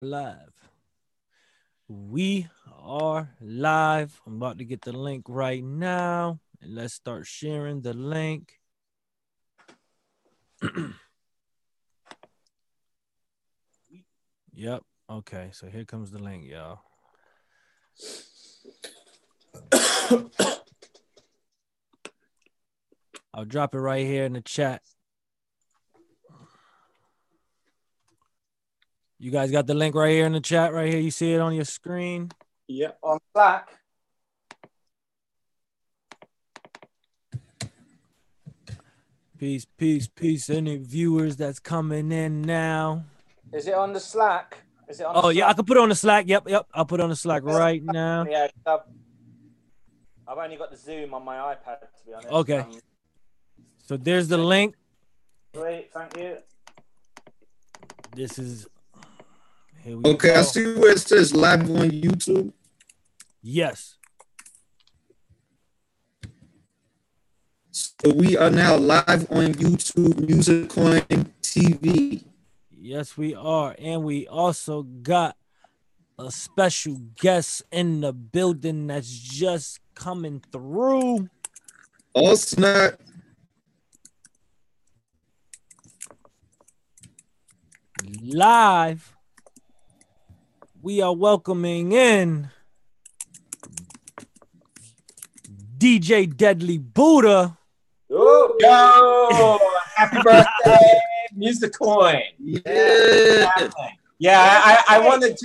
Live. We are live. I'm about to get the link right now. And let's start sharing the link. Yep. Okay. So here comes the link, y'all. I'll drop it right here in the chat. You guys got the link right here in the chat right here. You see it on your screen? Yeah, on Slack. Peace, peace, peace. Any viewers that's coming in now? Is it on the Slack? Is it on? Oh, yeah, I can put it on the Slack. Yep. I'll put it on the Slack right now. Yeah, I've only got the Zoom on my iPad, to be honest. Okay. So there's the link. Great, thank you. This is... Here we Okay, go. I see where it says live on YouTube. Yes. So we are now live on YouTube, Musicoin TV. Yes, we are. And we also got a special guest in the building that's just coming through. Oh, snap. Live. We are welcoming in DJ Deadly Buddha. Oh, yo! Happy birthday, Musicoin! Yeah, I wanted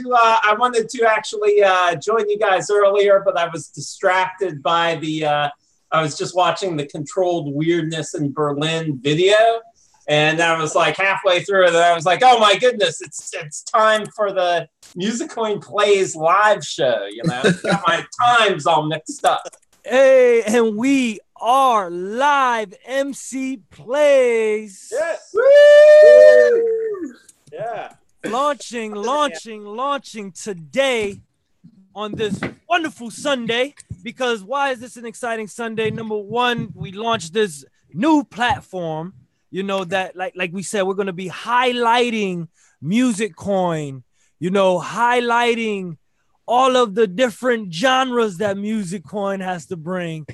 to actually join you guys earlier, but I was distracted by the. I was just watching the Controlled Weirdness in Berlin video, and I was like halfway through it, and I was like, "Oh my goodness, it's time for the Musicoin Plays live show." You know, got my times all mixed up. Hey, and we are live. MC Plays. Yes. Woo! Yeah. Launching today on this wonderful Sunday. Because why is this an exciting Sunday? Number one, we launched this new platform. You know that, like we said, we're going to be highlighting Musicoin. You know, highlighting all of the different genres that Musicoin has to bring,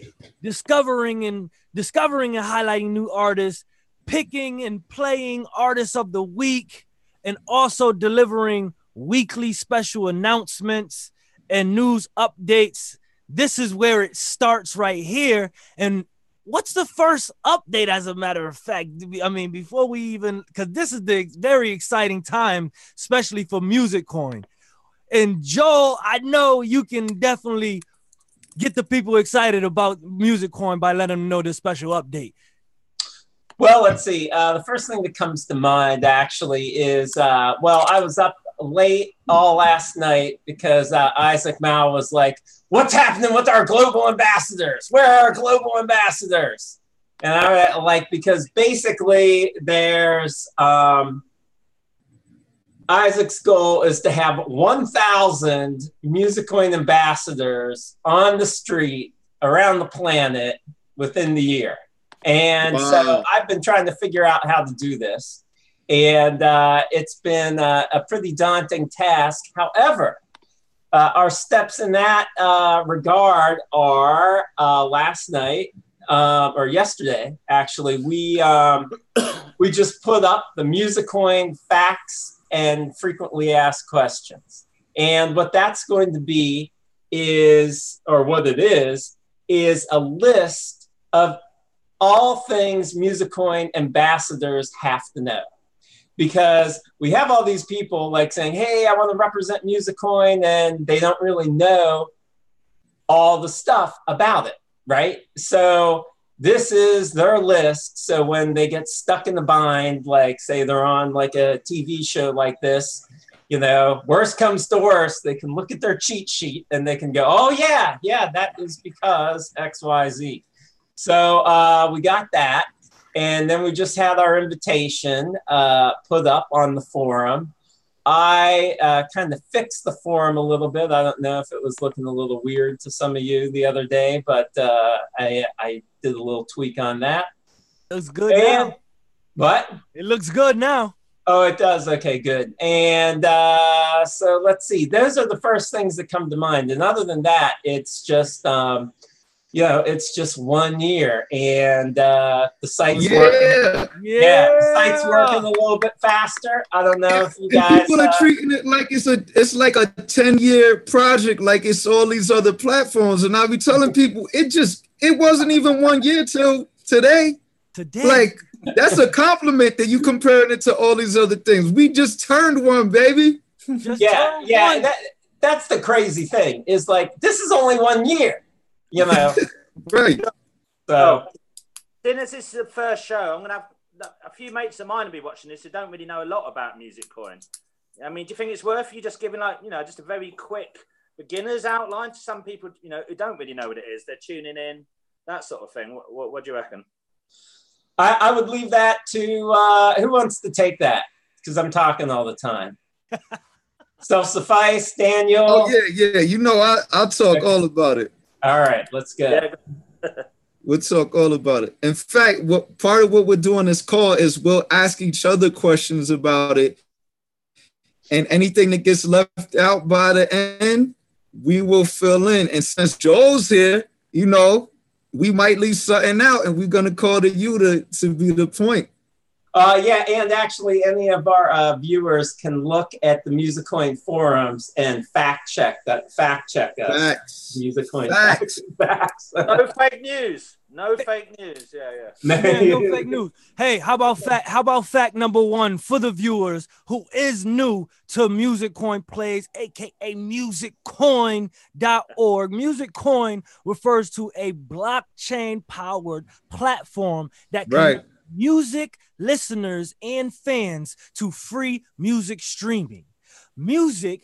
discovering and highlighting new artists, picking and playing artists of the week, and also delivering weekly special announcements and news updates. This is where it starts right here. And what's the first update, as a matter of fact? I mean, before we even, because this is the very exciting time, especially for Musicoin. And Joel, I know you can definitely get the people excited about Musicoin by letting them know this special update. Well, let's see. The first thing that comes to mind actually is, well, I was up late all last night because Isaac Mao was like, "What's happening with our global ambassadors? Where are our global ambassadors?" And I like, because basically there's Isaac's goal is to have 1,000 Musicoin ambassadors on the street around the planet within the year. And so I've been trying to figure out how to do this. And it's been a pretty daunting task. However, our steps in that regard are last night, or yesterday, actually, we just put up the Musicoin facts and frequently asked questions. And what that's going to be is, or what it is a list of all things Musicoin ambassadors have to know. Because we have all these people like saying, "Hey, I want to represent Musicoin," and they don't really know all the stuff about it, right? So this is their list. So when they get stuck in the bind, like say they're on like a TV show like this, you know, worst comes to worst, they can look at their cheat sheet and they can go, "Oh yeah, that is because X, Y, Z." So we got that. And then we just had our invitation put up on the forum. I kind of fixed the forum a little bit. I don't know if it was looking a little weird to some of you the other day, but I did a little tweak on that. Looks good now. What? It looks good now. Oh, it does. Okay, good. And so let's see. Those are the first things that come to mind. And other than that, it's just, it's just 1 year, and the site's working. Yeah, the site's working a little bit faster. I don't know if you guys. People are treating it like it's like a 10-year project, like it's all these other platforms. And I'll be telling people it wasn't even 1 year till today. Like, that's a compliment that you comparing it to all these other things. We just turned one, baby. That's the crazy thing, is like, this is only 1 year, you know. Right. So, seeing as this is the first show, I'm gonna have a few mates of mine will be watching this who don't really know a lot about Musicoin. I mean, do you think it's worth you just giving, like, just a very quick beginner's outline to some people, who don't really know what it is? They're tuning in, that sort of thing. What do you reckon? I would leave that to who wants to take that, because I'm talking all the time. Self-suffice, Daniel. Oh yeah. I'll talk all about it. All right, let's go. We'll talk all about it. In fact, part of what we're doing this call is we'll ask each other questions about it, and anything that gets left out by the end, we will fill in. And since Joel's here, we might leave something out, and we're going to call to you to be the point. And actually, any of our viewers can look at the Musicoin forums and fact check us. Facts. Musicoin Facts. No fake news. No fake news. No fake news. Hey, how about fact number one for the viewers who is new to Musicoin Plays, aka Musicoin.org. Musicoin refers to a blockchain powered platform that connects music listeners and fans to free music streaming. Musicoin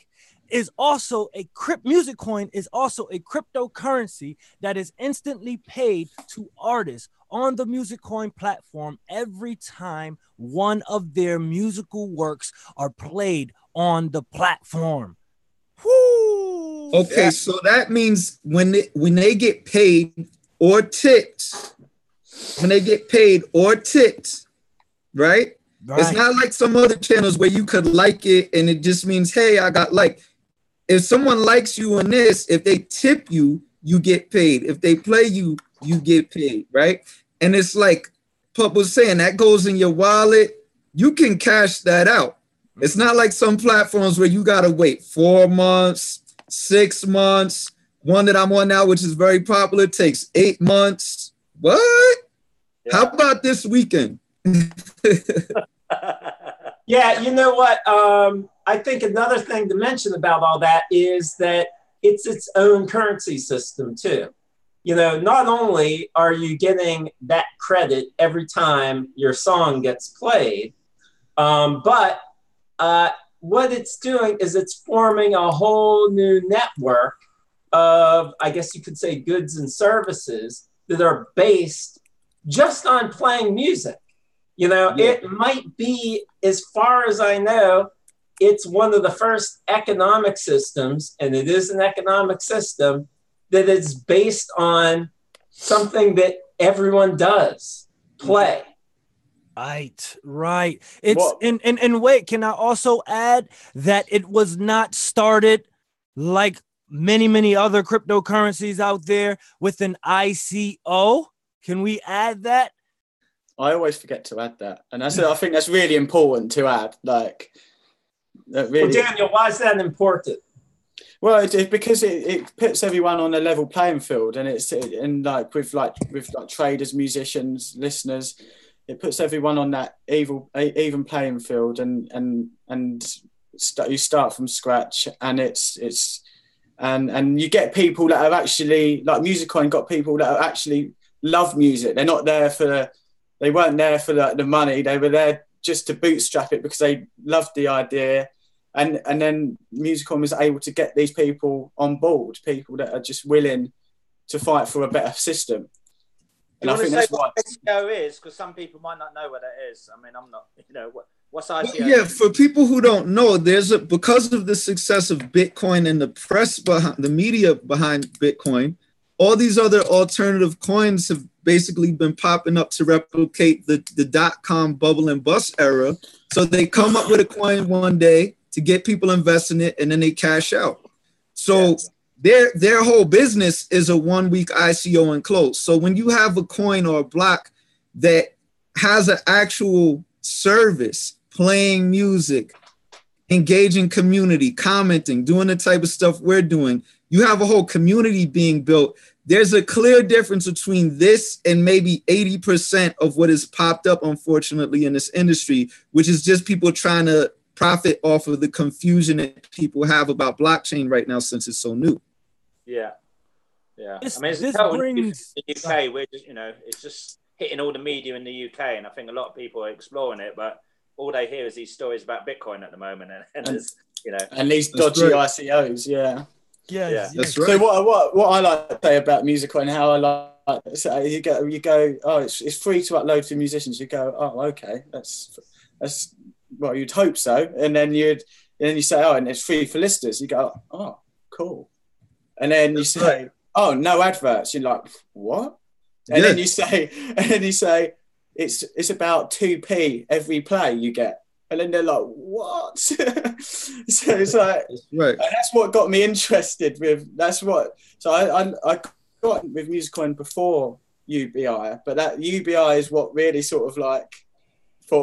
is also a cryptocurrency that is instantly paid to artists on the Musicoin platform every time one of their musical works are played on the platform. Woo! Okay, so that means when they get paid or tipped, right? It's not like some other channels where you could like it and it just means, hey, I got like. If someone likes you on this, if they tip you, you get paid. If they play you, you get paid, right? And it's like Pup was saying, that goes in your wallet. You can cash that out. It's not like some platforms where you got to wait 4 months, 6 months. One that I'm on now, which is very popular, takes 8 months. What? Yeah. How about this weekend? Yeah, you know what? I think another thing to mention about all that is that it's its own currency system too. Not only are you getting that credit every time your song gets played, but what it's doing is it's forming a whole new network of, I guess you could say, goods and services that are based just on playing music. It might be, as far as I know, it's one of the first economic systems, and it is an economic system that is based on something that everyone does, play. Right. It's and wait, can I also add that it was not started like many other cryptocurrencies out there with an ICO? Can we add that? I always forget to add that, and I think that's really important to add. Like, really. Well, Daniel, why is that important? Well, it's because it puts everyone on a level playing field, and with traders, musicians, listeners, it puts everyone on that even playing field, and you start from scratch, and and you get people that have actually, like Musicoin got people that actually love music. They're not there they weren't there for the money. They were there just to bootstrap it because they loved the idea. And then Musicoin was able to get these people on board, people that are just willing to fight for a better system. And I think that's what ICO is, because some people might not know what that is. I mean, I'm not, what's ICO? Yeah, for people who don't know, because of the success of Bitcoin and the press behind the media behind Bitcoin, all these other alternative coins have basically been popping up to replicate the dot-com bubble and bust era. So they come up with a coin one day to get people investing it, and then they cash out. So their whole business is a 1 week ICO and close. So when you have a coin or a block that has an actual service, playing music, engaging community, commenting, doing the type of stuff we're doing, you have a whole community being built. There's a clear difference between this and maybe 80% of what has popped up, unfortunately, in this industry, which is just people trying to profit off of the confusion that people have about blockchain right now since it's so new. Yeah. I mean, it's this brings the UK, where it's just hitting all the media in the UK, and I think a lot of people are exploring it, but all they hear is these stories about Bitcoin at the moment, and and these dodgy ICOs. Yeah, that's right. So what I like to say about Musicoin, how I like, so you go, oh, it's free to upload to musicians. You go, oh, okay, that's well, you'd hope so, and then you say, oh, and it's free for listeners. You go, oh, cool, and then you say, oh, no adverts. You're like, what? And then you say, it's about 2p every play you get. And then they're like, what? So it's like, and that's what got me interested with, so I got with Musicoin before UBI, but that UBI is what really sort of like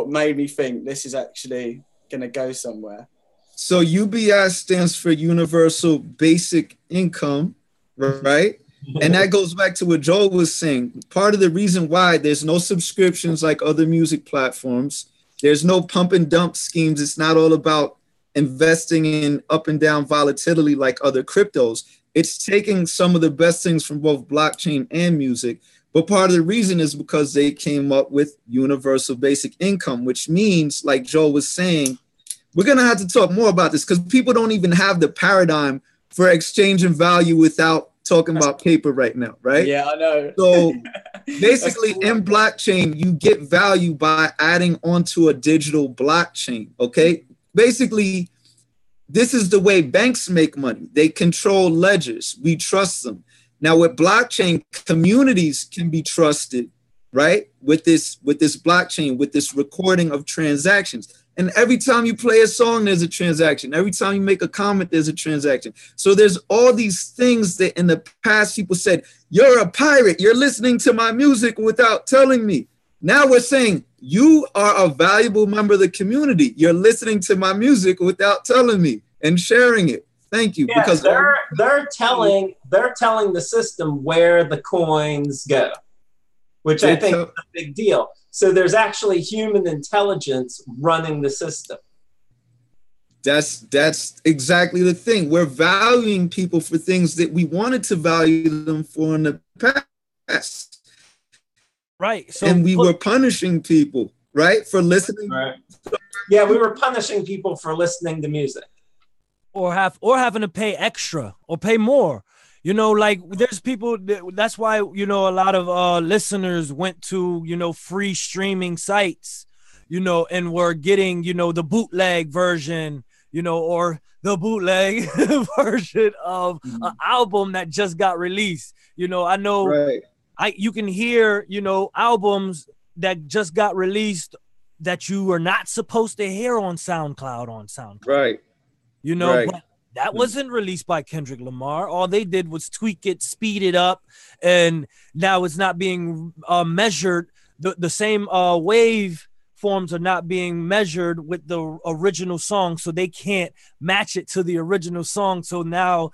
made me think this is actually going to go somewhere. So UBI stands for Universal Basic Income, right? And that goes back to what Joel was saying. Part of the reason why there's no subscriptions like other music platforms, there's no pump and dump schemes. It's not all about investing in up and down volatility like other cryptos. It's taking some of the best things from both blockchain and music. But part of the reason is because they came up with universal basic income, which means, like Joel was saying, we're going to have to talk more about this because people don't even have the paradigm for exchange and value without talking about paper right now, right? Yeah, I know. So basically in blockchain, you get value by adding onto a digital blockchain, okay? Basically, this is the way banks make money. They control ledgers. We trust them. Now with blockchain, communities can be trusted, right? With this blockchain, with this recording of transactions. And every time you play a song, there's a transaction. Every time you make a comment, there's a transaction. So there's all these things that in the past people said, you're a pirate. You're listening to my music without telling me. Now we're saying you are a valuable member of the community. You're listening to my music without telling me and sharing it. Thank you. Yeah, because they're telling the system where the coins go, which I think is a big deal. So there's actually human intelligence running the system. That's exactly the thing. We're valuing people for things that we wanted to value them for in the past. Right. So and we were punishing people, right, for listening. Right. Yeah, we were punishing people for listening to music. Or having to pay extra or pay more. You know, like there's people that's why, you know, a lot of listeners went to, you know, free streaming sites, you know, and were getting, you know, the bootleg version, you know, or the bootleg version of an album that just got released. You know, I know you can hear, you know, albums that just got released that you are not supposed to hear on SoundCloud. Right. You know, but that wasn't released by Kendrick Lamar. All they did was tweak it, speed it up, and now it's not being measured. The same wave forms are not being measured with the original song, so they can't match it to the original song. So now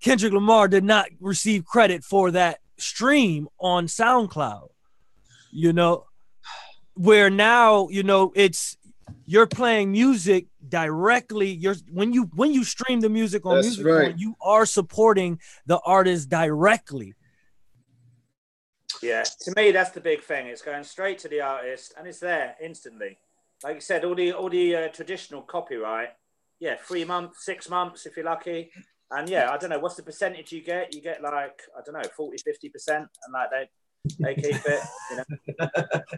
Kendrick Lamar did not receive credit for that stream on SoundCloud. You know, where now, you know, you're playing music directly. When you stream the music on Musicoin, you are supporting the artist directly. Yeah, to me that's the big thing. It's going straight to the artist and it's there instantly. Like you said, all the traditional copyright, 3 months, 6 months if you're lucky. And yeah, I don't know, what's the percentage you get? You get like, I don't know, 40-50%, and like they keep it, you know,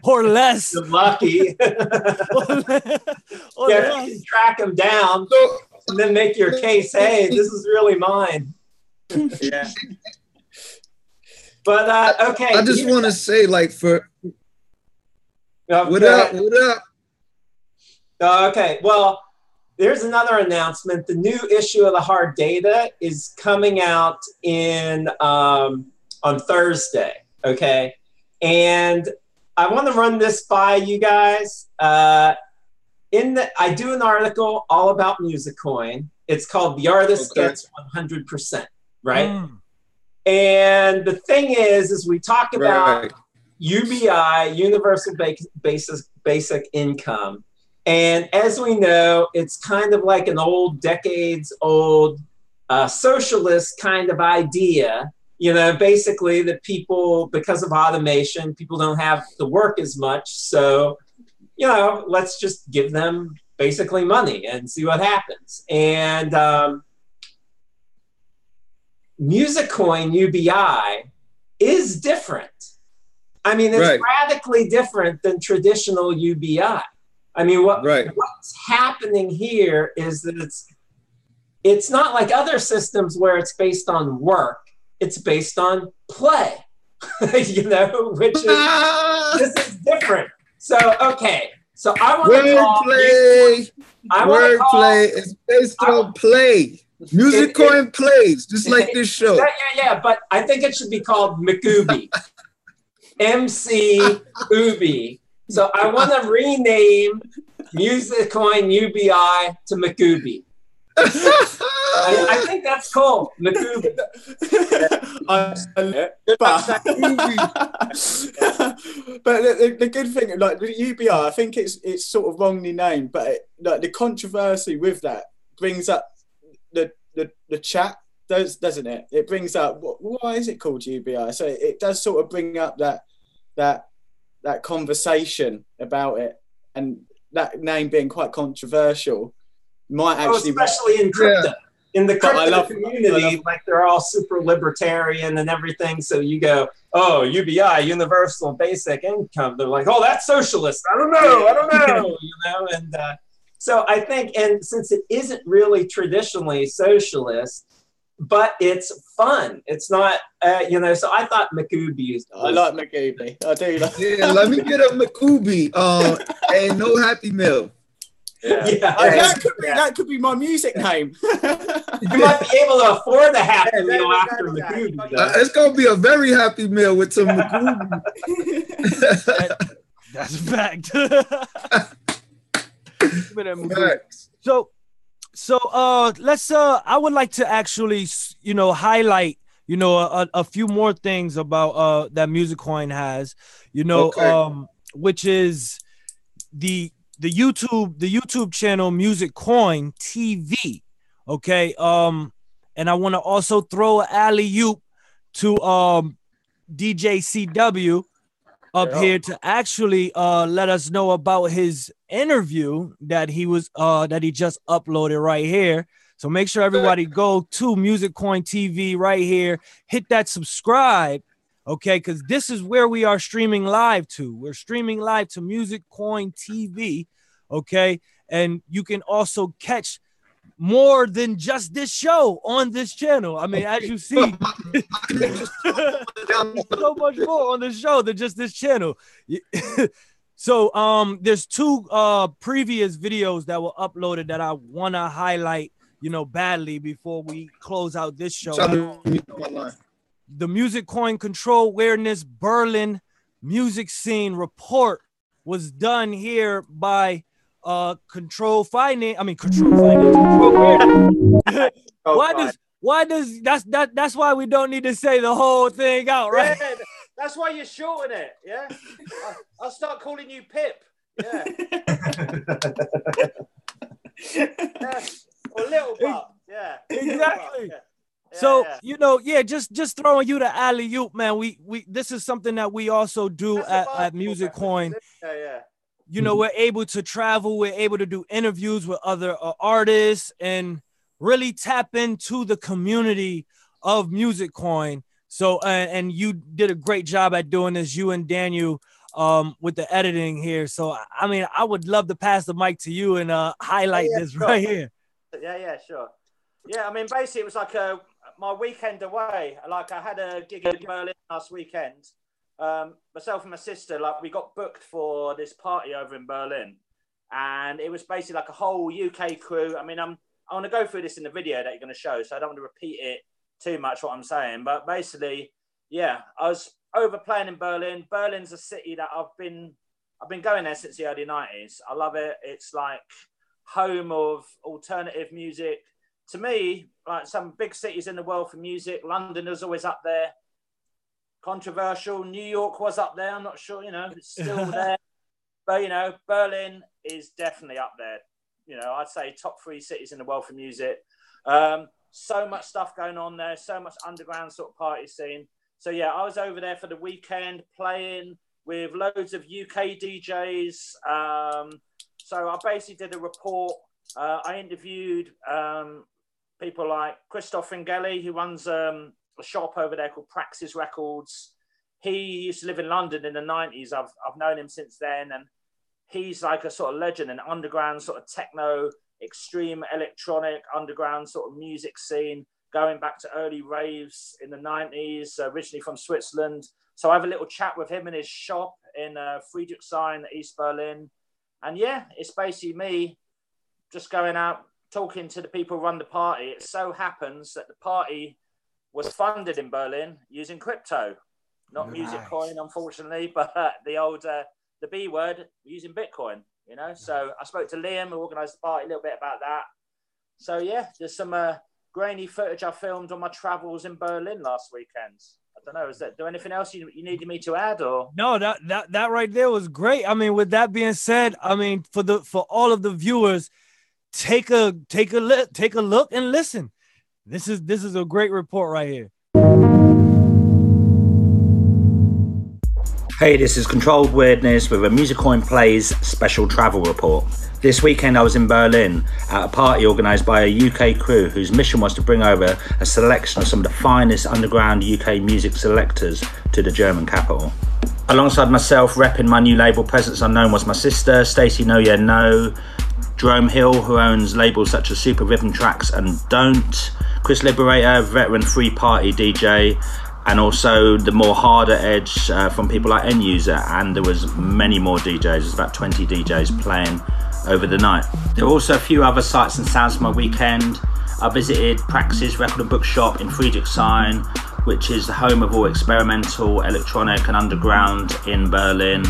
or less. You're lucky. or less. You can track them down and then make your case. Hey, this is really mine. Yeah. But okay. I just want to say, like, what up? Okay, well, there's another announcement. The new issue of the Hard Data is coming out on Thursday. Okay, and I want to run this by you guys. I do an article all about Musicoin. It's called "The Artist Gets 100%." Right. And the thing is we talk about UBI, Universal Basic Income. And as we know, it's kind of like an decades-old socialist kind of idea. You know, basically that people, because of automation, people don't have to work as much. So, you know, let's just give them basically money and see what happens. And Musicoin UBI is different. I mean, it's radically different than traditional UBI. I mean, what's happening here is that it's not like other systems where it's based on work. It's based on play, you know, which is this is different. So okay, so I want to call wordplay. It's based on play. Musicoin Plays, just like this show. Yeah, but I think it should be called McUbi. MC Ubi. So I want to rename Musicoin UBI to McUbi. I think that's cool. McUbi. But the good thing, like the UBI, I think it's sort of wrongly named, but like the controversy with that brings up the chat, doesn't it? It brings up why is it called UBI? So it does sort of bring up that conversation about it, and that name being quite controversial might actually, especially in crypto. In the crypto community, like they're all super libertarian and everything. So you go, oh, UBI, Universal Basic Income. They're like, oh, that's socialist. I don't know, you know. And so I think, and since it isn't really traditionally socialist, but it's fun. It's not, you know. So I thought McUbi. I like McUbi. I do. Yeah, let me get a McUbi. And no Happy Meal. That could be my music name. You might be able to afford a Happy Meal after McUbi. It's gonna be a very Happy Meal with some McUbi. That's a fact. So let's I would like to actually, you know, highlight, you know, a few more things about that Musicoin has, you know, which is the YouTube channel Musicoin TV. Okay. And I want to also throw an alley-oop to DJ CW up here to actually let us know about his interview that he just uploaded right here. So make sure everybody go to Musicoin TV right here, hit that subscribe, okay, because this is where we are streaming live to. We're streaming live to Musicoin TV, okay, and you can also catch more than just this show on this channel. I mean, as you see, so much more on this show than just this channel. So there's two previous videos that were uploaded that I want to highlight, you know, badly before we close out this show. The Musicoin Control Awareness Berlin Music Scene Report was done here by Control Finance. That's why we don't need to say the whole thing out, right? Yeah, that's why you're shorting it. Yeah, I'll start calling you Pip. Yeah. Or Little Pop. Yeah. Exactly. Yeah. So you know, just throwing you the alley-oop, man. We this is something that we also do at Musicoin. Yeah. You know, we're able to travel, we're able to do interviews with other artists and really tap into the community of Musicoin. So, and you did a great job at doing this, you and Daniel, with the editing here. So, I mean, I would love to pass the mic to you and highlight this right here. Yeah, sure. Yeah, I mean, basically, it was like my weekend away. Like I had a gig in Berlin last weekend. Myself and my sister, like we got booked for this party over in Berlin, and it was basically like a whole UK crew. I mean, I want to go through this in the video that you're going to show, so I don't want to repeat it too much what I'm saying. But basically, yeah, I was over playing in Berlin. Berlin's a city that I've been going there since the early 90s. I love it. It's like home of alternative music. To me, like some big cities in the world for music, London is always up there. Controversial. New York was up there. I'm not sure, you know, it's still there. But, you know, Berlin is definitely up there. You know, I'd say top 3 cities in the world for music. So much stuff going on there. So much underground sort of party scene. So, yeah, I was over there for the weekend playing with loads of UK DJs. So I basically did a report. I interviewed people like Christoph Fringeli, who runs a shop over there called Praxis Records. He used to live in London in the 90s. I've known him since then, and he's like a sort of legend in underground sort of techno, extreme electronic underground sort of music scene, going back to early raves in the 90s, originally from Switzerland. So I have a little chat with him in his shop in Friedrichshain, East Berlin. And yeah, it's basically me just going out, talking to the people who run the party. It so happens that the party was funded in Berlin using crypto, not Musicoin, unfortunately, but the B word, using Bitcoin, you know? So I spoke to Liam, who organised the party, a little bit about that. So yeah, there's some grainy footage I filmed on my travels in Berlin last weekend. I don't know, is there anything else you needed me to add, or? No, that right there was great. I mean, with that being said, I mean, for all of the viewers, take a look and listen. This is a great report right here. Hey, this is Controlled Weirdness with a Musicoin Plays special travel report. This weekend I was in Berlin at a party organised by a UK crew whose mission was to bring over a selection of some of the finest underground UK music selectors to the German capital. Alongside myself, repping my new label Presence Unknown, was my sister, Stacey No Yeah No, Jerome Hill, who owns labels such as Super Rhythm Tracks and Don't, Chris Liberator, veteran free party DJ, and also the more harder edge from people like End User, and there was many more DJs. There's about 20 DJs playing over the night. There were also a few other sights and sounds for my weekend. I visited Praxis Record and Bookshop in Friedrichshain, which is the home of all experimental, electronic and underground in Berlin.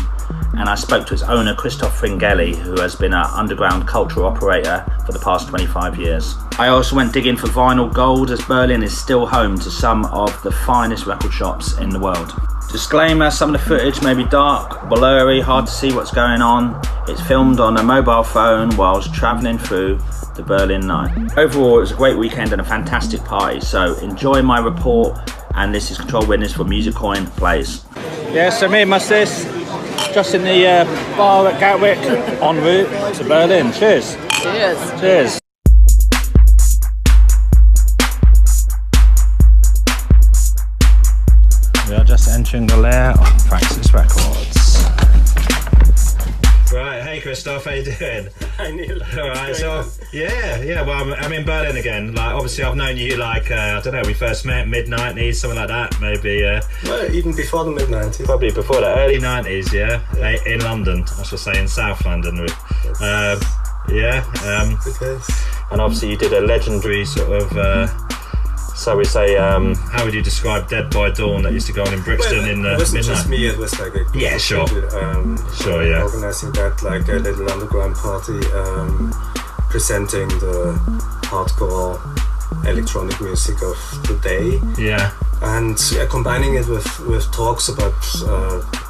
And I spoke to its owner, Christoph Fringeli, who has been an underground cultural operator for the past 25 years. I also went digging for vinyl gold, as Berlin is still home to some of the finest record shops in the world. Disclaimer, some of the footage may be dark, blurry, hard to see what's going on. It's filmed on a mobile phone whilst travelling through the Berlin night. Overall, it was a great weekend and a fantastic party, so enjoy my report, and this is Controlled Weirdness for Musicoin Plays. Yeah, so me and my sis, just in the bar at Gatwick, en route to Berlin. Cheers. Cheers. Cheers. We are just entering the lair of Praxis Records. Right, hey Christoph, how you doing? Hi Neil. Alright, so yeah, well I'm in Berlin again. Like obviously I've known you like I don't know, we first met mid-90s, something like that, maybe well, even before the mid-90s. Probably before the early 90s, yeah. In London, I should say in South London. And obviously you did a legendary sort of so we say, how would you describe Dead by Dawn that used to go on in Brixton in the midnight? It wasn't just me, it was like a yeah, sure. Sure, yeah. Organising that, like a little underground party, presenting the hardcore electronic music of the day. Yeah. And combining it with talks about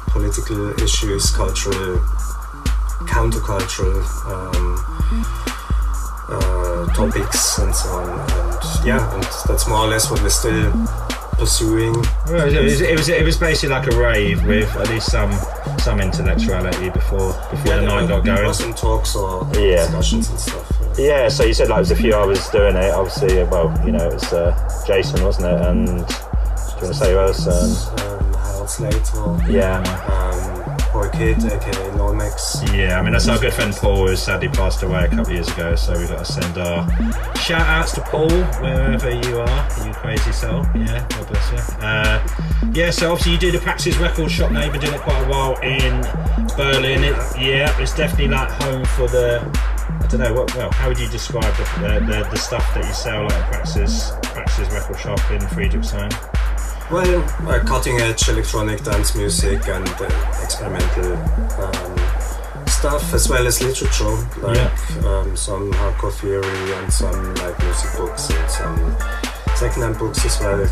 political issues, cultural, countercultural topics and so on, and that's more or less what we're still pursuing. Well, it was basically like a rave with at least some intellectuality before the night got going. There were some talks or discussions and stuff. Yeah, so you said like it was a few hours doing it. Obviously, well, you know, it's Jason, wasn't it? And do you want to say who else? Harold Slater. boy Kid, aka Noetic. Yeah, I mean that's our good friend Paul, who sadly passed away a couple of years ago. So we've got to send our shout outs to Paul wherever you are, you crazy soul. Yeah, God bless you. Yeah, so obviously you do the Praxis record shop now. You've been doing it quite a while in Berlin. Yeah, it's definitely like home for the. I don't know what. Well, how would you describe the stuff that you sell like Praxis record shop in Friedrichshain? Well, cutting-edge electronic dance music and experimental stuff, as well as literature, like some hardcore theory and some like music books and some second-hand books as well. Like,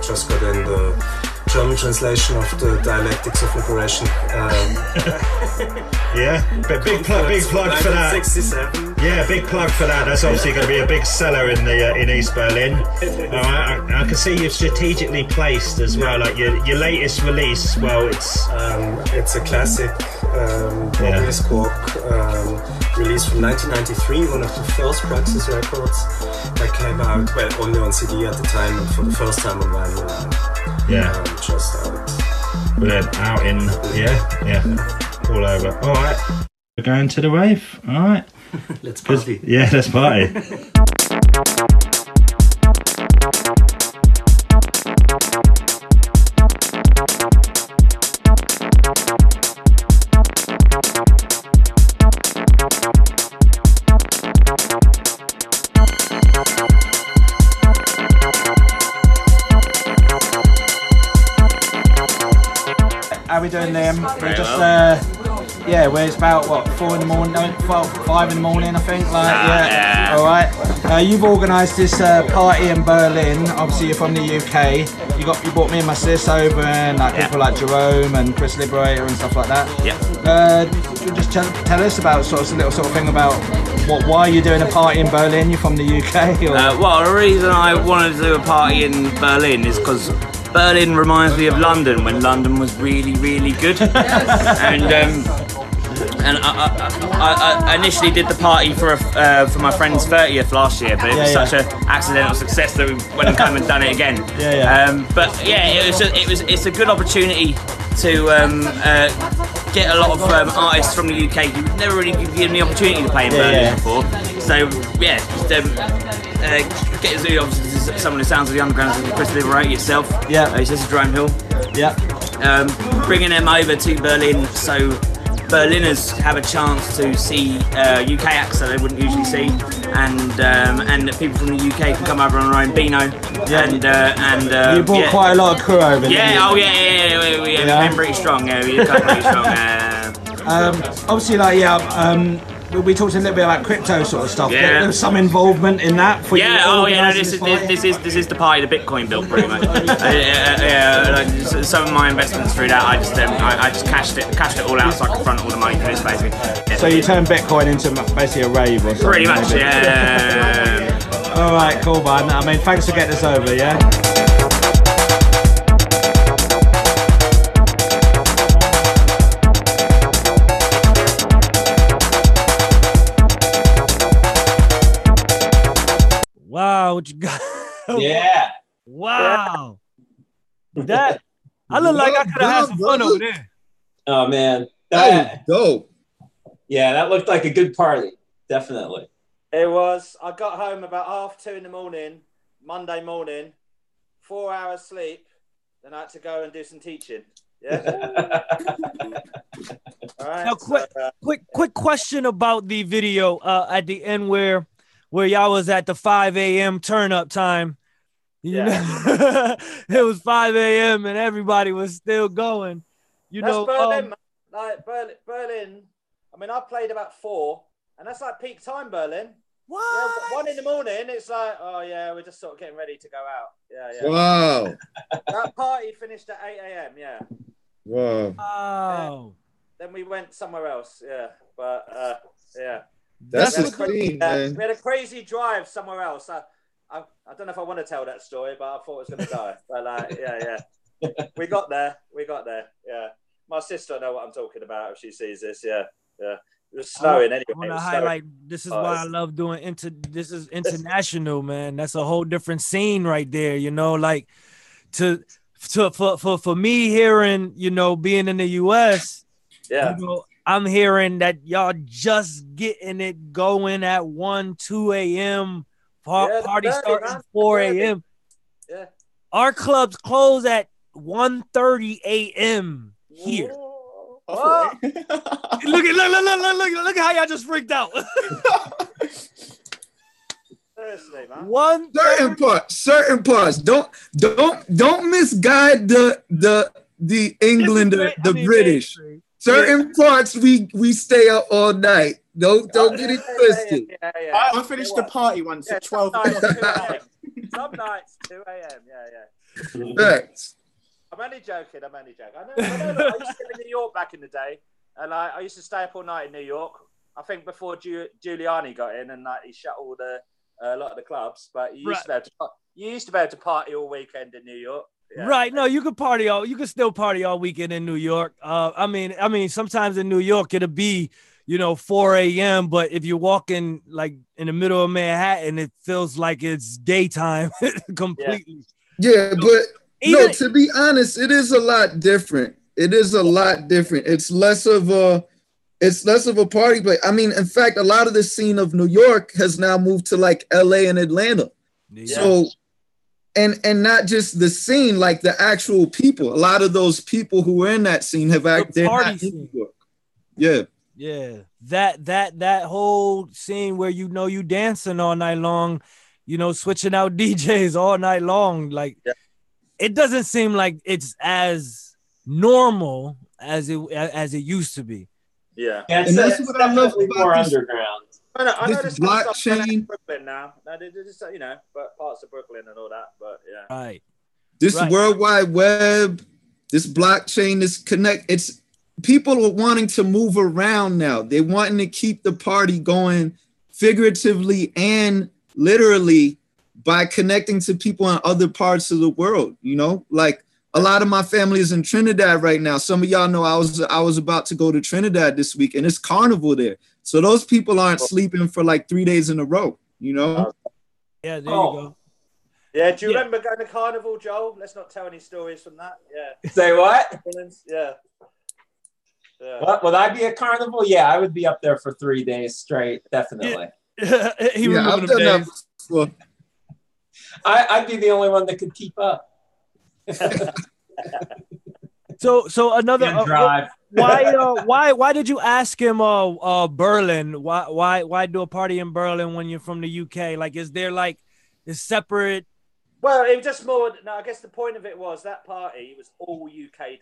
just got in the German translation of the Dialectics of Liberation. Yeah, but big plug for that. 1967. Yeah, big plug for that. That's obviously going to be a big seller in the in East Berlin. I can see you've strategically placed as well. Like your latest release. Well, it's a classic Broadway squawk released from 1993. One of the first Praxis records that came out. Well, only on CD at the time, and for the first time on vinyl. Just out. Brilliant. Out in all over. All right, we're going to the rave. All right. Let's party. Yeah, let's party. How we doing, Liam? We're just where it's about what 4 in the morning, no, 5 in the morning, I think. Like, All right. You've organised this party in Berlin. Obviously, you're from the UK. You brought me and my sis over, and like people like Jerome and Chris Liberator and stuff like that. Yeah. Just tell us about a little thing about why you're doing a party in Berlin. You're from the UK. Or? Well, the reason I wanted to do a party in Berlin is because Berlin reminds me of London when London was really, really good. And I initially did the party for my friend's 30th last year, but it was such an accidental success that we went and come and done it again. It's a good opportunity to get a lot of artists from the UK who never really given the opportunity to play in Berlin before. So get someone who sounds like the underground, Chris Liberator yourself. He's just a Jerome Hill. Bringing them over to Berlin so Berliners have a chance to see UK acts that they wouldn't usually see, and that people from the UK can come over on their own Beano. You brought quite a lot of crew over. We came pretty strong. We came pretty strong. Obviously, we talked a little bit about crypto sort of stuff. There was some involvement in that. For this is the party the Bitcoin built pretty much. Some of my investments through that, I just cashed it all out so I could front all the money for this basically. So you turned Bitcoin into basically a rave or something? Pretty much, All right, cool, man. I mean, thanks for getting us over, Wow, what you got? Yeah. Wow. That I look like I could have had some fun over there. Oh man. That was dope. Yeah, that looked like a good party. Definitely. It was. I got home about 2:30 in the morning, Monday morning, 4 hours sleep, then I had to go and do some teaching. Yeah. All right. Now, quick question about the video at the end where y'all was at the 5 a.m. turn up time. You know, it was 5 a.m. and everybody was still going. That's Berlin, like Berlin. I mean, I played about 4, and that's like peak time, Berlin. What? 1 in the morning, it's like, oh yeah, we're just sort of getting ready to go out. Yeah. Wow. That party finished at 8 a.m. Yeah. Wow. Then we went somewhere else. Yeah, but yeah. That's insane, man. We had a crazy drive somewhere else. I don't know if I want to tell that story, but I thought I was going to die. But we got there. Yeah, my sister will know what I'm talking about if she sees this. Yeah. It was snowing anyway. I want to highlight. This is why I love doing This is international, man. That's a whole different scene right there. You know, like for me hearing, you know, being in the US, Yeah. you know, I'm hearing that y'all just getting it going at 1, 2 a.m. Party starting at 4 a.m. Yeah. Our clubs close at 1:30 a.m. here. Oh. Look at how y'all just freaked out. Seriously, man. Certain parts. Don't misguide the Englander, the British. Certain parts we stay up all night. Don't get it twisted. Yeah. I finished the party once at 12 o'clock. Some nights 2 a.m. Yeah. Thanks. I'm only joking. I know. Look, I used to live in New York back in the day, and I used to stay up all night in New York. I think before Giuliani got in, and like he shut all a lot of the clubs. But you used to be able to party all weekend in New York. Yeah. Right. No, you could still party all weekend in New York. I mean, sometimes in New York it'll be, you know, 4 a.m. But if you're walking like in the middle of Manhattan, it feels like it's daytime completely. Yeah, but no, to be honest, it is a lot different. It's less of a party place. I mean, in fact, a lot of the scene of New York has now moved to like LA and Atlanta. Yeah. So, and not just the scene, like the actual people. A lot of those people who were in that scene have acted in New York. Yeah. Yeah. That whole scene where you know you dancing all night long, you know, switching out DJs all night long. Like it doesn't seem like it's as normal as it used to be. Yeah, and that's what I love about more underground. I know this blockchain Brooklyn now. Just, you know, but parts of Brooklyn and all that. But yeah, right. This World Wide Web, this blockchain, this connect. It's people are wanting to move around now. They're wanting to keep the party going, figuratively and literally, by connecting to people in other parts of the world. You know, like a lot of my family is in Trinidad right now. Some of y'all know I was about to go to Trinidad this week, and it's carnival there. So those people aren't sleeping for like 3 days in a row, you know? Yeah, there you go. Yeah, do you remember going to carnival, Joel? Let's not tell any stories from that. Yeah. Say what? Yeah. What, would I be at carnival? Yeah, I would be up there for 3 days straight, definitely. Yeah, I've done that before. I'd be the only one that could keep up. So another why did you ask him Berlin? Why do a party in Berlin when you're from the UK? Like, is there like a separate? Well, it was just more. No, I guess the point of it was that party was all UK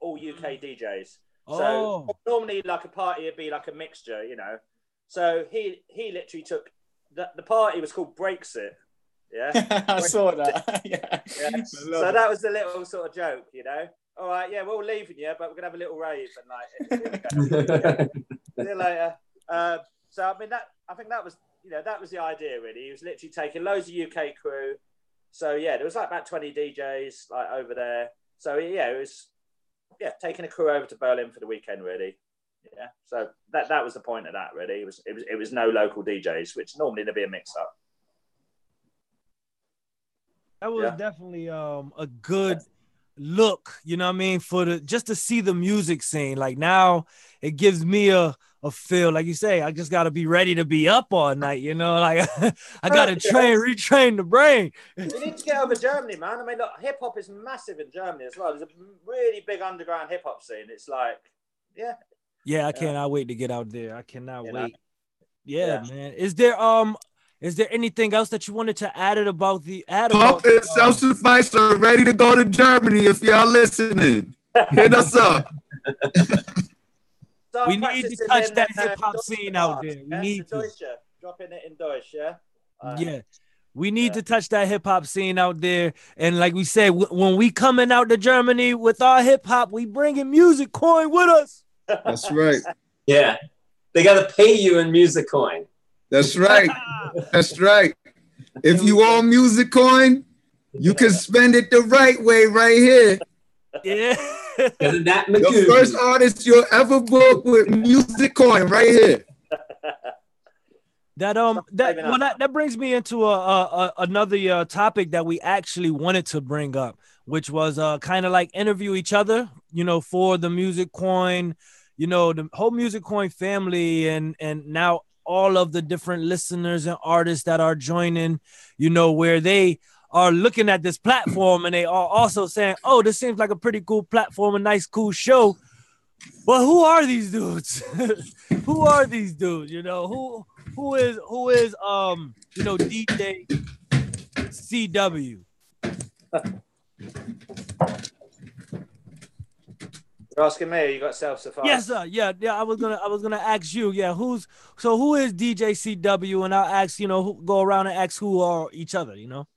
DJs. So normally, like a party would be like a mixture, you know. So he literally took the party was called Brexit. Yeah, I saw that. Yeah. So that was the little sort of joke, you know. All right, yeah, we're all leaving you, but we're gonna have a little rave and like see you later. So I mean I think that was the idea really. He was literally taking loads of UK crew. So yeah, there was like about 20 DJs like over there. So yeah, it was taking a crew over to Berlin for the weekend really. Yeah. So that was the point of that really. It was no local DJs, which normally there'd be a mix up. That was definitely a good look, you know what I mean, for just to see the music scene. Like now it gives me a feel, like you say, I just got to be ready to be up all night, you know, like I got to retrain the brain. You need to get over Germany, man. I mean, look, hip hop is massive in Germany as well. There's a really big underground hip hop scene. It's like, I cannot wait to get out there. I cannot wait. Yeah, man. Is there anything else that you wanted to add about the Pump and Self-Suffice are ready to go to Germany if y'all listening. Hit us up. We need to touch that hip-hop scene out there. We need to. Dropping it in Deutsch, yeah? Yeah. We need to touch that hip-hop scene out there. And like we said, when we coming out to Germany with our hip-hop, we bringing Musicoin with us. That's right. Yeah. They got to pay you in Musicoin. That's right. That's right. If you own Musicoin, you can spend it the right way right here. Yeah. The first artist you'll ever book with Musicoin right here. That brings me into another topic that we actually wanted to bring up, which was kind of like interview each other, you know, for the Musicoin, you know, the whole Musicoin family, and now all of the different listeners and artists that are joining, you know, where they are looking at this platform and they are also saying, oh, this seems like a pretty cool platform, a nice, cool show. But who are these dudes? Who are these dudes? You know, who is you know, DJ CW? You're asking me, you got self-suffice? Yes, sir. Yeah. I was gonna ask you. Yeah, who is DJ CW? And I'll ask, you know, go around and ask who are each other. You know.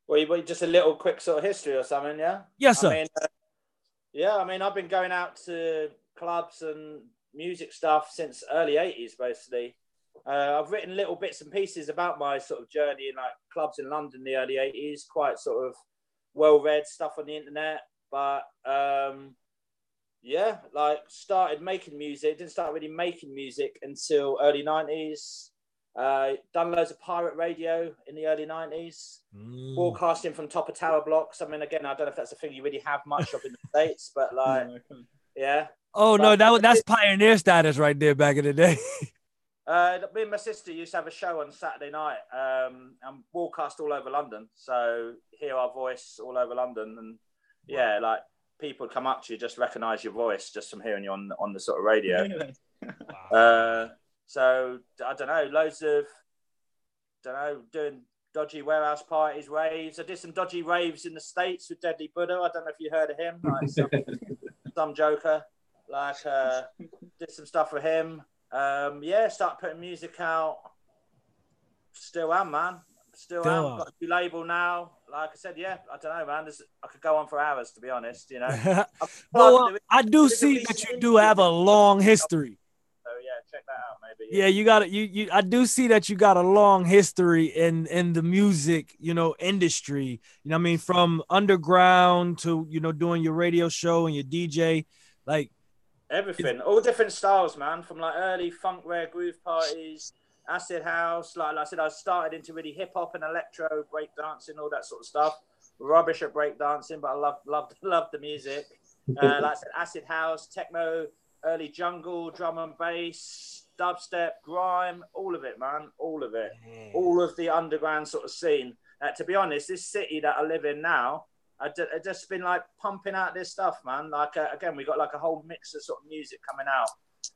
Well, you just a little quick sort of history or something, yeah. Yes, sir. I mean, I've been going out to clubs and music stuff since early '80s, basically. I've written little bits and pieces about my sort of journey in like clubs in London in the early '80s. Quite sort of well-read stuff on the internet, but. Yeah, like started making music. Didn't start really making music until early 90s. Done loads of pirate radio in the early 90s. Broadcasting from top of tower blocks. I mean, again, I don't know if that's a thing you really have much of in the States, but like, yeah. Oh, no, that's pioneer status right there back in the day. Me and my sister used to have a show on Saturday night and broadcast all over London. So hear our voice all over London. And yeah, like, people come up to you, just recognize your voice just from hearing you on the sort of radio. So I don't know, doing dodgy warehouse parties, raves. I did some dodgy raves in the States with Deadly Buddha. I don't know if you heard of him, like some joker. Like did some stuff with him. Started putting music out. Still am, man. Still am. Got a new label now. Like I said, yeah, I don't know, man. I could go on for hours, to be honest, you know. Well, I do see that you do have a long history. So yeah, check that out, maybe. Yeah, you got it. I do see that you got a long history in the music, you know, industry. You know what I mean? From underground to, you know, doing your radio show and your DJ, like everything, all different styles, man. From like early funk, rare groove parties, acid house, like I said, I started into really hip hop and electro, break dancing, all that sort of stuff. Rubbish at break dancing, but I loved the music. Like I said, acid house, techno, early jungle, drum and bass, dubstep, grime, all of it, man, all of it, all of the underground sort of scene. To be honest, this city that I live in now, I just been like pumping out this stuff, man. Like again, we got like a whole mix of sort of music coming out.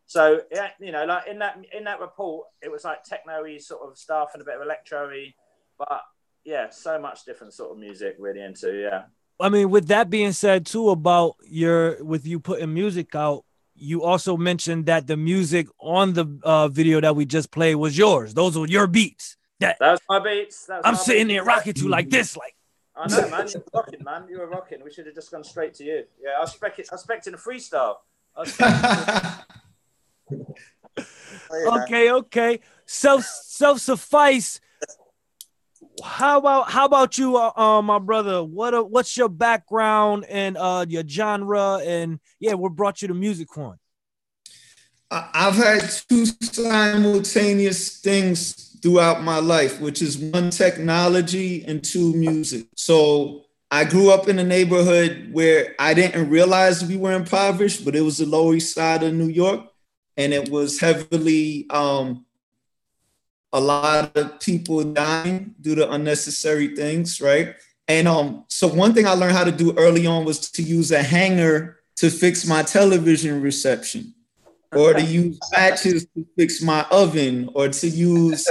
So yeah, you know, like in that report, it was like techno-y sort of stuff and a bit of electro-y, but yeah, so much different sort of music really into, yeah. I mean, with that being said too, about with you putting music out, you also mentioned that the music on the video that we just played was yours. Those were your beats. That was my beats. I'm sitting there rocking to like this, like. I know, man. You're rocking, man. You were rocking. We should have just gone straight to you. Yeah, I was expecting a freestyle. Okay. Self-suffice. How about you, my brother? What's your background and your genre, and yeah, what brought you to Musicoin? I've had two simultaneous things throughout my life, which is one, technology, and two, music. So I grew up in a neighborhood where I didn't realize we were impoverished, but it was the Lower East Side of New York. And it was heavily, a lot of people dying due to unnecessary things, right? And so one thing I learned how to do early on was to use a hanger to fix my television reception, or to use matches to fix my oven, or to use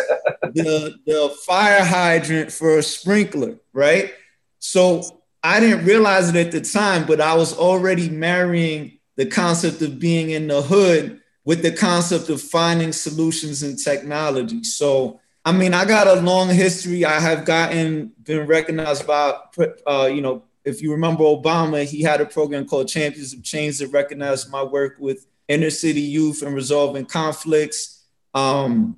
the fire hydrant for a sprinkler, right? So I didn't realize it at the time, but I was already marrying the concept of being in the hood with the concept of finding solutions in technology. So, I mean, I got a long history. I have been recognized by, if you remember Obama, he had a program called Champions of Change that recognized my work with inner city youth and resolving conflicts. I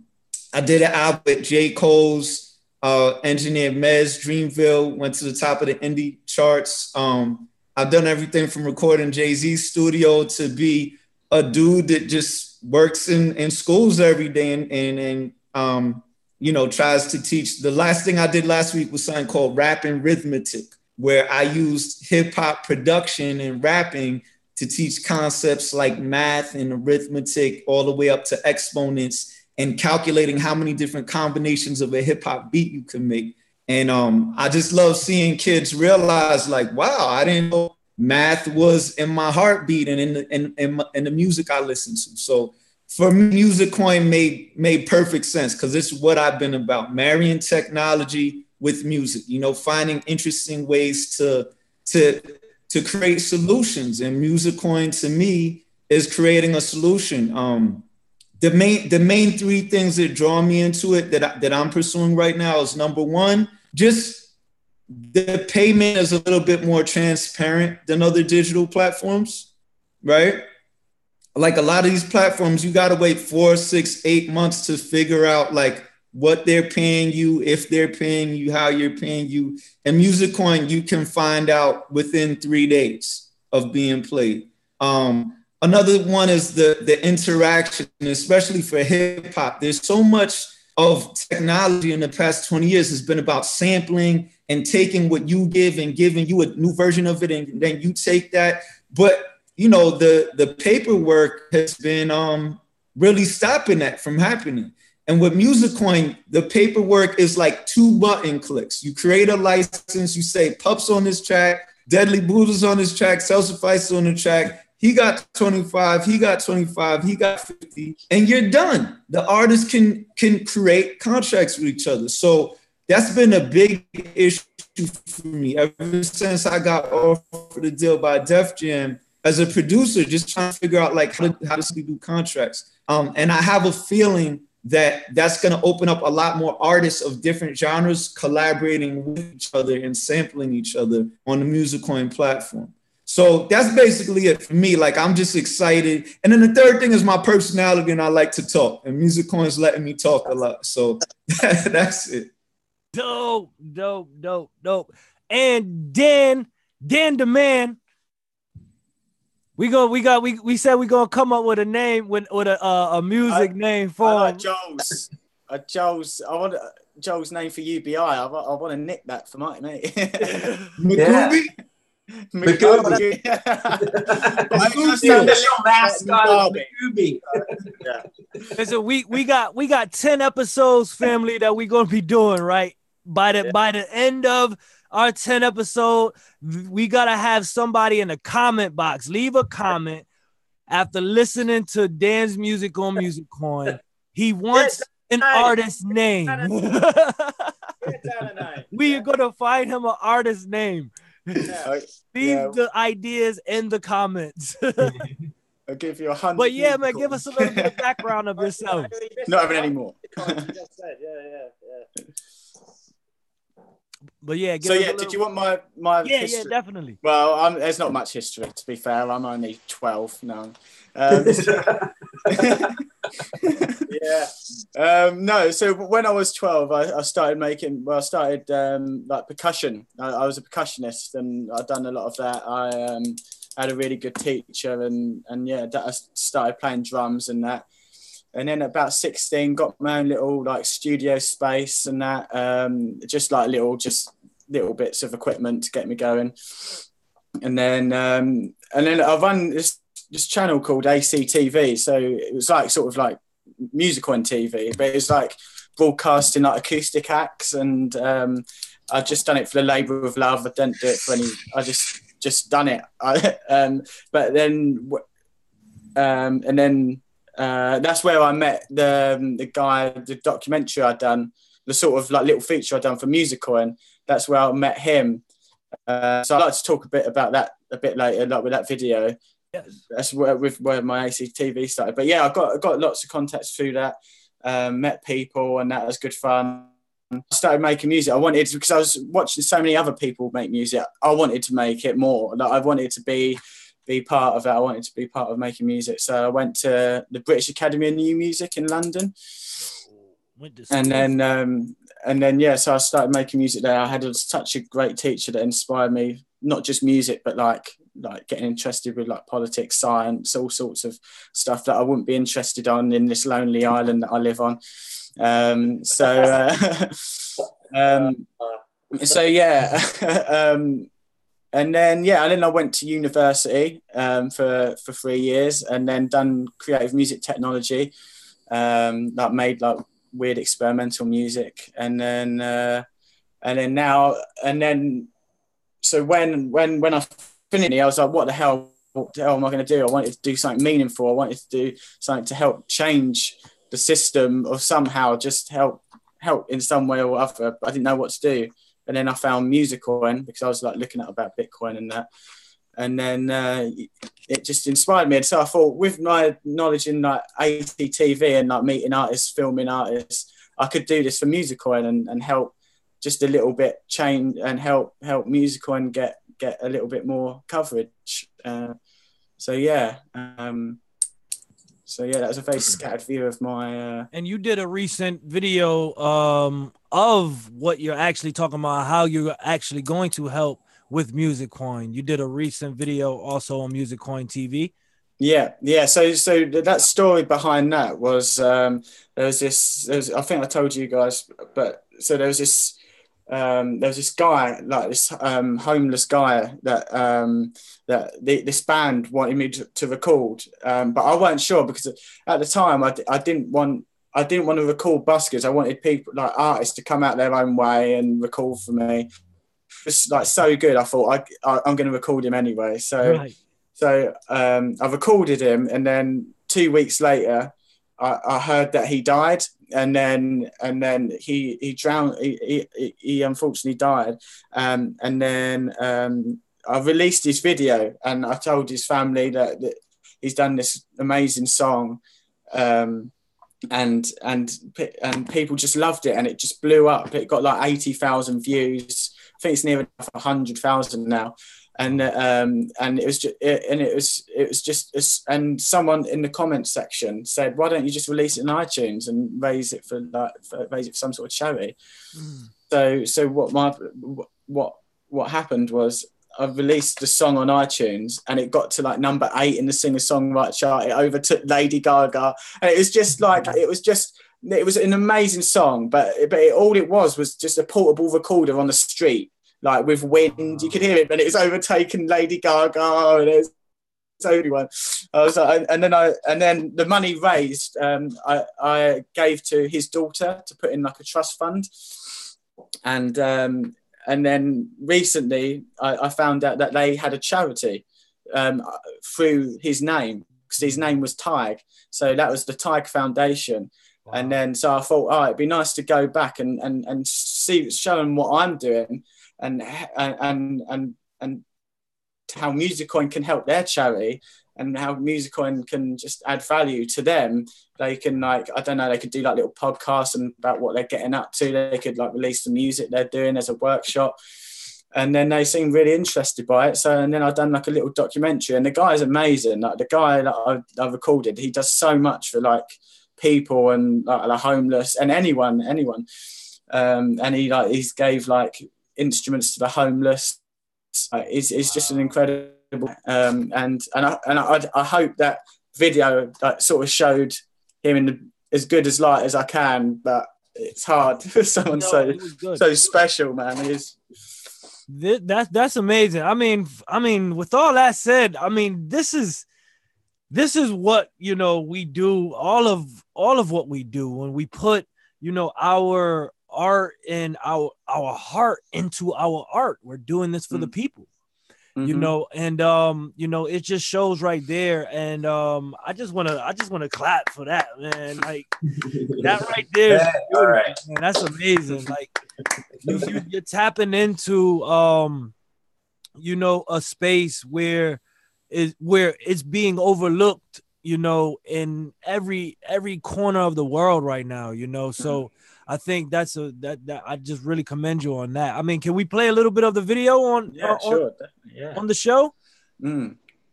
did an album with J. Cole's engineer Mez Dreamville, went to the top of the indie charts. I've done everything from recording Jay-Z's studio to be a dude that just works in schools every day and you know, tries to teach. The last thing I did last week was something called Rapping Rhythmetic, where I used hip hop production and rapping to teach concepts like math and arithmetic all the way up to exponents and calculating how many different combinations of a hip hop beat you can make. And I just love seeing kids realize like, wow, I didn't know math was in my heartbeat and in the music I listen to. So for me, Musicoin made perfect sense because it's what I've been about, marrying technology with music, you know, finding interesting ways to create solutions. And Musicoin to me is creating a solution. The main three things that draw me into it that I'm pursuing right now is number one, just the payment is a little bit more transparent than other digital platforms, right? Like a lot of these platforms, you got to wait 4, 6, 8 months to figure out like what they're paying you, if they're paying you, how you're paying you. And Musicoin, you can find out within 3 days of being played. Another one is the interaction, especially for hip hop. There's so much of technology in the past 20 years has been about sampling and taking what you give and giving you a new version of it, and then you take that. But you know, the paperwork has been really stopping that from happening. And with Musicoin, the paperwork is like 2 button clicks. You create a license, you say Pups on this track, Deadly Buddha's on this track, Self-Suffice on the track. He got 25, he got 25, he got 50, and you're done. The artists can create contracts with each other. So that's been a big issue for me ever since I got offered a deal by Def Jam as a producer, just trying to figure out like how to do contracts. And I have a feeling that that's going to open up a lot more artists of different genres collaborating with each other and sampling each other on the Musicoin platform. So that's basically it for me. Like, I'm just excited. And then the third thing is my personality, and I like to talk, and Musicoin is letting me talk a lot. So that's it. Dope. And Dan the man, we said we gonna come up with a name with a music name for I like Joel's. I want Joel's name for UBI. I want to nick that for my mate. McCooby? McCooby. Listen, we got 10 episodes, family, that we gonna be doing, right? By the end of our 10 episode, we gotta have somebody in the comment box leave a comment after listening to Dan's music on Musicoin. He wants an artist name. We are gonna find him an artist name. Leave the ideas in the comments. I'll give you 100. But yeah, man, give us a little bit of background of yourself. Not having any more. But yeah, did you want my yeah, history? Yeah, definitely. Well, there's not much history, to be fair. I'm only 12 now. No, so when I was 12, I started like percussion. I was a percussionist, and I'd done a lot of that. I had a really good teacher, and I started playing drums and that. And then at about 16, got my own little like studio space and that, just little bits of equipment to get me going. And then I run this channel called ACTV. So it was like sort of like Musicoin TV, but it was like broadcasting like acoustic acts. And I'd just done it for the labour of love. I didn't do it for any. I just done it. But then that's where I met the guy, the documentary I'd done, the sort of like little feature I'd done for Musicoin. That's where I met him. So I'd like to talk a bit about that a bit later, like with that video. Yes. That's where my ACTV started. But yeah, I got lots of contacts through that, met people, and that was good fun. I started making music. Because I was watching so many other people make music, I wanted to make it more. Like, I wanted to be part of it. I wanted to be part of making music. So I went to the British Academy of New Music in London. And then so I started making music there. I had such a great teacher that inspired me, not just music, but like getting interested with like politics, science, all sorts of stuff that I wouldn't be interested on in this lonely island that I live on. So yeah, and then I went to university for 3 years, and then done creative music technology, like made like weird experimental music, and then so when I finished, I was like, what the hell am I going to do? I wanted to do something meaningful. I wanted to do something to help change the system, or somehow just help in some way or other. But I didn't know what to do. And then I found Musicoin, because I was like looking at about Bitcoin and that. And then it just inspired me. And so I thought, with my knowledge in like ATTV and like meeting artists, filming artists, I could do this for Musicoin and help just a little bit change and help Musicoin get a little bit more coverage. So that was a very scattered view of my. And you did a recent video of what you're actually talking about, how you're actually going to help with Musicoin. You did a recent video also on Musicoin TV. Yeah. So that story behind that was there was this. I think I told you guys, but so there was this guy, like this homeless guy that this band wanted me to record, but I wasn't sure, because at the time I didn't want to record buskers. I wanted people, like artists, to come out their own way and record for me. It's like so good. I thought I'm going to record him anyway. So I recorded him, and then 2 weeks later, I heard that he died, and then he drowned. He unfortunately died, and then I released his video, and I told his family that he's done this amazing song, and people just loved it, and it just blew up. It got like 80,000 views. I think it's near 100,000 now. And it was just and someone in the comments section said, why don't you just release it in iTunes and raise it for some sort of charity? So what happened was, I released the song on iTunes, and it got to like number 8 in the singer-songwriter chart. It overtook Lady Gaga, and it was just like it was an amazing song, but all it was just a portable recorder on the street, like with wind. You could hear it, but it was overtaking Lady Gaga, and it was everyone. I was like, and then the money raised, I gave to his daughter to put in like a trust fund, and then recently I found out that they had a charity through his name, because his name was Tig. So that was the Tig Foundation. Wow. And then so I thought, it'd be nice to go back and show them what I'm doing, and how Musicoin can help their charity, and how Musicoin can just add value to them. They can, like, I don't know, they could do like little podcasts and about what they're getting up to. They could like release the music they're doing as a workshop. And then they seemed really interested by it. So, and then I've done like a little documentary, and the guy's amazing. Like the guy that I recorded, he does so much for like people and like the homeless and anyone. And he's gave like instruments to the homeless. It's just an incredible. And I hope that video that sort of showed him in as good as light as I can, but it's hard for someone so special, man. That's amazing. I mean, with all that said, I mean, this is what, we do, all of what we do when we put, our art and our heart into our art. We're doing this for the people. Mm-hmm. It just shows right there. And I just want to clap for that, man. Like that right there. All right. Man, that's amazing. Like you're tapping into a space where it's being overlooked, in every corner of the world right now, so I think that I just really commend you on that. I mean, can we play a little bit of the video on the show?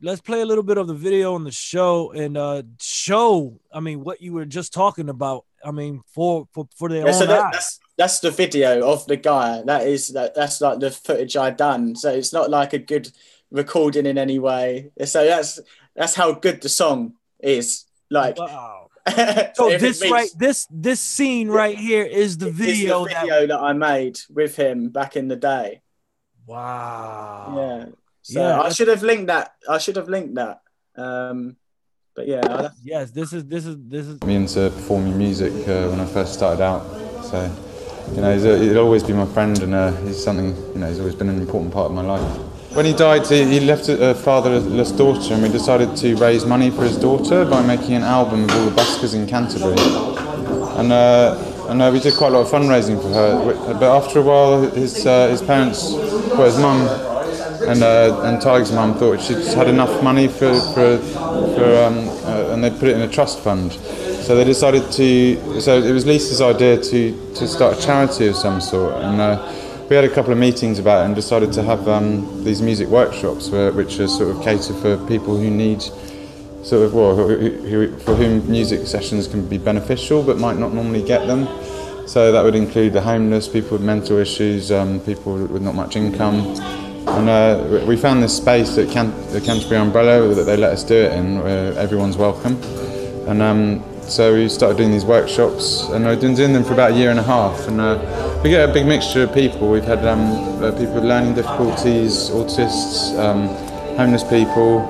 Let's play a little bit of the video on the show and show, I mean, what you were just talking about. I mean, for their own eyes. That's the video of the guy. That's like the footage I done. So it's not like a good recording in any way. So that's how good the song is. Like, wow. So this scene right here is the video, that I made with him back in the day. Wow. Yeah. So I should have linked that. But yeah. Yes, this is. Me into performing music when I first started out. So, you know, he'll always be my friend, and he's something. You know, he's always been an important part of my life. When he died, he left a fatherless daughter, and we decided to raise money for his daughter by making an album of all the buskers in Canterbury. And we did quite a lot of fundraising for her. But after a while, his parents, well, his mum and Tiger's mum, thought she'd had enough money and they put it in a trust fund. So they decided to. So it was Lisa's idea to start a charity of some sort, and we had a couple of meetings about it and decided to have these music workshops, which are sort of cater for people who need sort of for whom music sessions can be beneficial but might not normally get them. So that would include the homeless, people with mental issues, people with not much income. And we found this space at the Canterbury Umbrella that they let us do it in, where everyone's welcome. And so we started doing these workshops, and we've been doing them for about a year and a half. And we get a big mixture of people. We've had people with learning difficulties, autists, homeless people,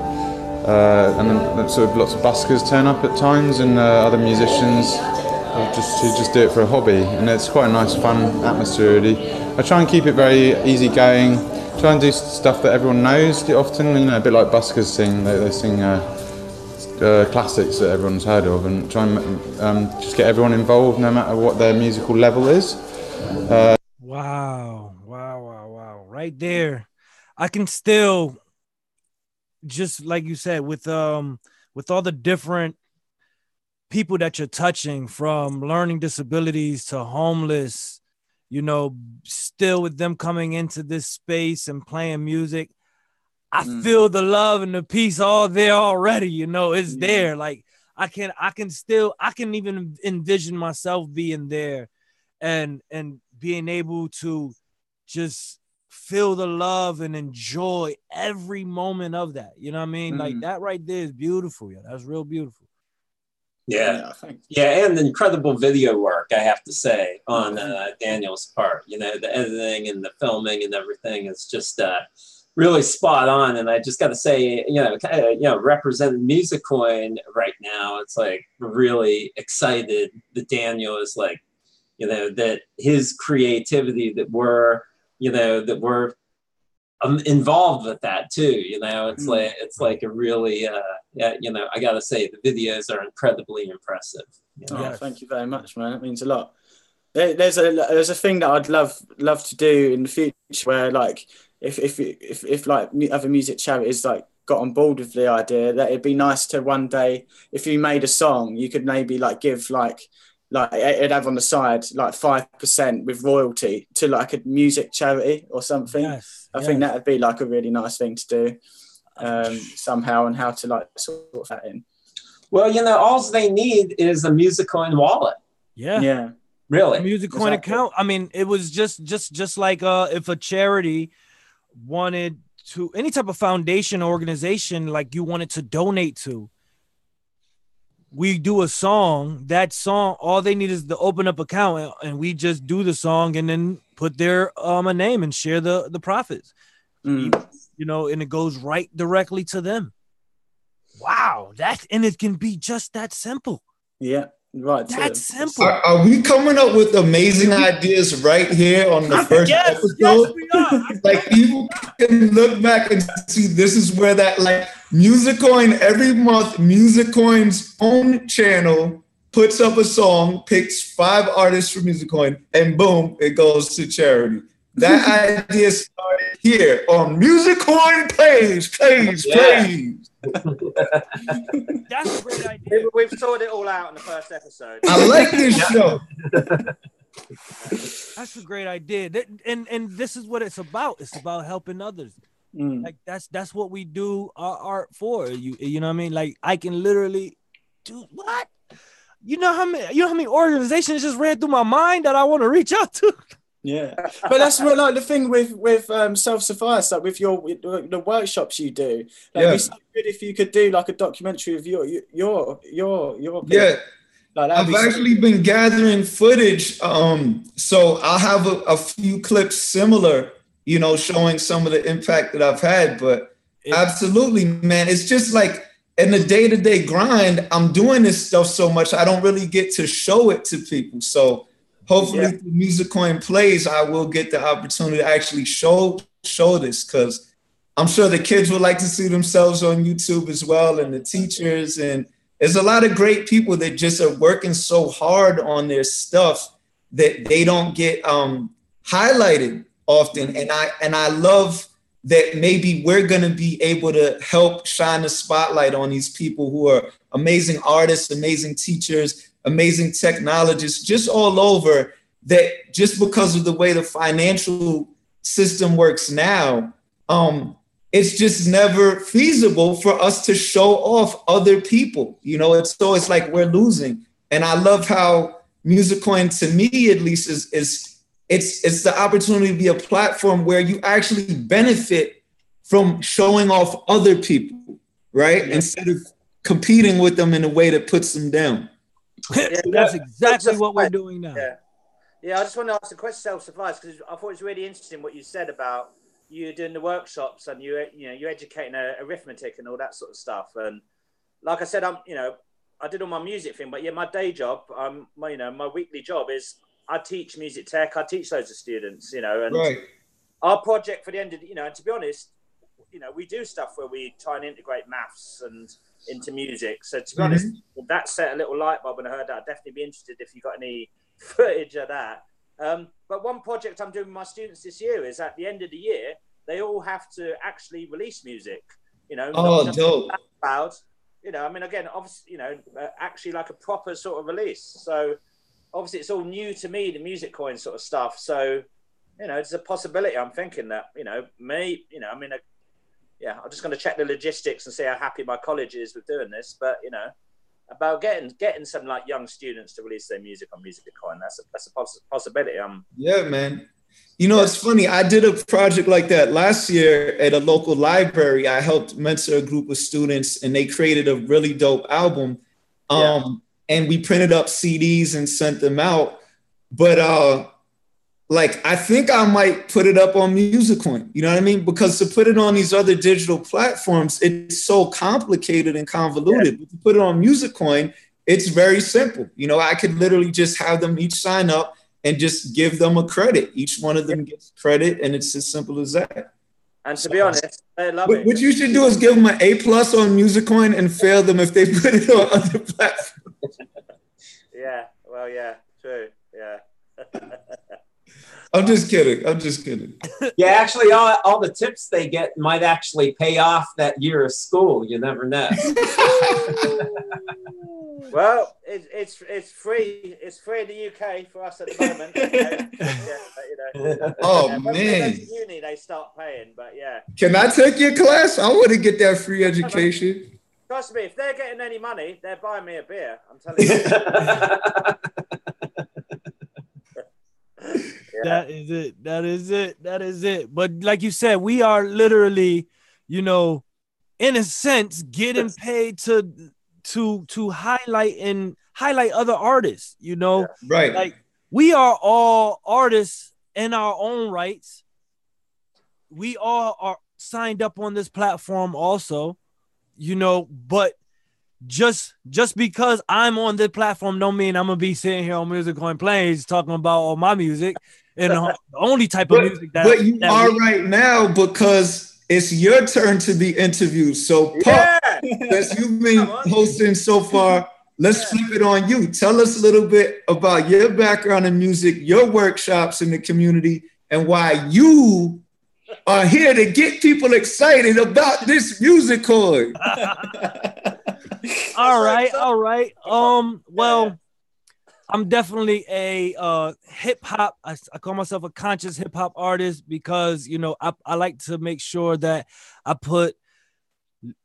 and then sort of lots of buskers turn up at times, and other musicians who just do it for a hobby. And it's quite a nice, fun atmosphere, really. I try and keep it very easygoing. Try and do stuff that everyone knows. Often, you know, a bit like buskers sing. They sing classics that everyone's heard of, and try and just get everyone involved, no matter what their musical level is. Wow! Right there, I can still, just like you said, with all the different people that you're touching, from learning disabilities to homeless, you know, still with them coming into this space and playing music, I feel the love and the peace all there already. You know, it's there. Like I can even envision myself being there and being able to just feel the love and enjoy every moment of that. You know what I mean? Like that right there is beautiful. Yeah, that's real beautiful. Yeah, and incredible video work, I have to say, on Daniel's part. You know, the editing and the filming and everything is just really spot on. And I just got to say, representing Musicoin right now, it's like really excited that Daniel is like, you know, that his creativity, that we're involved with that too. You know, it's like a really, I got to say, the videos are incredibly impressive. You know? Thank you very much, man. It means a lot. There's a thing that I'd love to do in the future, where like if like other music charities like got on board with the idea, that it'd be nice to one day, if you made a song, you could maybe like give like it'd have on the side like 5% with royalty to like a music charity or something. I think that'd be like a really nice thing to do somehow, and how to like sort that in. Well, you know, all they need is a Musicoin wallet. Yeah. Really, a Musicoin account. I mean, it was just like if a charity wanted to, any type of foundation or organization, like you wanted to donate to, we do a song. That song, all they need is to open up account, and we just do the song and then put their a name and share the profits. You know, and it goes right directly to them. Wow, and it can be just that simple. Yeah. Right, that's simple. Are we coming up with amazing ideas right here on the first episode? Yes, we are. Like people can look back and see this is where that, like, Musicoin, every month, Musicoin's own channel puts up a song, picks 5 artists for Musicoin, and boom, it goes to charity. That idea started here on Musicoin Plays. That's a great idea. We've sorted it all out in the first episode. I like this show. That's a great idea. And this is what it's about. It's about helping others. Like that's what we do our art for. You know what I mean? Like I can literally do what? You know how many organizations just ran through my mind that I want to reach out to? Yeah, but that's what, like the thing with self-suffice, like with the workshops you do. Like, it'd be so good if you could do like a documentary of your yeah. Like I've actually been gathering footage. So I'll have a few clips similar, you know, showing some of the impact that I've had. But absolutely, man, it's just like in the day-to-day grind, I'm doing this stuff so much, I don't really get to show it to people. So hopefully through Musicoin Plays, I will get the opportunity to actually show this, because I'm sure the kids would like to see themselves on YouTube as well, and the teachers, and there's a lot of great people that just are working so hard on their stuff that they don't get highlighted often. And I love that maybe we're going to be able to help shine the spotlight on these people who are amazing artists, amazing teachers, amazing technologists, just all over, that just because of the way the financial system works now, it's just never feasible for us to show off other people. You know, it's like we're losing. And I love how Musicoin, to me at least, it's the opportunity to be a platform where you actually benefit from showing off other people, right? Instead of competing with them in a way that puts them down. That's exactly what we're doing now. Yeah, I just want to ask a question, self-suffice, because I thought it was really interesting what you said about you doing the workshops and you're educating arithmetic and all that sort of stuff. And like I said, I did all my music thing, but my day job, my weekly job is I teach music tech. I teach loads of students, and our project for the end of, and to be honest, we do stuff where we try and integrate maths and into music. So to be honest, that set a little light bulb when I heard that. I'd definitely be interested if you got any footage of that. But one project I'm doing with my students this year is at the end of the year, they all have to actually release music, Oh, dope. Loud, again, obviously, actually like a proper sort of release. So obviously it's all new to me, the Musicoin sort of stuff. So, it's a possibility. I'm thinking that, I'm just going to check the logistics and see how happy my college is with doing this. But, about getting some like young students to release their music on Musicoin. That's a possibility. Yeah, man. It's funny. I did a project like that last year at a local library. I helped mentor a group of students, and they created a really dope album. And we printed up CDs and sent them out. But I think I might put it up on Musicoin. You know what I mean? Because to put it on these other digital platforms, it's so complicated and convoluted. But to put it on Musicoin, it's very simple. I could literally just have them each sign up and just give them a credit. Each one of them gets credit, and it's as simple as that. And to be honest, they love it. What you should do is give them an A+ on Musicoin and fail them if they put it on other platforms. True. Yeah. I'm just kidding. Yeah, actually, all the tips they get might actually pay off that year of school. You never know. Well, it's free. It's free in the UK for us at the moment. Man. When they go to uni, they start paying. But can I take your class? I want to get that free education. Trust me, if they're getting any money, they're buying me a beer. I'm telling you. That is it. But like you said, we are literally, in a sense, getting paid to highlight other artists, Right. Like we are all artists in our own rights. We all are signed up on this platform also, but just because I'm on this platform don't mean I'm gonna be sitting here on Musicoin Plays talking about all my music and the only type of music that. But you are right now, because it's your turn to be interviewed. So, Pup, as you've been hosting so far, let's flip it on you. Tell us a little bit about your background in music, your workshops in the community, and why you are here to get people excited about this Musicoin. All right. Well, I'm definitely a hip hop. I call myself a conscious hip hop artist because, I like to make sure that I put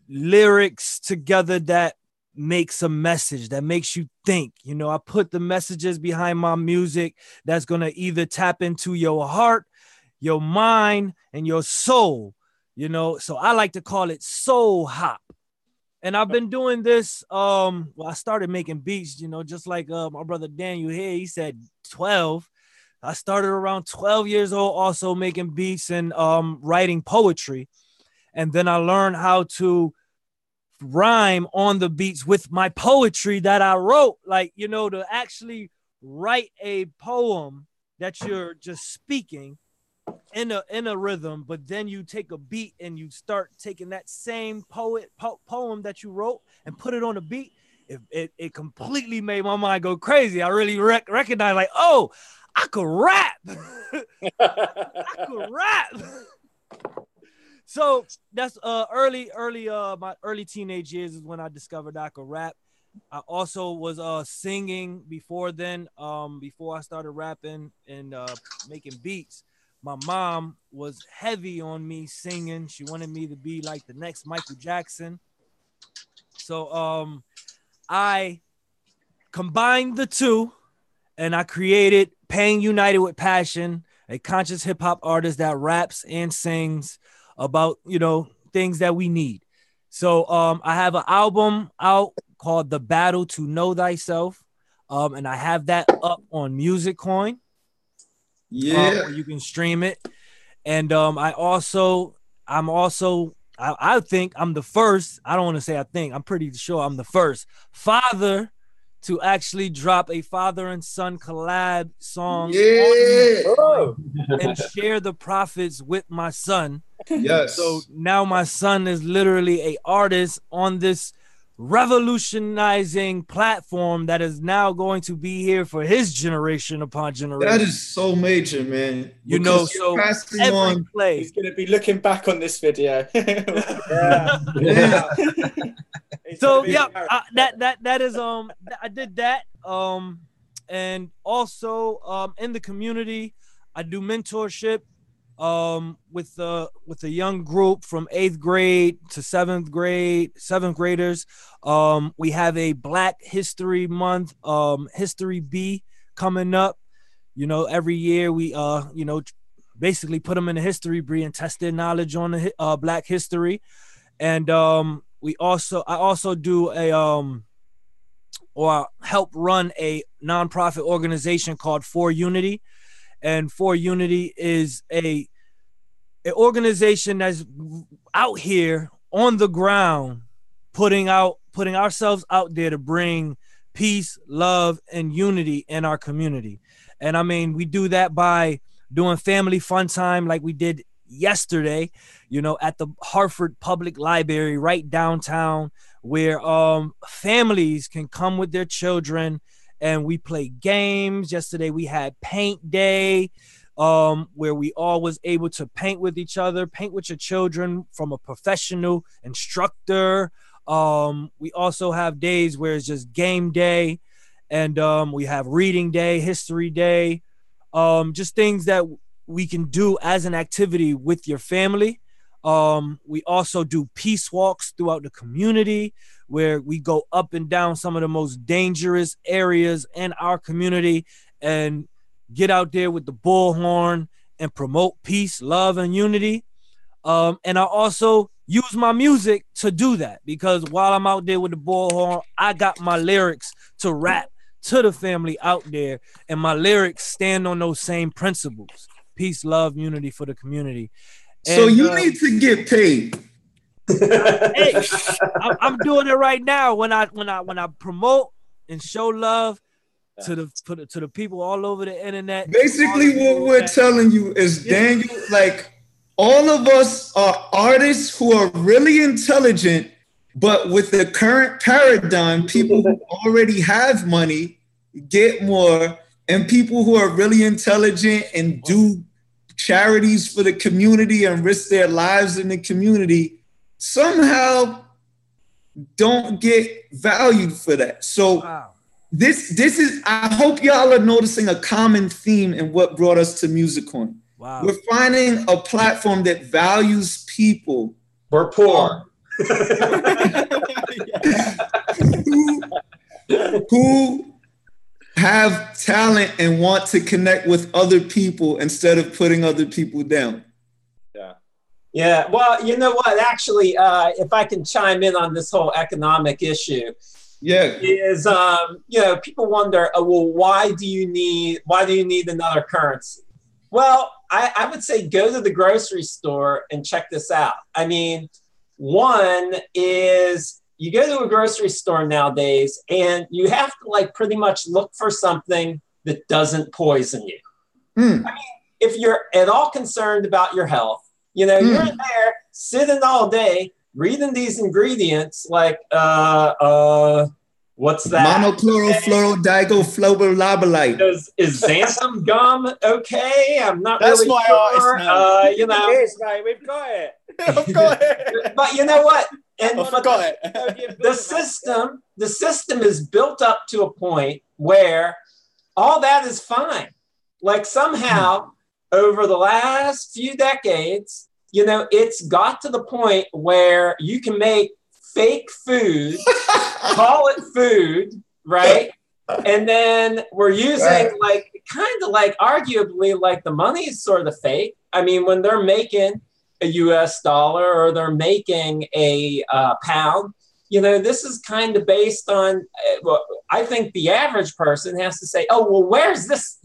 lyrics together that makes a message, that makes you think. I put the messages behind my music that's going to either tap into your heart, your mind, and your soul, So I like to call it soul hop. And I've been doing this. Well, I started making beats, you know, just like my brother Daniel here. He said 12. I started around 12 years old, also making beats and writing poetry. And then I learned how to rhyme on the beats with my poetry that I wrote. Like, you know, to actually write a poem that you're just speaking in a rhythm, but then you take a beat and you start taking that same poem that you wrote and put it on a beat. It completely made my mind go crazy. I really recognize, like, oh, I could rap. I could rap. So that's my early teenage years is when I discovered I could rap. I also was singing before then, before I started rapping and making beats. My mom was heavy on me singing. She wanted me to be like the next Michael Jackson. So I combined the two and I created Pain United with Passion, a conscious hip hop artist that raps and sings about, you know, things that we need. So I have an album out called The Battle to Know Thyself. And I have that up on Musicoin. Yeah, you can stream it. And I think I'm the first. I don't want to say I think. I'm pretty sure I'm the first father to actually drop a father and son collab song and share the profits with my son. Yes. So now my son is literally an artist on this revolutionizing platform that is now going to be here for his generation upon generation. That is so major, man. You know, so every play. He's going to be looking back on this video. Yeah. So yeah, that is I did that and also in the community I do mentorship with a young group from 8th grade to 7th graders. We have a Black History Month History B coming up. You know, every year we you know, basically put them in a history B and test their knowledge on the Black history. And I also do or help run a nonprofit organization called For Unity. And For Unity is an organization that's out here on the ground, putting ourselves out there to bring peace, love, and unity in our community. And I mean, we do that by doing family fun time like we did yesterday, you know, at the Hartford Public Library right downtown, where families can come with their children and we play games. Yesterday we had paint day, where we all was able to paint with each other, paint with your children from a professional instructor. We also have days where it's just game day, and we have reading day, history day, just things that we can do as an activity with your family. We also do peace walks throughout the community, where we go up and down some of the most dangerous areas in our community and get out there with the bullhorn and promote peace, love, and unity. And I also use my music to do that, because while I'm out there with the bullhorn, I got my lyrics to rap to the family out there, and my lyrics stand on those same principles: peace, love, unity for the community. So you need to get paid. Hey, I'm doing it right now. When I promote and show love to the people all over the internet. Basically, what we're telling you is, Daniel, like, all of us are artists who are really intelligent, but with the current paradigm, people who already have money get more, and people who are really intelligent and do charities for the community and risk their lives in the community somehow don't get valued for that. So this is, I hope y'all are noticing a common theme in what brought us to Musicoin. Wow. We're finding a platform that values people. We're poor. who have talent and want to connect with other people instead of putting other people down. Yeah. Yeah, well, you know what? Actually, if I can chime in on this whole economic issue, is you know, people wonder, well, why do you need another currency? Well, I would say go to the grocery store and check this out. I mean, one is you go to a grocery store nowadays and you have to like pretty much look for something that doesn't poison you. I mean, if you're at all concerned about your health, you know, you're in there sitting all day reading these ingredients like, what's that? Monochlorofluorodigloflobolobelite. Is xanthan gum okay? I'm not That's really my sure. artist, You know, It is, mate. We've got it. I've got it. but you know what? And I've got it. the system is built up to a point where all that is fine. Like somehow over the last few decades, you know, it's got to the point where you can make fake food, call it food, right? And then we're using like kind of like arguably like the money is sort of fake. I mean, when they're making a US dollar or they're making a pound, you know, this is kind of based on, well, I think the average person has to say, oh, well, where's this?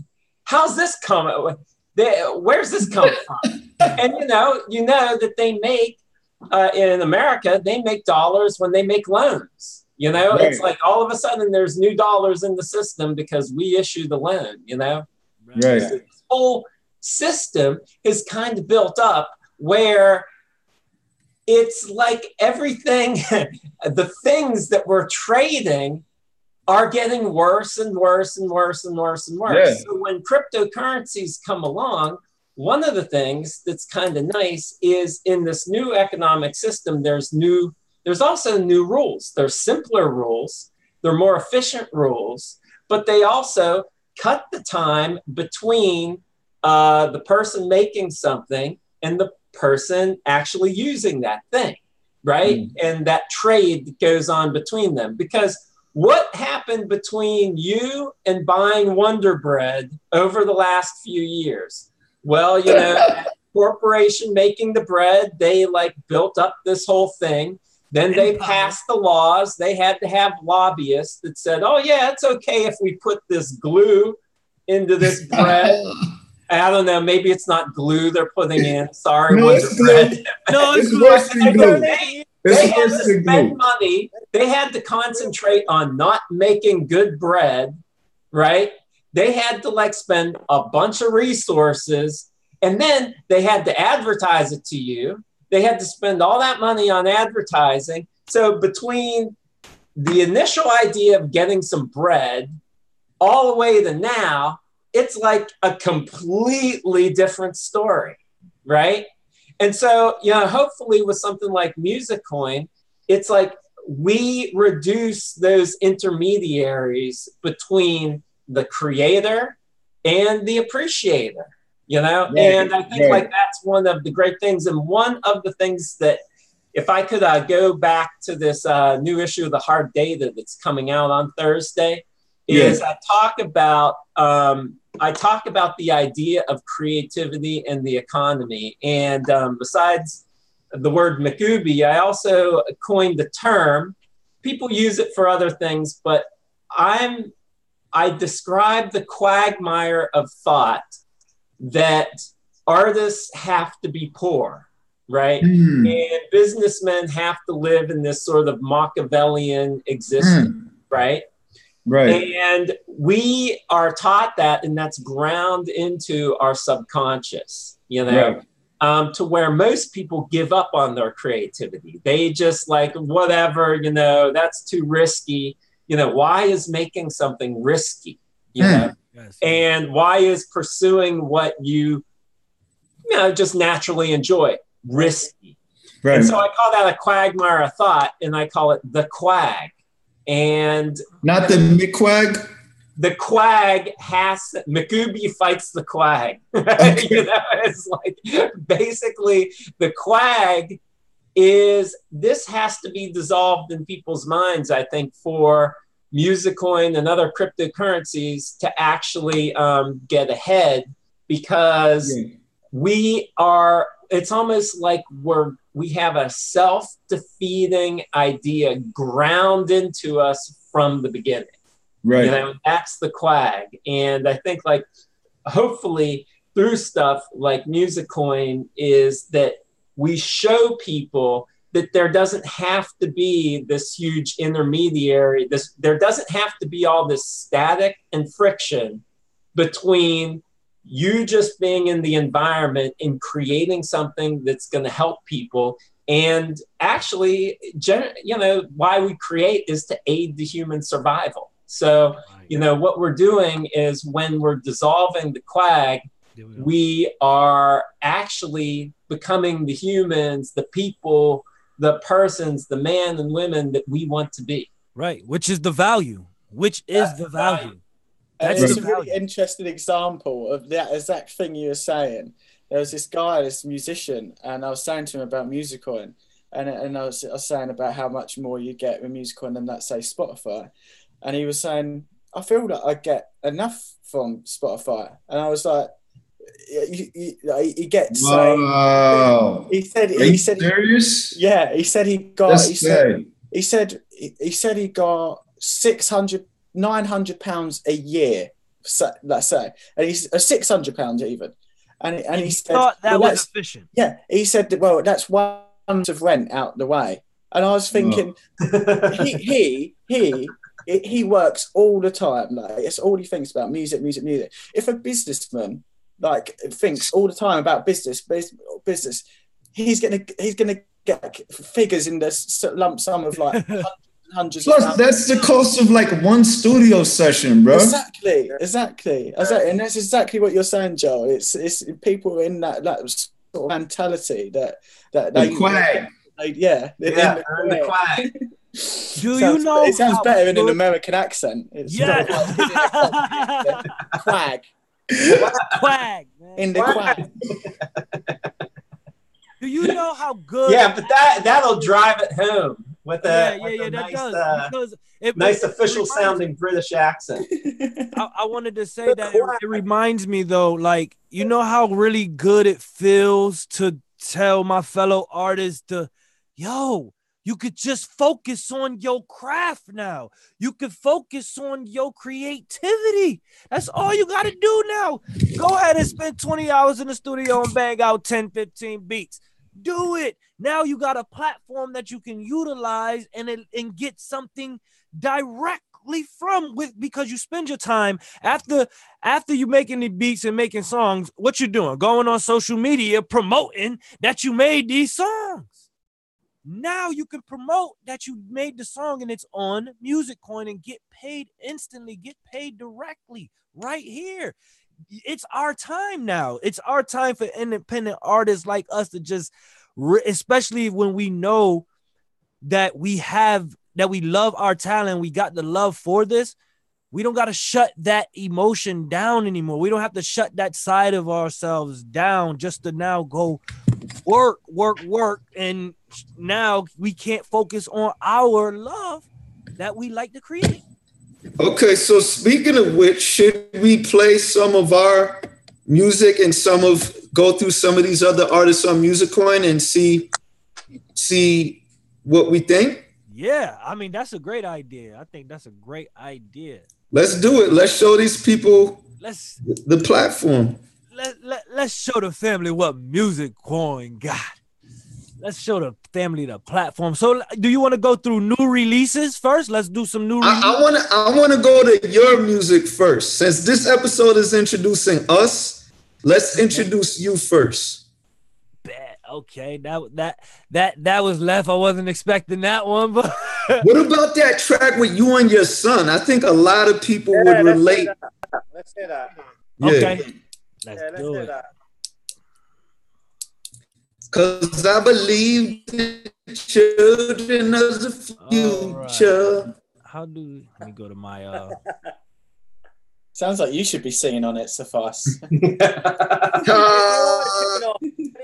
How's this coming? Where's this coming from? And, you know that they make, in America, they make dollars when they make loans. You know, it's like all of a sudden there's new dollars in the system because we issue the loan, you know? Right. So this whole system is kind of built up where it's like everything, the things that we're trading are getting worse and worse and worse and worse and worse. Yeah. So when cryptocurrencies come along, one of the things that's kind of nice is in this new economic system, there's also new rules. There's simpler rules, they're more efficient rules, but they also cut the time between the person making something and the person actually using that thing, right? And that trade that goes on between them. Because what happened between you and buying Wonder Bread over the last few years? Well, you know, that corporation making the bread, they like built up this whole thing. Then they passed the laws. They had to have lobbyists that said, oh, yeah, it's okay if we put this glue into this bread. I don't know. Maybe it's not glue they're putting in. Sorry, Wonder Bread. No, it's worse than glue. They had to spend money. They had to concentrate on not making good bread, right? They had to like spend a bunch of resources, and then they had to advertise it to you. They had to spend all that money on advertising. So between the initial idea of getting some bread all the way to now, it's like a completely different story, right? And so, you know, hopefully with something like Musicoin, it's like we reduce those intermediaries between the creator and the appreciator, you know? Right, and I think like that's one of the great things. And one of the things that, if I could go back to this new issue of the Hard Data that's coming out on Thursday, is I talk about the idea of creativity and the economy. And besides the word Makubi, I also coined the term. People use it for other things, but I describe the quagmire of thought that artists have to be poor, right? And businessmen have to live in this sort of Machiavellian existence, right? Right. And we are taught that, and that's ground into our subconscious, you know, to where most people give up on their creativity. They just like, whatever, you know, that's too risky. You know, why is making something risky, you know? Yes. And why is pursuing what you know, just naturally enjoy risky? Right. And so I call that a quagmire of thought, and I call it the quag. And not the McQuag. The quag Makubi fights the quag. Okay. You know, it's like basically the quag is, this has to be dissolved in people's minds, I think, for Musicoin and other cryptocurrencies to actually get ahead, because we are it's almost like we have a self-defeating idea ground into us from the beginning. Right. You know, that's the quag. And I think like hopefully through stuff like Musicoin is that we show people that there doesn't have to be this huge intermediary. There doesn't have to be all this static and friction between you just being in the environment and creating something that's going to help people. And actually, you know, why we create is to aid the human survival. So, you know, what we're doing is when we're dissolving the quag, we are actually becoming the humans, the people, the persons, the men and women that we want to be. Right, which is the value. That's a the really interesting example of that exact thing you were saying. There was this guy, this musician, and I was saying to him about Musicoin, and I was saying about how much more you get with Musicoin than, let's say, Spotify. And he was saying, I feel that I get enough from Spotify. And I was like, he gets he said serious? Yeah, he said he got he said he got 900 pounds a year, let's say, and he's £600 even, and he said thought that was efficient. Yeah, he said that, well, that's 1 month of rent out the way. And I was thinking, he works all the time, like it's all he thinks about, music. If a businessman like thinks all the time about business, he's gonna get figures in the lump sum of like hundreds. Plus, that's the cost of like one studio session, bro. Exactly. And that's exactly what you're saying, Joe. It's people in that sort of mentality that the quag. The quag. You know? It sounds better in an American accent. It's quag. Quag, man. In the quag. Do you know how good? Yeah, but that'll drive it home with a nice official sounding British accent. I wanted to say that it reminds me though, like, you know how really good it feels to tell my fellow artists you could just focus on your craft now. You could focus on your creativity. That's all you got to do now. Go ahead and spend 20 hours in the studio and bang out 10, 15 beats. Do it. Now you got a platform that you can utilize and get something directly from because you spend your time after you making the beats and making songs. What you doing? Going on social media promoting that you made these songs. Now you can promote that you made the song and it's on Musicoin and get paid instantly, get paid directly right here. It's our time now. It's our time for independent artists like us to just, especially when we know that we love our talent, we got the love for this. We don't got to shut that emotion down anymore. We don't have to shut that side of ourselves down just to now go work. And now we can't focus on our love that we like to create. Okay, so speaking of which, should we play some of our music and go through some of these other artists on Musicoin and see what we think? Yeah, I mean, that's a great idea. I think that's a great idea. Let's do it. Let's show these people the platform. Let's show the family what Musicoin got. Let's show the family the platform. So do you want to go through new releases first? Let's do some new releases. I want to go to your music first. Since this episode is introducing us, let's introduce you first. Okay, that was left. I wasn't expecting that one, but what about that track with you and your son? I think a lot of people would relate. Let's hear that. Yeah. Okay, let's do it. Cause I believe the children of the future. Right. Let me go to my Sounds like you should be singing on it, Suffice.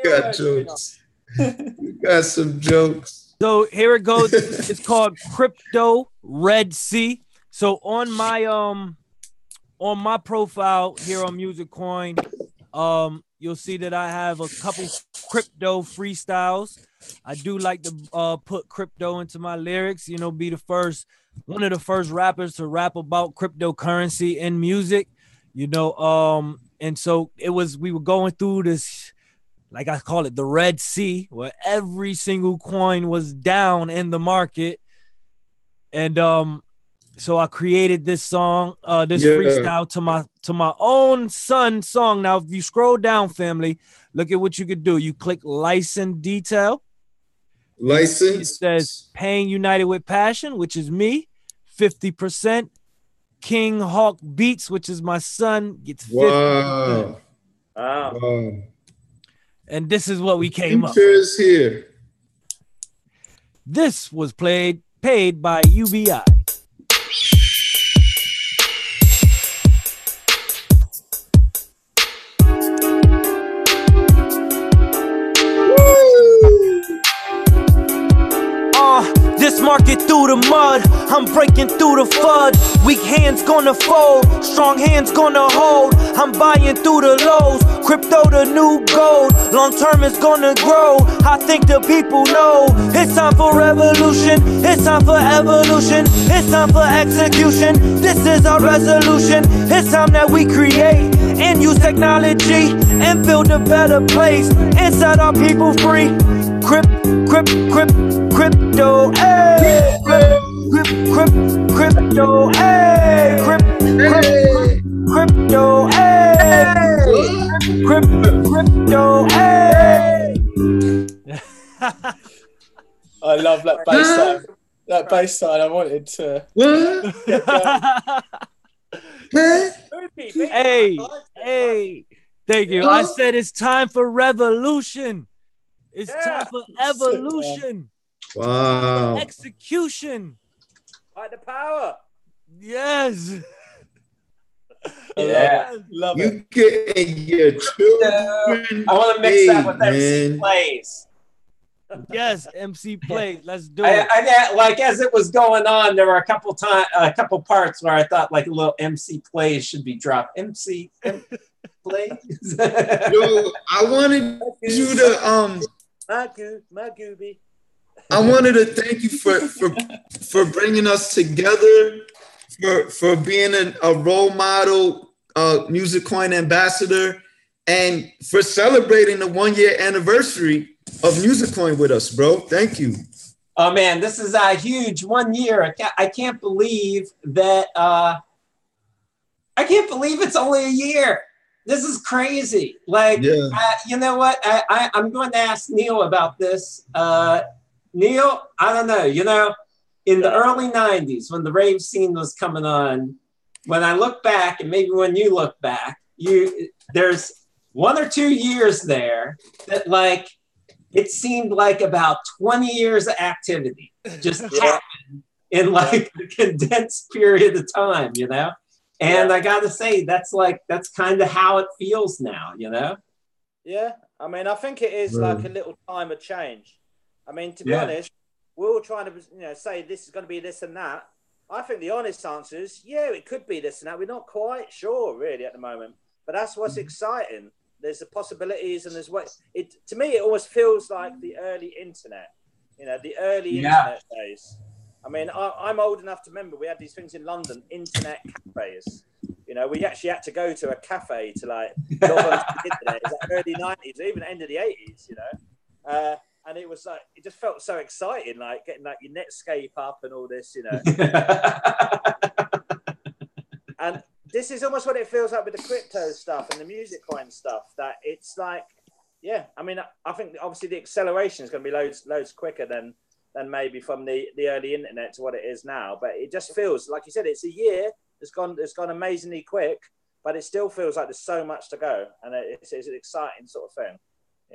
Got jokes. You got some jokes. So here it goes. It's called Crypto Red Sea. So on my profile here on Musicoin, You'll see that I have a couple crypto freestyles. I do like to put crypto into my lyrics, you know, be one of the first rappers to rap about cryptocurrency in music, you know. And so we were going through this, like I call it the Red Sea, where every single coin was down in the market. And so I created this song, freestyle to my own son's song. Now, if you scroll down, family, look at what you could do. You click license detail. License. It says Pain United with Passion, which is me, 50%. King Hawk Beats, which is my son, gets 50%. Wow. And this is what we came up with. Here. This was paid by UBI. This market through the mud, I'm breaking through the FUD. Weak hands gonna fold, strong hands gonna hold. I'm buying through the lows, crypto the new gold. Long term is gonna grow, I think the people know. It's time for revolution, it's time for evolution, it's time for execution. This is our resolution, it's time that we create and use technology and build a better place and set our people free. Crypto, hey, crypto, hey, crypto, hey, crypto, hey. I love that bass line. That bass line, I wanted to. Hey, thank you. I said it's time for revolution. It's time for evolution. Wow. Execution. Fight the power. Yes. Yeah. Love you it. Getting your children. I want to mix that with MC Plays. Yes, MC Plays. Let's do it. I like as it was going on, there were a couple parts where I thought like a little MC Plays should be dropped. MC Plays. Yo, I wanted you to my gooby. I wanted to thank you for bringing us together, for being a role model, Musicoin ambassador, and for celebrating the 1-year anniversary of Musicoin with us, bro. Thank you. Oh man, this is a huge 1 year. I can't believe that. I can't believe it's only a year. This is crazy. Like, you know what? I'm going to ask Neil about this. Neil, I don't know. You know, in the early 90s, when the rave scene was coming on, when I look back, and maybe when you look back, there's 1 or 2 years there that, like, it seemed like about 20 years of activity just happened in, like, a condensed period of time, you know? And I got to say, that's kind of how it feels now, you know? Yeah. I mean, I think it is like a little time of change. I mean, to be honest, we're all trying to, say this is going to be this and that. I think the honest answer is, it could be this and that. We're not quite sure, really, at the moment. But that's what's exciting. There's the possibilities, and there's to me, it almost feels like the early internet, the early internet days. I mean, I'm old enough to remember we had these things in London, internet cafes. We actually had to go to a cafe to log on to the internet. It was like early 90s, even end of the 80s, and it was like, it just felt so exciting, like getting like your Netscape up and all this, And this is almost what it feels like with the crypto stuff and the Musicoin stuff, that it's like, I mean, I think obviously the acceleration is going to be loads quicker than maybe from the early internet to what it is now. But it just feels, like you said, it's a year. It's gone amazingly quick, but it still feels like there's so much to go. And it's an exciting sort of thing.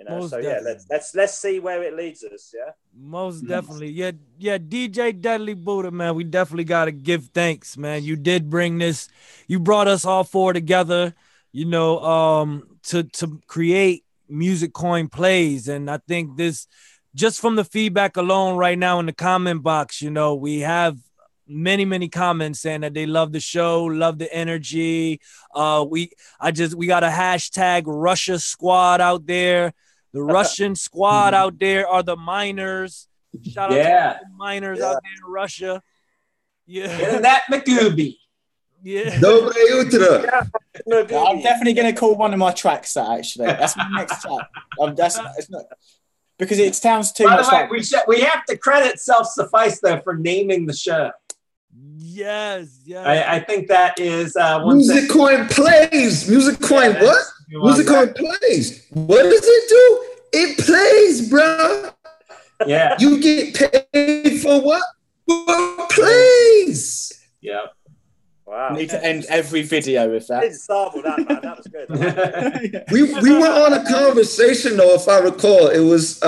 Most so definitely. let's see where it leads us. Most definitely. DJ Deadly Buddha, man, we definitely got to give thanks, man. You did bring this, you brought us all four together, to create Musicoin Plays. And I think this, just from the feedback alone right now in the comment box, we have many comments saying that they love the show, love the energy. We got a hashtag Russia squad out there. The Russian squad out there are the miners. Shout out to the miners out there in Russia. Yeah. And that McGooby. Yeah. Dobre Utra. I'm definitely going to call one of my tracks that, actually. That's my next track. It's not, because it sounds too much like... We have to credit Self-Suffice, though, for naming the show. Yes. I think that is... Musicoin Plays. Musicoin what? Musicoin Plays. What does it do? It plays, bro. Yeah. You get paid for what? For plays. Yeah. Wow. Need to end every video with that. That was good. we were on a conversation, though, if I recall. It was,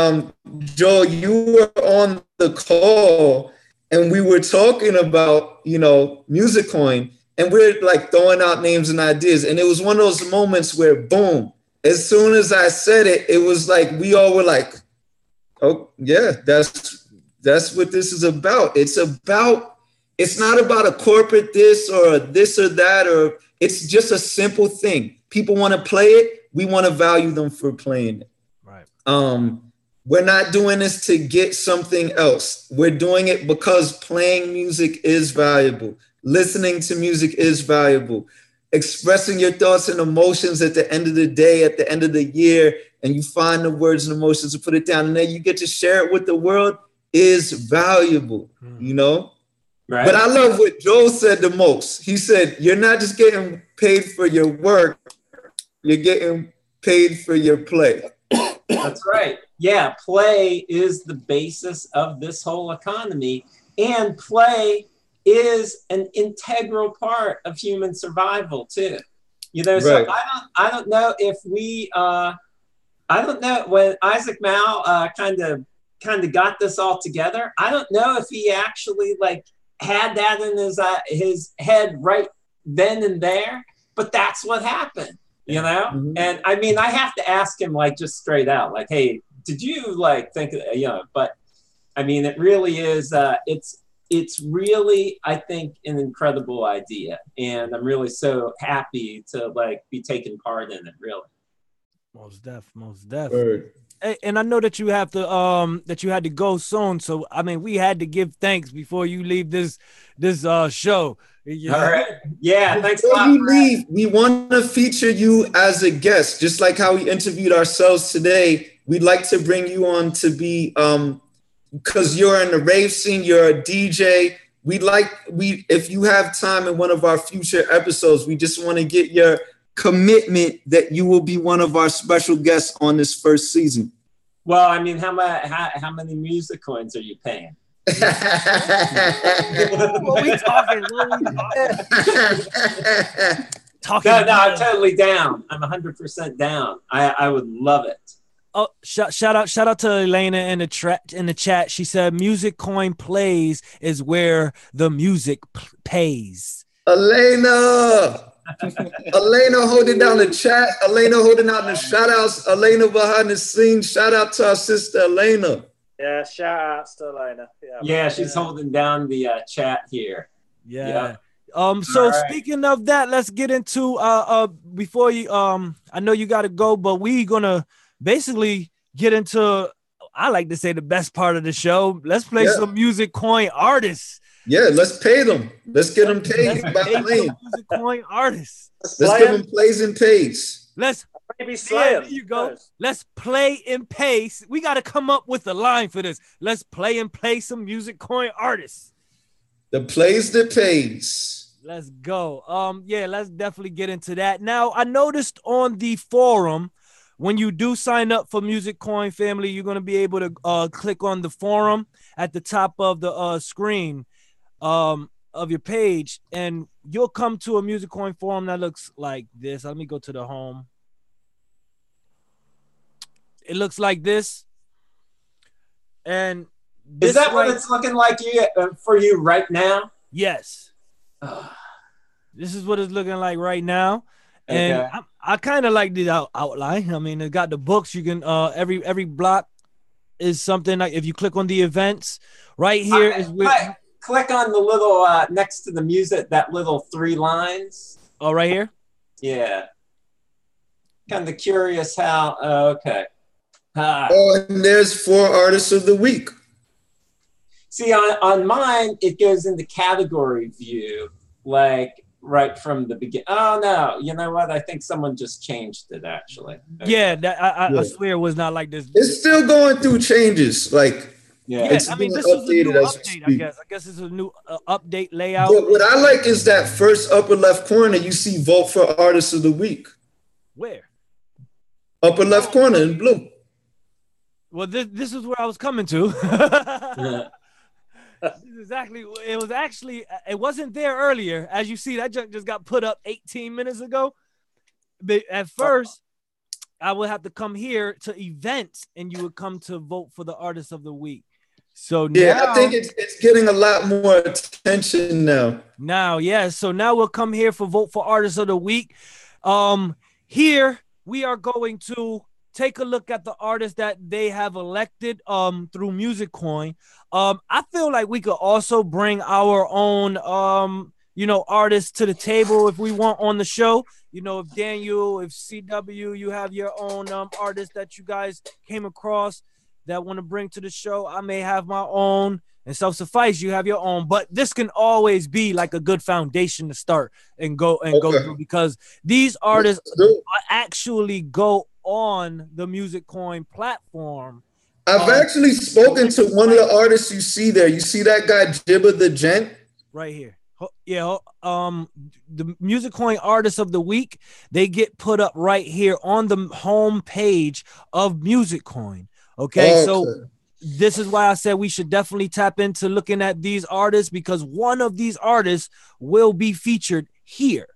Joel, you were on the call, and we were talking about, Musicoin, and we're like throwing out names and ideas. And it was one of those moments where, boom, as soon as I said it, it was like, we all were like, oh, yeah, that's what this is about. It's not about a corporate this or that, or it's just a simple thing. People want to play it. We want to value them for playing it. Right. We're not doing this to get something else. We're doing it because playing music is valuable. Listening to music is valuable. Expressing your thoughts and emotions at the end of the day, at the end of the year, and you find the words and emotions to put it down, and then you get to share it with the world is valuable, Right. But I love what Joel said the most. He said, you're not just getting paid for your work, you're getting paid for your play. That's right. Yeah, play is the basis of this whole economy, and play is an integral part of human survival too. So I don't know if we I don't know when Isaac Mao kind of got this all together. I don't know if he actually had that in his head right then and there, but that's what happened, Mm-hmm. And I mean, I have to ask him just straight out, hey, did you think, but I mean, it really is, it's really, I think, an incredible idea. And I'm really so happy to be taking part in it, really. Most definitely. Hey, and I know that you have to that you had to go soon, so I mean we had to give thanks before you leave this show. All right. Yeah, thanks a lot. Before you leave, we want to feature you as a guest, just like how we interviewed ourselves today. We'd like to bring you on to be because you're in the rave scene, you're a DJ. If you have time in one of our future episodes, we just want to get your commitment that you will be one of our special guests on this first season. Well, I mean, how many music coins are you paying? What we talking? No, I'm totally down. I'm 100% down. I would love it. Oh, shout out to Elena in the chat. She said Musicoin Plays is where the music pays. Elena holding down the chat. Elena holding out the shout outs. Elena behind the scenes. Shout out to our sister Elena. Yeah, shout outs to Elena. Yeah, she's holding down the chat here. Yeah. So speaking of that, let's get into before you I know you gotta go, but we gonna basically get into, I like to say, the best part of the show. Let's play some Musicoin artists. Yeah, let's pay them. Let's get them paid by playing. Musicoin artists. Let's give them plays and pays. Let's there you go. Let's play and pay. We got to come up with a line for this. Let's play and pay some Musicoin artists. The plays that pays. Let's go. Yeah, let's definitely get into that. Now, I noticed on the forum, when you do sign up for Musicoin family, you're going to be able to click on the forum at the top of the screen of your page, and you'll come to a Musicoin forum that looks like this. Let me go to the home. It looks like this. And this is that what it's looking like for you right now? Yes. This is what it's looking like right now. And I kind of like the outline. I mean, it got the books. You can every block is something like, if you click on the events right here is where click on the little next to the music, that little 3 lines. Oh, right here? Yeah. Kind of curious how, okay. Oh, and there's 4 artists of the week. See, on mine, it goes into category view, like right from the beginning. Oh, no. You know what? I think someone just changed it, actually. Okay. Yeah, I swear it was not like this. It's still going through changes. Like, yes, I mean, this was a new update, I guess. I guess it's a new update layout. But what I like is that first upper left corner, you see vote for artist of the week. Where? Upper left corner in blue. Well, this is where I was coming to. This is exactly. It wasn't there earlier. As you see, that just got put up 18 minutes ago. But at first, I would have to come here to events, and you would come to vote for the artist of the week. So yeah, now, I think it's getting a lot more attention now. Now, yeah. So now we'll come here for vote for artist of the week. Here we are going to take a look at the artists that they have elected through Musicoin. I feel like we could also bring our own artists to the table if we want on the show. You know, if Daniel, if CW, you have your own artists that you guys came across that want to bring to the show, I may have my own. And Self-Suffice, you have your own, but this can always be like a good foundation to start and go through, because these artists actually go on the Musicoin platform. I've actually spoken to one of the artists you see there. You see that guy Jibba the Gent? Right here. Yeah, the Musicoin Artist of the Week, they get put up right here on the home page of Musicoin. Okay, so this is why I said we should definitely tap into looking at these artists, because one of these artists will be featured here.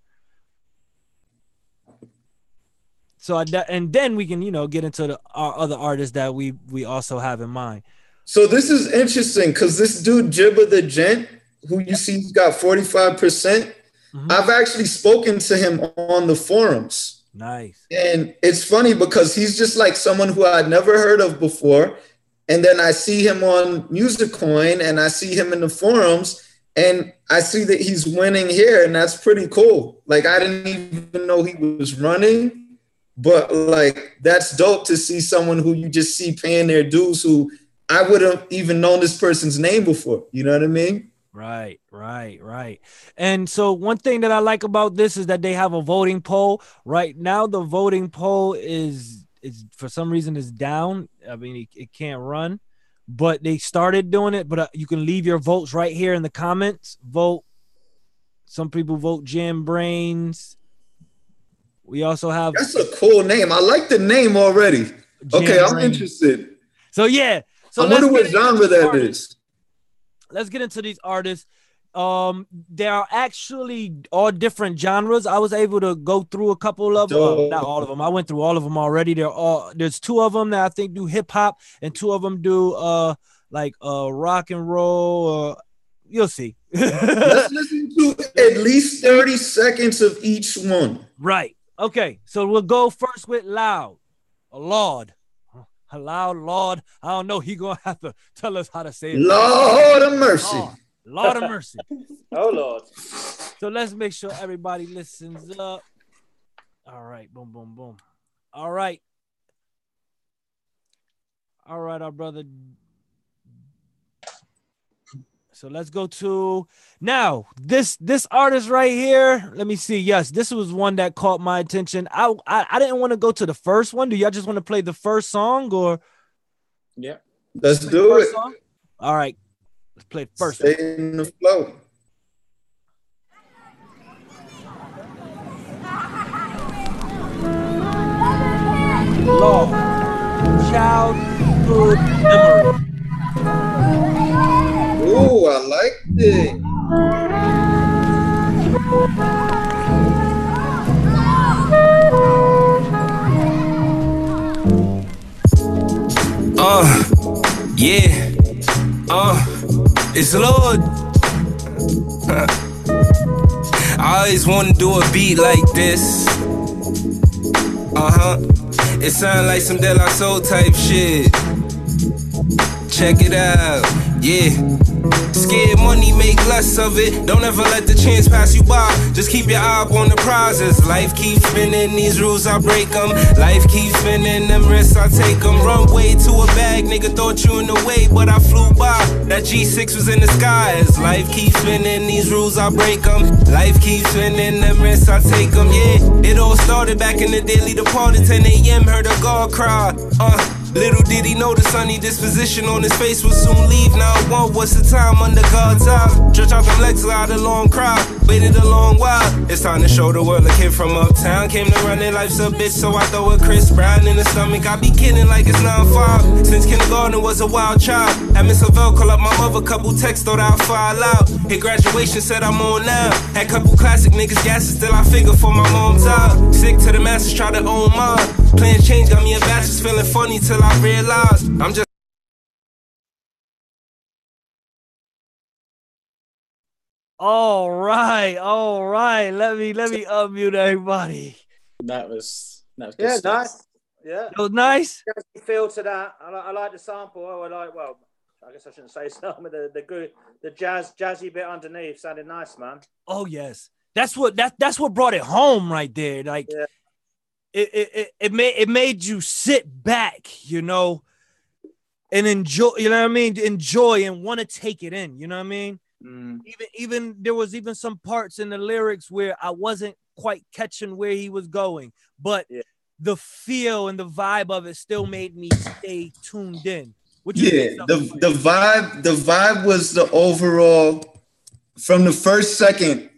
So and then we can, get into our other artists that we also have in mind. So this is interesting because this dude Jibba the Gent, who you see he's got 45%, I've actually spoken to him on the forums. Nice. And it's funny because he's just like someone who I'd never heard of before. And then I see him on Musicoin and I see him in the forums and I see that he's winning here, and that's pretty cool. Like, I didn't even know he was running, but like, that's dope to see someone who you just see paying their dues, who I wouldn't even known this person's name before. You know what I mean? Right. And so one thing that I like about this is that they have a voting poll. Right now, the voting poll is for some reason is down. I mean, it can't run, but they started doing it. But you can leave your votes right here in the comments. Vote. Some people vote Jam Brains. We also have. That's a cool name. I like the name already. Okay, I'm interested. So yeah. So I wonder what genre that is. Let's get into these artists. There are actually all different genres. I was able to go through a couple of them. Not all of them. I went through all of them already. There's 2 of them that I think do hip hop, and 2 of them do rock and roll. You'll see. Let's listen to at least 30 seconds of each one. Right. Okay. So we'll go first with Loud. Lord. Lord. I don't know. He gonna have to tell us how to say it. Lord of mercy. Lord of mercy. Oh, Lord. So let's make sure everybody listens up. All right. Boom, boom, boom. All right. Our brother. So let's go to now this artist right here. Let me see. Yes, this was one that caught my attention. I didn't want to go to the first one. Do y'all just want to play the first song, or? Yeah, let's do it. Song? All right, let's play first. Stay in the flow. Lord, childhood memory. Ooh, I like it. Yeah. It's Lord. I always want to do a beat like this. It sound like some De La Soul type shit. check it out, yeah. Scared money, make less of it. Don't ever let the chance pass you by. Just keep your eye up on the prizes. Life keeps spinning, these rules I break them. Life keeps spinning, them risks I take them. Runway to a bag, nigga thought you in the way, but I flew by. That G6 was in the skies. Life keeps spinning, these rules I break them. Life keeps spinning, them risks I take them, yeah. It all started back in the daily departed. 10 a.m. heard a God cry. Little did he know the sunny disposition on his face would soon leave. Now I want what's the time under God's eyes. Stretch out them legs, loud a long cry. Waited a long while. It's time to show the world a kid from uptown came to run their life's a bitch, so I throw a Chris Brown in the stomach. I be kidding like it's 9-5. Since kindergarten was a wild child. Had Miss Lavelle call up my mother, couple texts, thought I'd file out. Hit graduation, said I'm on now. Had couple classic niggas gassing, still I figure for my mom's out. Sick to the masses, try to own mine. Plans change, got me a bachelor's, feeling funny till I realized I'm just. All right. Let me unmute everybody. That was good Yeah, stuff. nice. Yeah. It was nice. Feel to that. I like the sample. I guess I shouldn't say some of the jazzy bit underneath sounded nice, man. Oh yes, that's what brought it home right there. Like it made you sit back, you know, and enjoy. You know what I mean? Enjoy and want to take it in. You know what I mean? Mm. Even there was even some parts in the lyrics where I wasn't quite catching where he was going, but the feel and the vibe of it still made me stay tuned in. The vibe was the overall from the first second.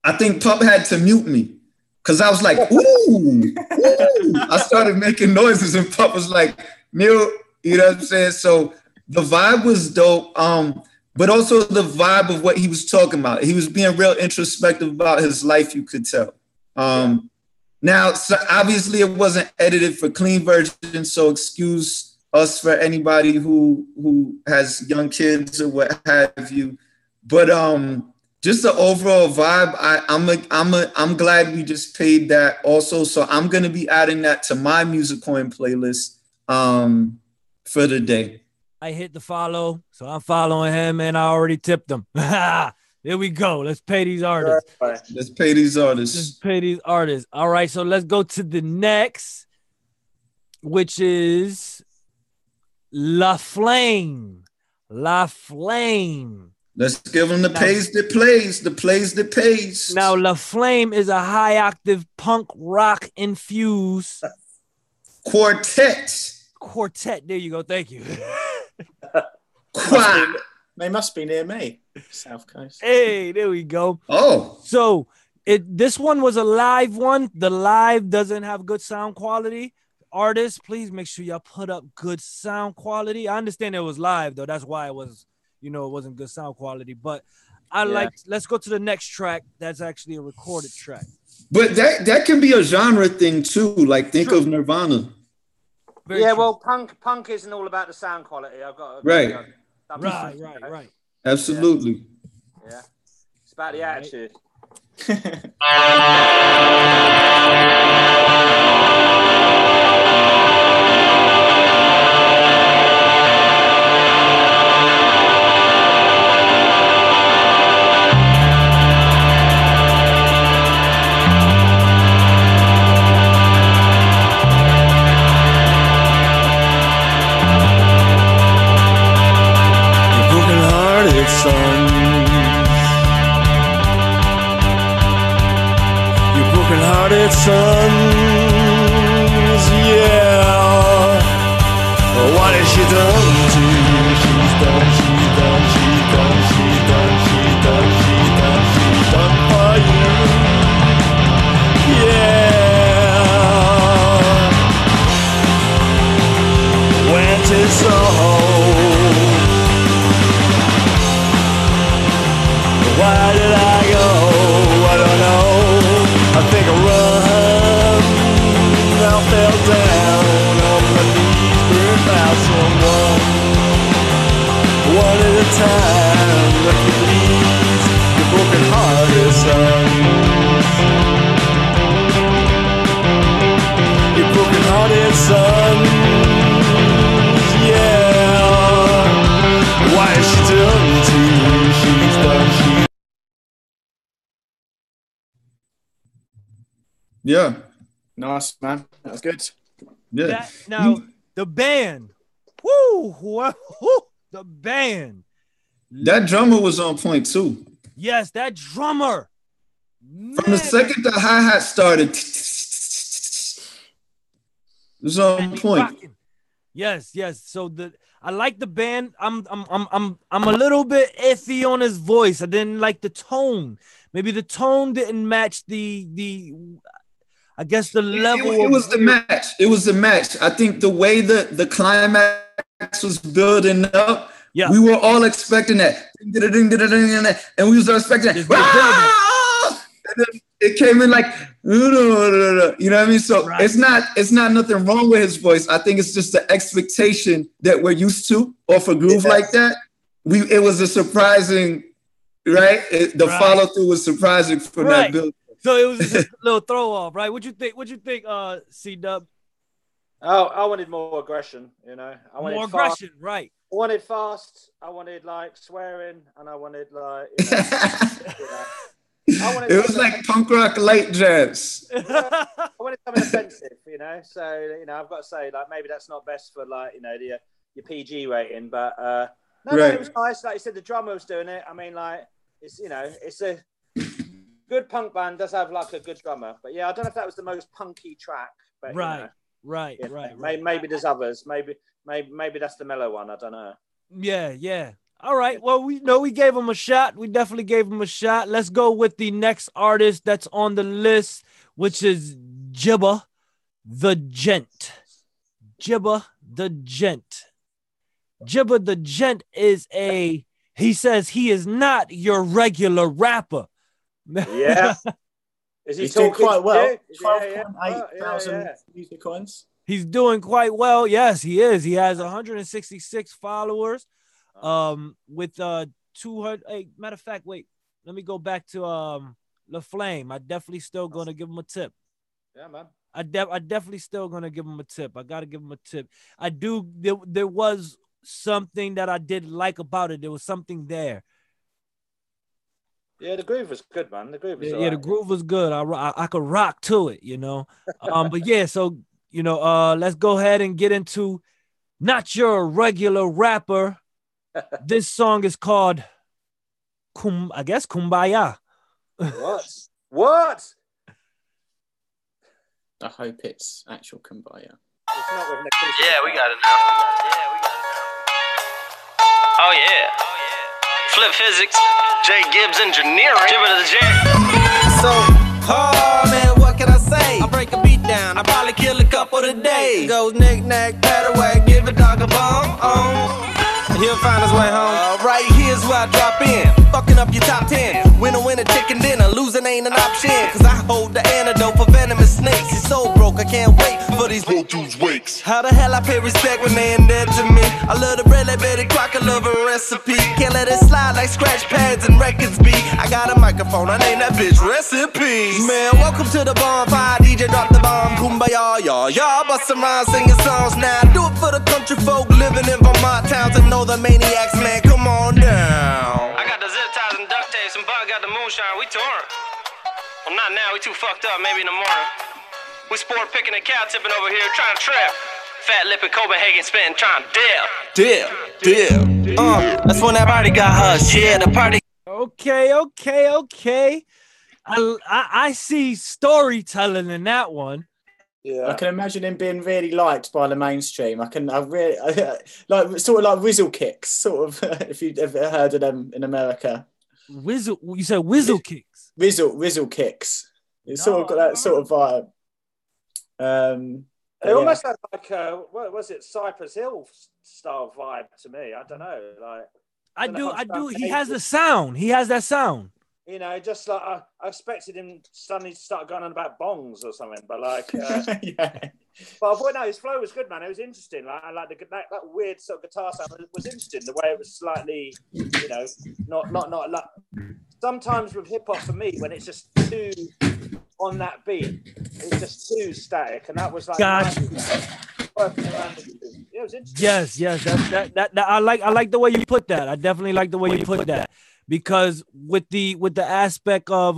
I think Pup had to mute me because I was like, ooh. I started making noises and Pup was like, mute, you know what I'm saying? So the vibe was dope. But also the vibe of what he was talking about. He was being real introspective about his life, you could tell. Now, so obviously it wasn't edited for clean version, so excuse us for anybody who has young kids or what have you. But just the overall vibe, I'm glad we just paid that also. So I'm gonna be adding that to my Musicoin playlist for the day. I hit the follow, so I'm following him, and I already tipped him. There we go. Let's pay these artists. Let's pay these artists. All right, so let's go to the next, which is La Flame. La Flame. Let's give them the plays that plays. Now, La Flame is a high octave punk rock infused quartet. There you go. Thank you. They must be near me, South Coast. Hey, there we go. Oh, so this one was a live one. The live doesn't have good sound quality. Artists, please make sure y'all put up good sound quality. I understand it was live though. That's why it was, it wasn't good sound quality. But let's go to the next track. That's actually a recorded track. But that can be a genre thing too. Like think of Nirvana. Very true. Well, punk isn't all about the sound quality. I've got right. Absolutely. Yeah. It's about the attitude. Sons, yeah. What has she done to you? She's done for you. Yeah. Went to Soho. Why did I go? I don't know. I think I run, I fell down on my knees, burned out someone. One at a time, let me please your broken hearted sons. Your broken hearted sons, yeah. Yeah. Nice, man. That was good. Yeah. Now, the band. Woo! The band. That drummer was on point too. Yes, that drummer. From the second the hi-hat started, it was on point. Rocking. Yes. So I like the band. I'm a little bit iffy on his voice. I didn't like the tone. Maybe the tone didn't match the I guess the level. It was the match. It was the match. I think the way the climax was building up. Yeah. We were all expecting that. And we was expecting that. And then it came in like, you know what I mean? So it's not nothing wrong with his voice. I think it's just the expectation that we're used to off a groove like that. It was a surprising, right? The follow through was surprising for that build. So it was just a little throw off, right? What you think, C-Dub? Oh, I wanted more aggression, you know. I wanted more aggression, right? I wanted fast. I wanted like swearing, and I wanted like. You know, it was like punk rock light jazz. I wanted something offensive, you know. So you know, I've got to say, like, maybe that's not best for like, you know, your PG rating, but no, it was nice. Like you said, the drummer was doing it. I mean, like, it's, you know, it's a good punk band does have like a good drummer, but yeah, I don't know if that was the most punky track, but right. You know. Right. Maybe there's others. Maybe that's the mellow one. I don't know. Yeah. All right. Well, we gave him a shot. We definitely gave him a shot. Let's go with the next artist that's on the list, which is Jibba the Gent. Jibba the Gent. Jibba the Gent is he says he is not your regular rapper. Yeah. He's doing quite well. 12,800 music coins. He's doing quite well. Yes, he is. He has 166 followers. With 200. Hey, matter of fact, wait. Let me go back to La Flame. I definitely still gonna give him a tip. Yeah, man. I definitely still gonna give him a tip. I gotta give him a tip. I do. There was something that I did like about it. There was something there. Yeah, the groove was good, man. The groove was the groove was good. I could rock to it, you know. But yeah, so you know, let's go ahead and get into Not Your Regular Rapper. This song is called Kumbaya. What? I hope it's actual Kumbaya. Yeah, we got it now. Oh yeah. Flip physics. J Gibbs engineering. Jibba the J. So, man, what can I say? I break a beat down. I probably kill a couple today. Goes knick-knack, pat away, give a dog a bone. He'll find his way home. Right here's where I drop in. Fucking up your top 10. Winner, chicken dinner. Losing ain't an option. Cause I hold the antidote for venomous snakes. He's so broke, I can't wait for these dudes wakes. How the hell I pay respect when they ain't dead to me? I love the bread, Betty Crocker, love a recipe. Can't let it slide like scratch pads and records be. I got a microphone, I name that bitch Recipes. Man, welcome to the bonfire. DJ drop the bomb. Kumbaya, y'all bust some rhymes, singing songs now. Do it for the country folk living in Vermont towns and know the maniacs, man, come on down. I got the zip ties and duct tapes and Bug got the moonshine, we torn. Well, not now, we too fucked up, maybe in the morning. We sport picking and cow tipping over here, trying to trip. Fat lip in Copenhagen spitting, trying to dip. That's when that party got hushed, yeah, the party. Okay. I see storytelling in that one. Yeah, I can imagine him being really liked by the mainstream. I really like sort of like Whizzle Kicks, sort of. If you've ever heard of them in America. Whizzle, you said Whizzle Kicks. Whizzle Kicks. It's sort of got that sort of vibe. It almost had like what was it, Cypress Hill style vibe to me. I don't know, like I do. He has the sound. He has that sound. You know, just like I expected him suddenly to start going on about bongs or something, but like, yeah. But I thought no, his flow was good, man. It was interesting. Like I like that weird sort of guitar sound was interesting. The way it was slightly, you know, not like sometimes with hip hop for me when it's just too on that beat, it's just too static, and that was like. Gotcha. Yeah, it was interesting. Yes. That I like the way you put that. I definitely like the way you put that. Because with the aspect of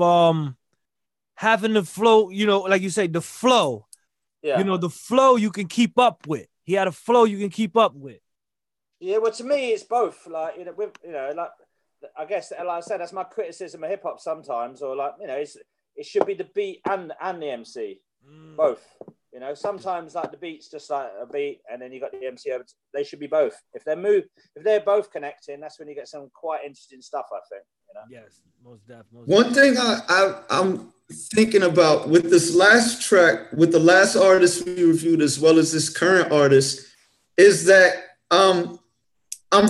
having the flow, you know, like you say, the flow. Yeah. You know, the flow you can keep up with. He had a flow you can keep up with. Yeah, well, to me, it's both. Like, you know, like, I guess, like I said, that's my criticism of hip hop sometimes, or like, you know, it should be the beat and the MC, both. You know, sometimes like the beat's just like a beat, and then you got the MC over. They should be both. If they're both connecting, that's when you get some quite interesting stuff, I think. You know. Yes, most definitely. One thing I'm thinking about with this last track, with the last artist we reviewed, as well as this current artist, is that I'm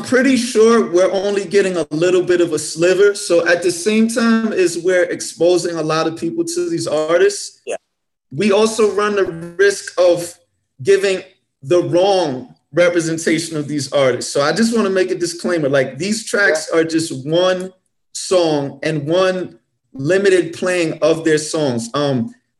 pretty sure we're only getting a little bit of a sliver. So at the same time as we're exposing a lot of people to these artists, we also run the risk of giving the wrong representation of these artists. So I just want to make a disclaimer, like these tracks are just one song and one limited playing of their songs.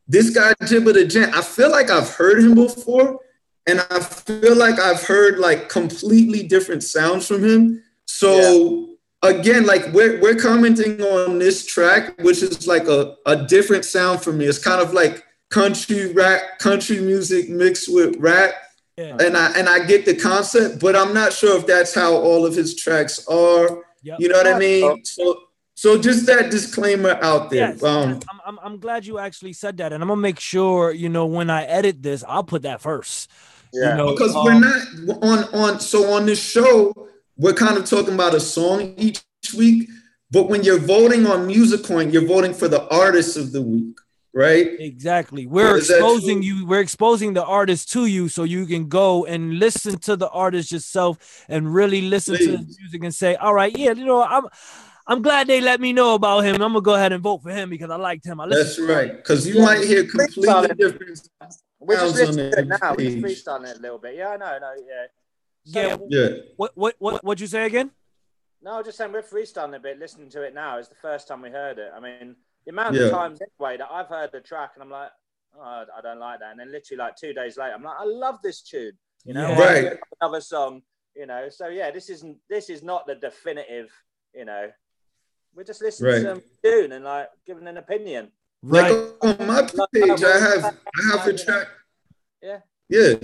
This guy, Jibba the Gent, I feel like I've heard him before, and I feel like I've heard like completely different sounds from him. So again, like we're commenting on this track, which is like a different sound for me. It's kind of like country rap, country music mixed with rap. Yeah. And I get the concept, but I'm not sure if that's how all of his tracks are. Yep. You know what I mean? So just that disclaimer out there. Yes, I'm glad you actually said that, and I'm gonna make sure, you know, when I edit this, I'll put that first. Yeah, you know, because we're not on this show, we're kind of talking about a song each week, but when you're voting on Musicoin, you're voting for the artist of the week, right? Exactly. We're exposing you. We're exposing the artist to you, so you can go and listen to the artist yourself and really listen to his music and say, all right, yeah, you know, I'm glad they let me know about him. I'm gonna go ahead and vote for him because I liked him. That's right, because you might hear completely different. We're just listening to it now. We're just freestyling it a little bit. Yeah, I know. So, yeah. What you say again? No, just saying we're freestyling a bit. Listening to it now is the first time we heard it. I mean, the amount of times anyway that I've heard the track and I'm like, oh, I don't like that, and then literally like 2 days later, I'm like, I love this tune. You know, right? Another song. You know, so yeah, this is not the definitive. You know, we're just listening to some tune and like giving an opinion. Right. Like on my page, I have a track. Yeah.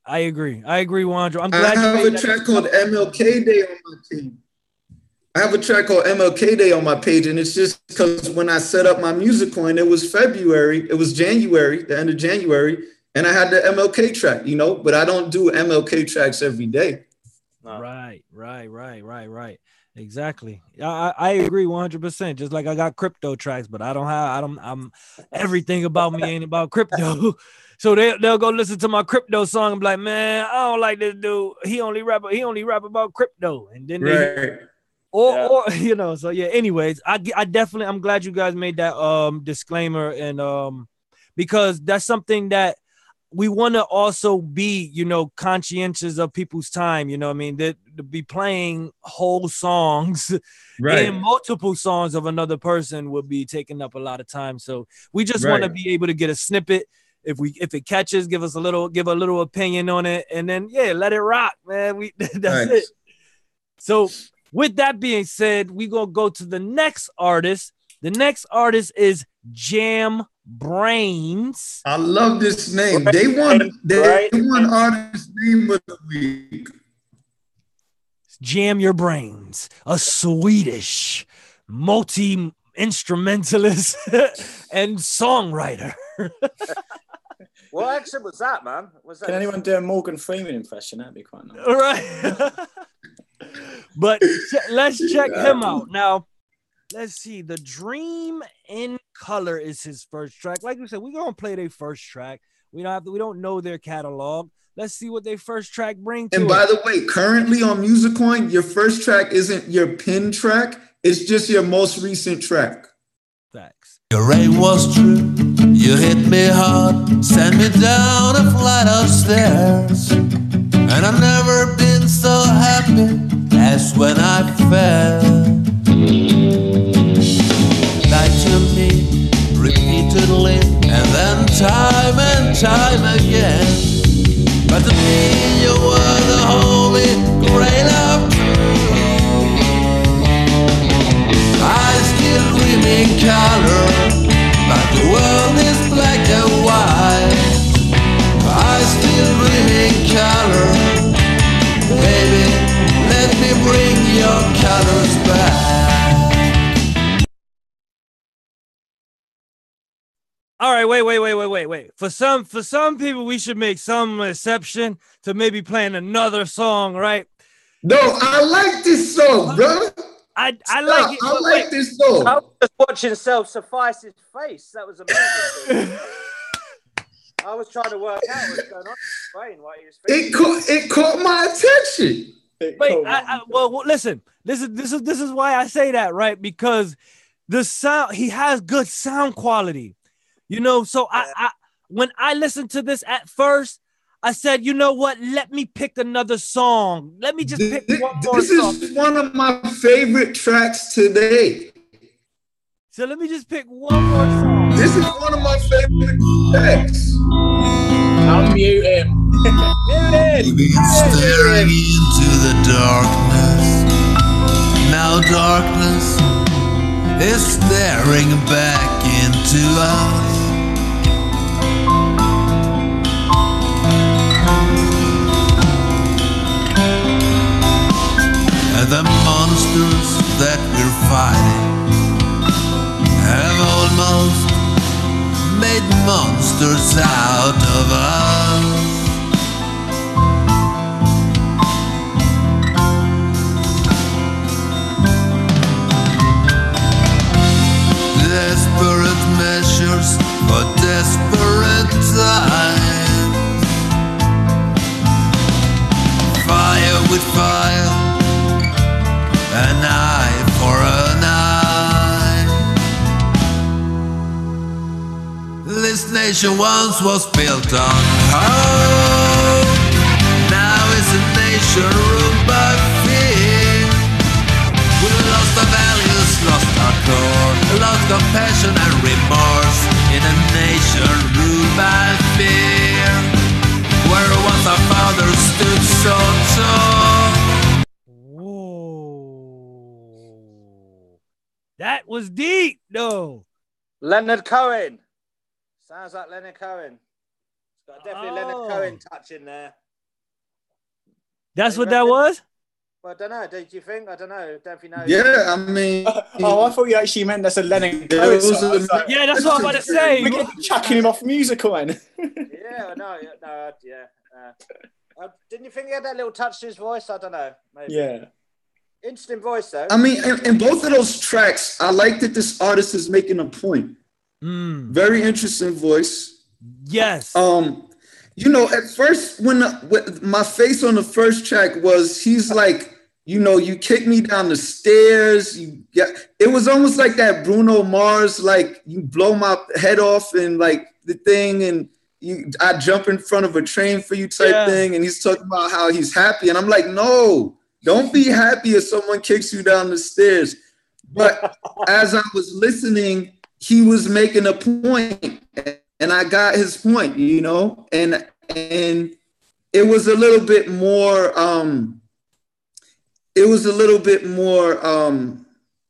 I agree, Wandro. I'm I glad have a track called MLK Day on my page. I have a track called MLK Day on my page, and it's just because when I set up my Musicoin, it was January, the end of January, and I had the MLK track, you know, but I don't do MLK tracks every day. No. Right. Exactly. I agree 100%. Just like I got crypto tracks, but I'm everything about me ain't about crypto. So they'll go listen to my crypto song and be like, man, I don't like this dude. He only rap about crypto. And then or you know, so yeah, anyways, I'm glad you guys made that disclaimer, and because that's something that we want to also be, you know, conscientious of people's time, you know what I mean? That to be playing whole songs and multiple songs of another person would be taking up a lot of time. So we just want to be able to get a snippet. If it catches, give a little opinion on it, and then let it rock, man. That's it. So with that being said, we're gonna go to the next artist. The next artist is Jam Brains. I love this name. They won artist name of the week. Jam Your Brains, a Swedish multi-instrumentalist and songwriter. What accent was that, man? Can anyone do a Morgan Freeman impression? That'd be quite nice. All right. But let's check him out. Now, let's see. The Dream in Color is his first track. Like we said, we're gonna play their first track. We don't know their catalog. Let's see what their first track brings to And by the way, currently on Musicoin, your first track isn't your pin track. It's just your most recent track. Facts. Your aim was true. You hit me hard, sent me down a flight of stairs, and I've never been so happy as when I fell. Lied to me repeatedly, and then time and time again. But to me you were the holy grail of truth. I still dream in color, but the world your colors back. All right, wait. For some people, we should make some exception to maybe playing another song, right? No, I like this song, bro. I like it. I like this song. I was just watching Self-Suffice's face. That was amazing. I was trying to work out what's going on in his brain, what he was thinking. It caught my attention. Wait, well, listen. This is why I say that, right? Because the sound, he has good sound quality, you know. So I when I listened to this at first, I said, you know what? Let me pick another song. Let me just pick one more song. This is one of my favorite tracks today. So let me just pick one more song. This is one of my favorite tracks. Unmute him. Staring into the darkness. Now darkness is staring back into us. And the monsters that we're fighting have almost made monsters out of us. Desperate measures for desperate times. Fire with fire, an eye for an eye. This nation once was built on hope. Now it's a nation ruled by fear. We lost our values, lost our core, lost compassion and remorse in a nation ruled by fear. Where once our fathers stood so tall. That was deep, though. Leonard Cohen. Sounds like Leonard Cohen. It's got definitely a Leonard Cohen touch in there. That's what that was? Well, I don't know. Did you think? I don't know. Don't you know? Yeah, I mean. I thought you actually meant that's a Leonard Cohen song. Yeah, that's what I'm about to say. We're chucking him off Musicoin. Yeah, no, yeah. Didn't you think he had that little touch to his voice? I don't know. Maybe. Yeah. Interesting voice, though. I mean, in both of those tracks, I like that this artist is making a point. Very interesting voice. Yes. You know, at first, when my face on the first track was, he's like, you know, you kick me down the stairs. It was almost like that Bruno Mars, like you blow my head off and like the thing, and I jump in front of a train for you type thing. And he's talking about how he's happy, and I'm like, no. Don't be happy if someone kicks you down the stairs. But as I was listening, he was making a point, and I got his point, you know, and it was a little bit more,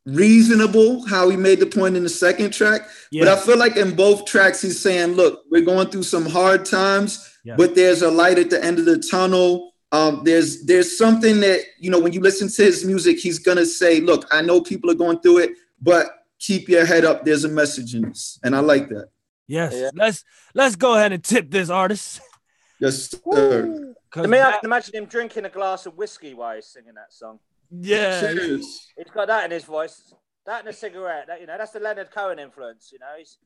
reasonable how he made the point in the second track. But I feel like in both tracks, he's saying, look, we're going through some hard times, but there's a light at the end of the tunnel. There's something that, you know, when you listen to his music, he's going to say, look, I know people are going through it, but keep your head up. There's a message in this. And I like that. Yes. Yeah. Let's go ahead and tip this artist. Yes, sir. I mean, I can imagine him drinking a glass of whiskey while he's singing that song. Yeah. Cheers. He's got that in his voice. That and a cigarette. That, you know, that's the Leonard Cohen influence, you know. He's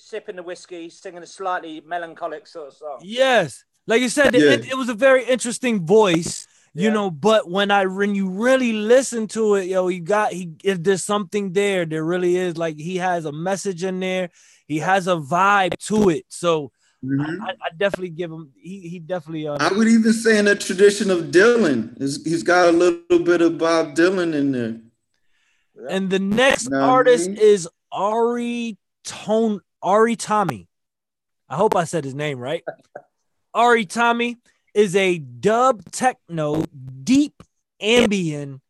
sipping the whiskey, singing a slightly melancholic sort of song. Yes. Like you said, it was a very interesting voice, you know, but when you really listen to it, yo, if there's something there really is, like he has a message in there. He has a vibe to it. So I definitely give him, he definitely. I would even say in the tradition of Dylan, he's got a little bit of Bob Dylan in there. And the next artist is Ari Tommy. I hope I said his name right. Ari Tommy is a dub techno, deep ambient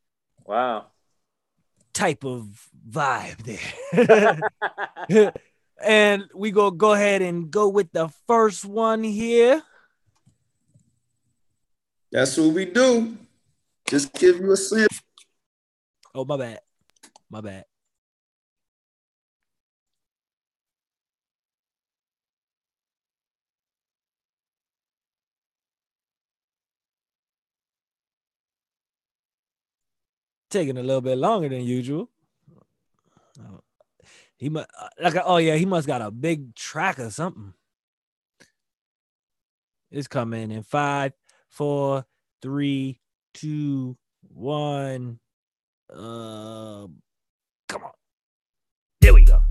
type of vibe there. And we go ahead and go with the first one here. That's what we do. Just give you a sample. Oh, my bad. My bad. Taking a little bit longer than usual. He must he must got a big track or something. It's coming in 5, 4, 3, 2, 1. Come on. There we go.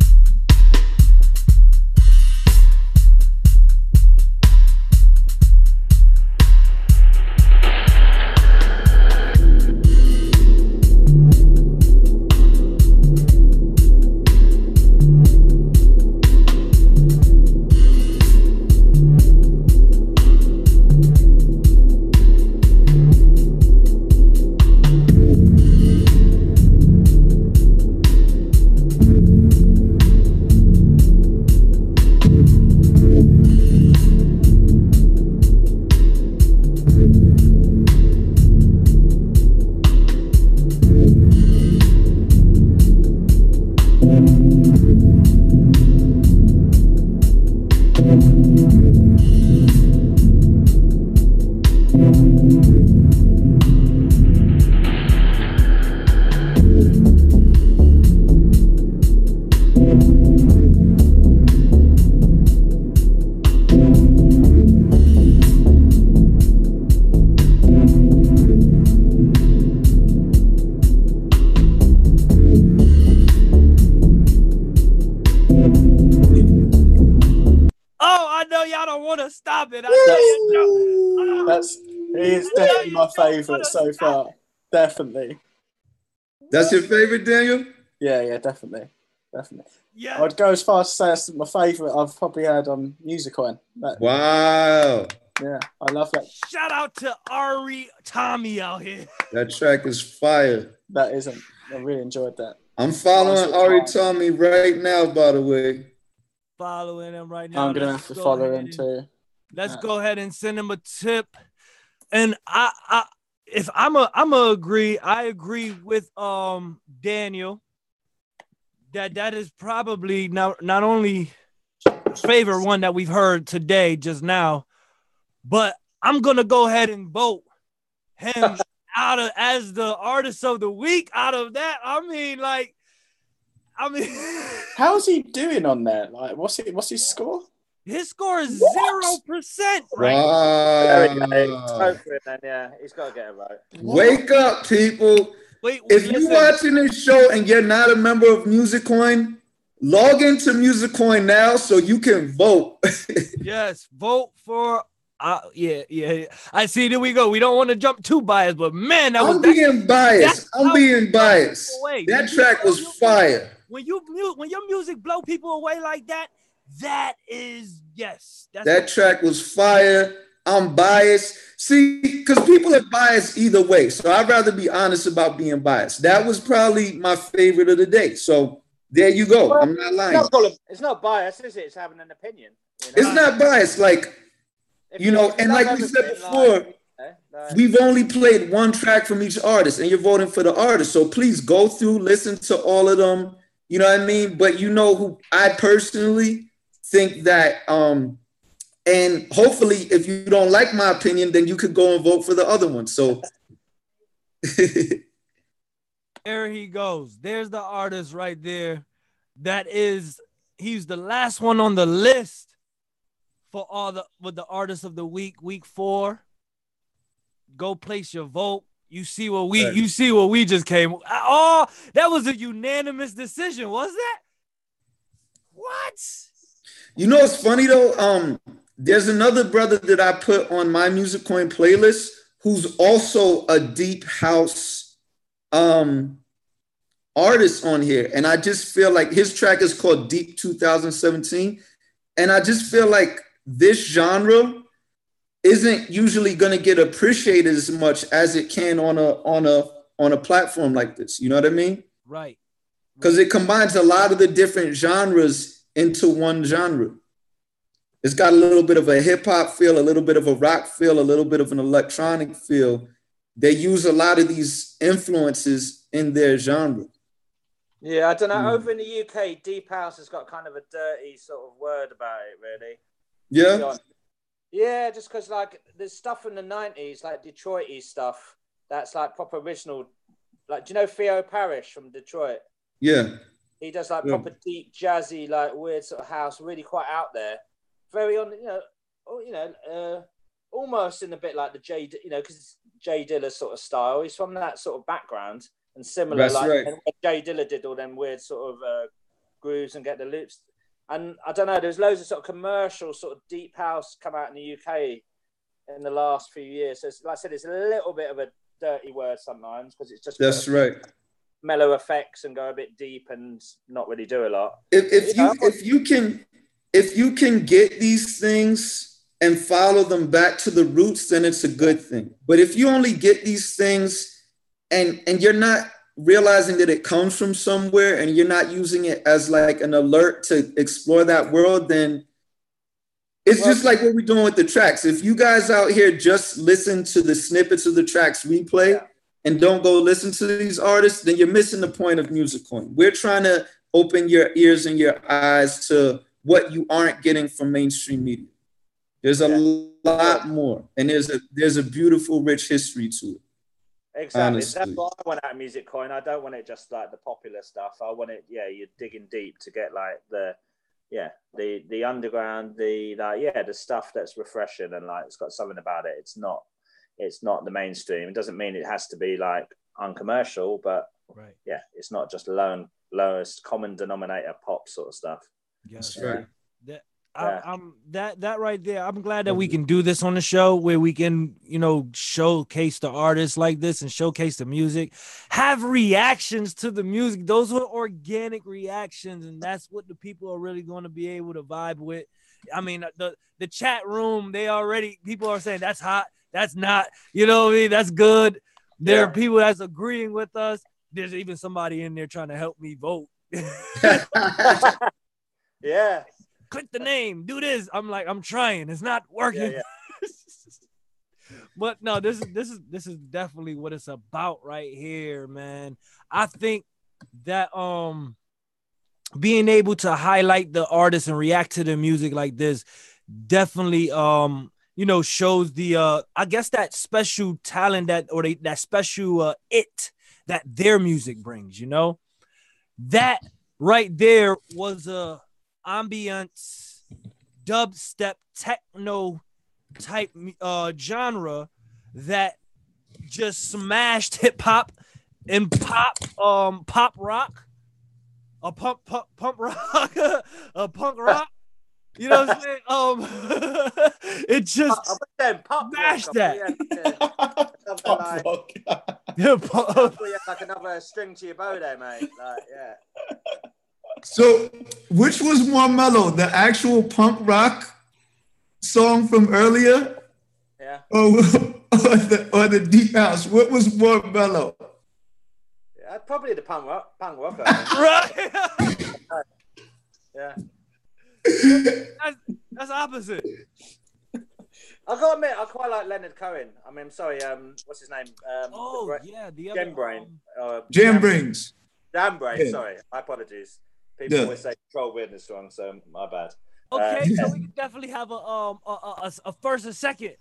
Stop it. He is definitely my favourite so far. Definitely. That's your favourite, Daniel? Yeah, definitely. Yeah. I'd go as far as to say that's my favourite I've probably had on Musicoin. Wow. Yeah, I love that. Shout out to Ari Tommy out here. That track is fire. That isn't. I really enjoyed that. I'm following Ari Tommy right now, by the way. Following him right now. I'm going to have to follow him too. Let's go ahead and send him a tip. And if I'm a agree, I agree with Daniel that is probably not only favorite one that we've heard today just now, but I'm gonna go ahead and vote him as the artist of the week. Out of that, I mean, how's he doing on there? Like, what's his score? His score is 0%. Right? Wow. Yeah, he's got to get it right. Wake up, people. If you're watching this show and you're not a member of Musicoin, log into Musicoin now so you can vote. Yes, vote for. Yeah. I see. There we go. We don't want to jump too biased, but man, I'm being biased. That track was fire. When your music blow people away like that, that is that track was fire. I'm biased. See, because people are biased either way. So I'd rather be honest about being biased. That was probably my favorite of the day. So there you go. Well, I'm not lying. It's not biased, is it? It's having an opinion. You know? It's not biased. Like, and like we said before, we've only played one track from each artist and you're voting for the artist. So please go through, listen to all of them. You know what I mean? But you know who I personally think that, and hopefully if you don't like my opinion, then you could go and vote for the other one. So there he goes. There's the artist right there. He's the last one on the list for the artists of the week, week 4. Go place your vote. You see what we just came. Oh, that was a unanimous decision, was that? What? You know, it's funny though. There's another brother that I put on my Musicoin playlist who's also a deep house artist on here. And I just feel like his track is called Deep 2017. And I just feel like this genre isn't usually going to get appreciated as much as it can on a platform like this. You know what I mean? Right. Because it combines a lot of the different genres into one genre. It's got a little bit of a hip hop feel, a little bit of a rock feel, a little bit of an electronic feel. They use a lot of these influences in their genre. Yeah, I don't know. Over in the UK, deep house has got kind of a dirty sort of word about it, really. Yeah. Yeah, just because like there's stuff in the 90s, like Detroit-y stuff, that's like proper original. Like, do you know Theo Parrish from Detroit? Yeah. He does like proper deep, jazzy, like weird sort of house, really quite out there. Very on, almost in a bit like the J, because it's Jay Dilla sort of style. He's from that sort of background and similar. That's like right. when Jay Dilla did all them weird sort of grooves and get the loops. And I don't know, there's loads of sort of commercial sort of deep house come out in the UK in the last few years. So it's, like I said, it's a little bit of a dirty word sometimes because it's just mellow effects and go a bit deep and not really do a lot. If you can get these things and follow them back to the roots, then it's a good thing. But if you only get these things and you're not realizing that it comes from somewhere and you're not using it as like an alert to explore that world, then it's just like what we're doing with the tracks. If you guys out here just listen to the snippets of the tracks we play and don't go listen to these artists, then you're missing the point of Musicoin. We're trying to open your ears and your eyes to what you aren't getting from mainstream media. There's a lot more, and there's a beautiful, rich history to it. Exactly. Honestly. That's what I want out of Musicoin. I don't want it just like the popular stuff. I want it, you're digging deep to get like the underground, the stuff that's refreshing and like it's got something about it. It's not the mainstream. It doesn't mean it has to be like uncommercial, but it's not just lowest common denominator pop sort of stuff. That's right. That right there. I'm glad that we can do this on the show where we can, showcase the artists like this and showcase the music, have reactions to the music. Those are organic reactions, and that's what the people are really going to be able to vibe with. I mean, the chat room, people are saying that's hot, that's not, that's good. There are people that's agreeing with us. There's even somebody in there trying to help me vote. Yeah. Click the name, do this. I'm like, I'm trying. It's not working. But no, this is definitely what it's about right here, man. I think that being able to highlight the artists and react to their music like this definitely shows the I guess that special talent that special it that their music brings, That right there was a ambience, dubstep, techno type genre that just smashed hip hop and pop rock, a punk rock, a punk rock. You know what I'm saying? It just smashed that. Like another string to your bow there, mate. So, which was more mellow, the actual punk rock song from earlier, or the deep house? What was more mellow? Yeah, probably the punk rock. Right? Yeah. That's opposite. I gotta admit, I quite like Leonard Cohen. I mean, I'm sorry, what's his name? Jambrains. Jambrains. Sorry, my apologies. People always say control weirdness wrong, so my bad. Okay, so we can definitely have a first and second.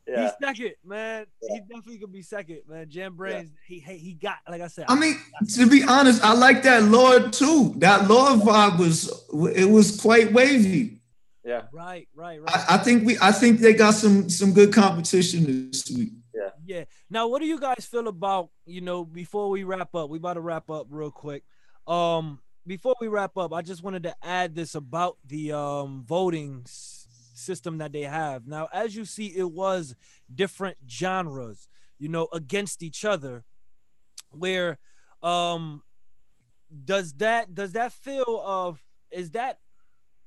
Yeah. He's second, man. He definitely could be second, man. Jambrains, he got, like I said. I mean, to be honest, I like that Lord too. That Lord vibe was quite wavy. Yeah. Right. I think they got some good competition this week. Yeah. Yeah. Now, what do you guys feel about, before we wrap up, we about to wrap up real quick. Before we wrap up, I just wanted to add this about the voting system that they have. Now, as you see, it was different genres, against each other, where does that feel of, is that,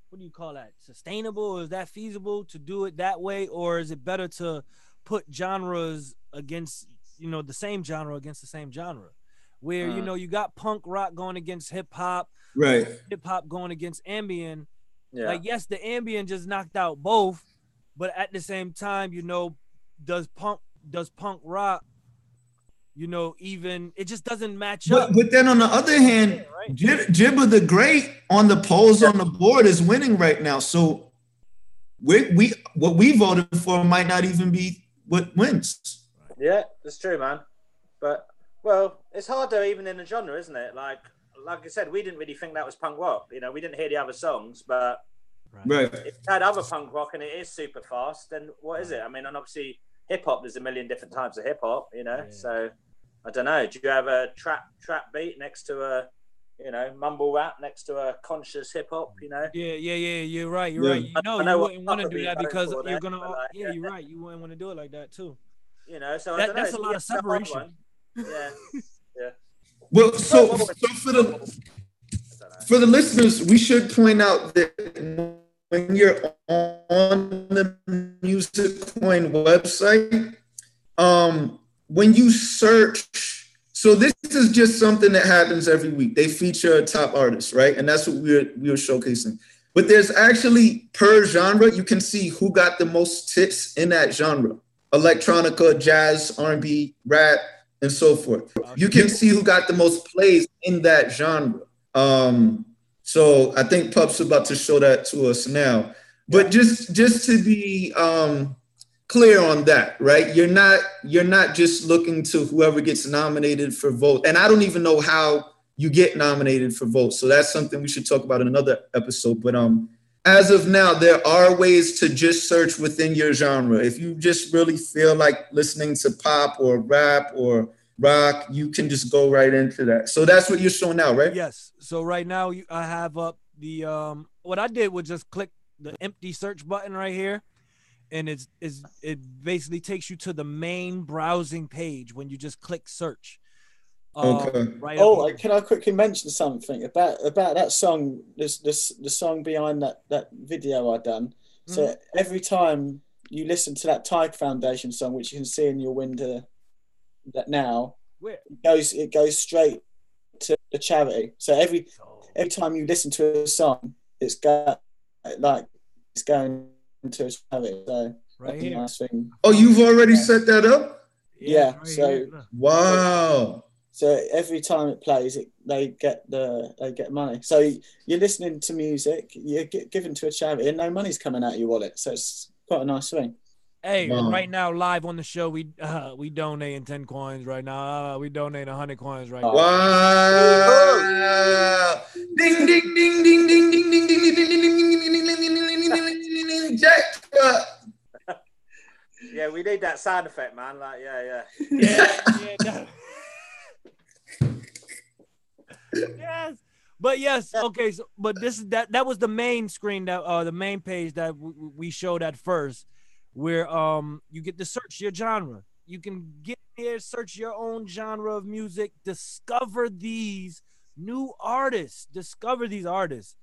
what do you call that, sustainable? Is that feasible to do it that way? Or is it better to put genres against, the same genre against the same genre? Where, you got punk rock going against hip hop, right? Hip hop going against ambient. Yeah. Like, yes, the ambient just knocked out both, but at the same time, does punk rock you know, even it just doesn't match but, up. But then on the other hand, right? Jibba the Great on the polls on the board is winning right now. So we what we voted for might not even be what wins. Yeah, that's true, man. But well, it's harder even in the genre, isn't it? Like I said, we didn't really think that was punk rock. You know, we didn't hear the other songs, but right. If it had other punk rock and it is super fast, then what is it? I mean, and obviously hip hop, there's a million different types of hip hop, you know. Yeah. So I don't know. Do you have a trap beat next to a, you know, mumble rap next to a conscious hip hop? You know. Yeah. You're right. You're right. You know, you wouldn't want to do that because you're gonna. Like, yeah, you're right. You wouldn't want to do it like that too. You know, so that's a lot of separation. Yeah. Well, so for the listeners, we should point out that when you're on the Musicoin website, when you search, so this is just something that happens every week. They feature a top artist, right? And that's what we're showcasing. But there's actually per genre, you can see who got the most tips in that genre. Electronica, jazz, R&B, rap, and so forth. You can see who got the most plays in that genre. So I think Pup's about to show that to us now. But just to be clear on that, right? You're not just looking to whoever gets nominated for vote. And I don't even know how you get nominated for votes. So that's something we should talk about in another episode. But as of now, there are ways to just search within your genre. If you just really feel like listening to pop or rap or rock, you can just go right into that. So that's what you're showing now, right? Yes. So right now I have up the what I did was just click the empty search button right here, and it basically takes you to the main browsing page when you just click search. Okay. Right. Can I quickly mention something about that song? The song behind that video I done. So every time you listen to that Tiger Foundation song, which you can see in your window, that now it goes straight to the charity. So every time you listen to a song, it's going to a charity. So right here. Nice thing. Oh, you've already set that up? Yeah. Right so here. Wow. So every time it plays, they get money. So you're listening to music, you're given to a charity, and no money's coming out of your wallet. So it's quite a nice thing. Hey, right now, live on the show, we donating 10 coins right now. We donate 100 coins right now. Wow! Ding ding ding ding ding ding ding ding ding ding ding ding. Jackpot. Yeah, we need that sound effect, man. Like, yeah. Yes, but yes, okay. So, but this is that was the main screen that the main page that we showed at first, where you get to search your genre. You can get here, search your own genre of music, discover these new artists, discover these artists.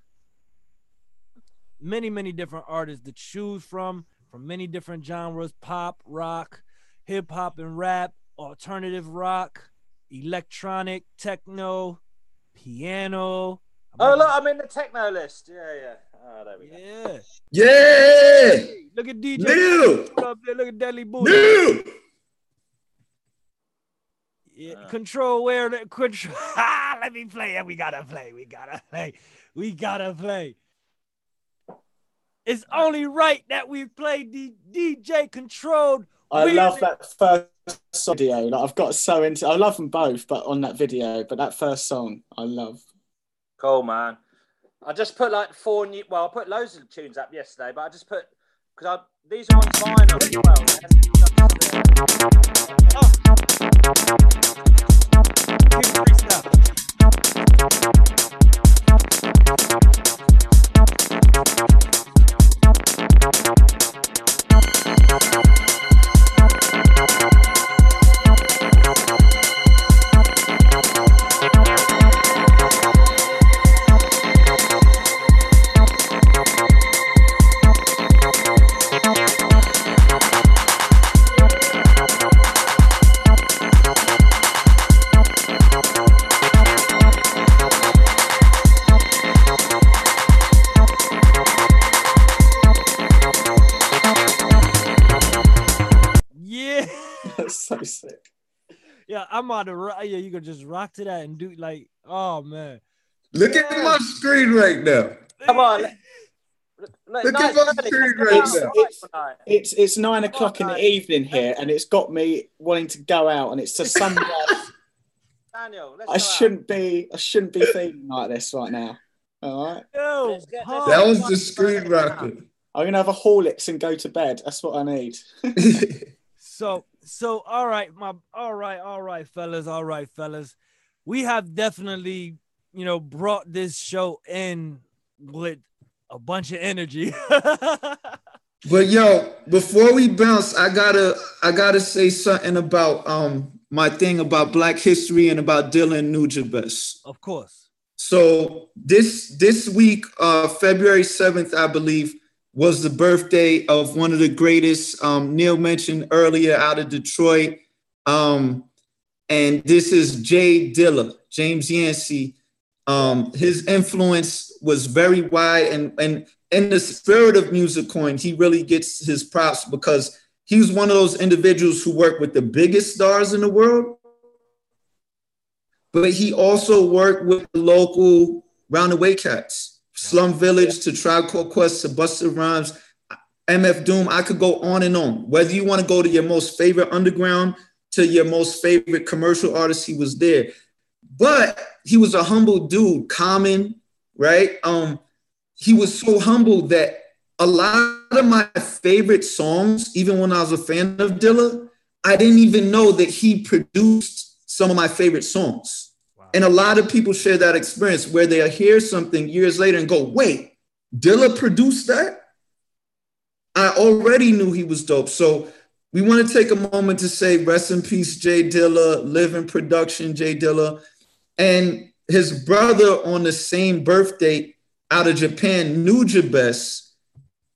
Many different artists to choose from many different genres: pop, rock, hip hop and rap, alternative rock, electronic, techno, piano. Oh, look, I'm in the techno list. Yeah. Oh, there we go. Yeah. Look at DJ. New. Up there. Look at Deadly Booty. New. Yeah. Control where the control. Let me play. Yeah, we gotta play. It's only right that we play the DJ controlled. I love that first video. Like, I've got so into. I love them both, but on that video, but that first song, I love. Cool, man. I just put like 4 new. Well, I put loads of tunes up yesterday, but I just put because these are on vinyl as well. So sick. Yeah, I'm on the rock. Yeah, you can just rock to that and do like, oh man. Look at my screen right now. Come on. Look at my screen right now. It's 9 o'clock in the evening here, and it's got me wanting to go out, and it's a Sunday. Daniel, I shouldn't be feeling like this right now. All right. Yo, that was the screen rocker. I'm gonna have a Horlicks and go to bed. That's what I need. So all right, fellas. We have definitely, brought this show in with a bunch of energy. But yo, before we bounce, I gotta say something about my thing about Black history and about Dylan Nugent. Of course. So this week, February 7th, I believe, was the birthday of one of the greatest, Neil mentioned earlier, out of Detroit. And this is Jay Dilla, James Yancey. His influence was very wide, and in the spirit of Musicoin, he really gets his props because he's one of those individuals who work with the biggest stars in the world, but he also worked with the local round-the-way cats, Slum Village to Tribe Called Quest to Busta Rhymes, MF Doom. I could go on and on. Whether you want to go to your most favorite underground to your most favorite commercial artist, he was there. But he was a humble dude, Common, right? He was so humble that a lot of my favorite songs, even when I was a fan of Dilla, I didn't even know that he produced some of my favorite songs. Wow. And a lot of people share that experience where they'll hear something years later and go, wait, Dilla produced that? I already knew he was dope. So we want to take a moment to say rest in peace, Jay Dilla, live in production, Jay Dilla. And his brother on the same birthday out of Japan, Nujabes,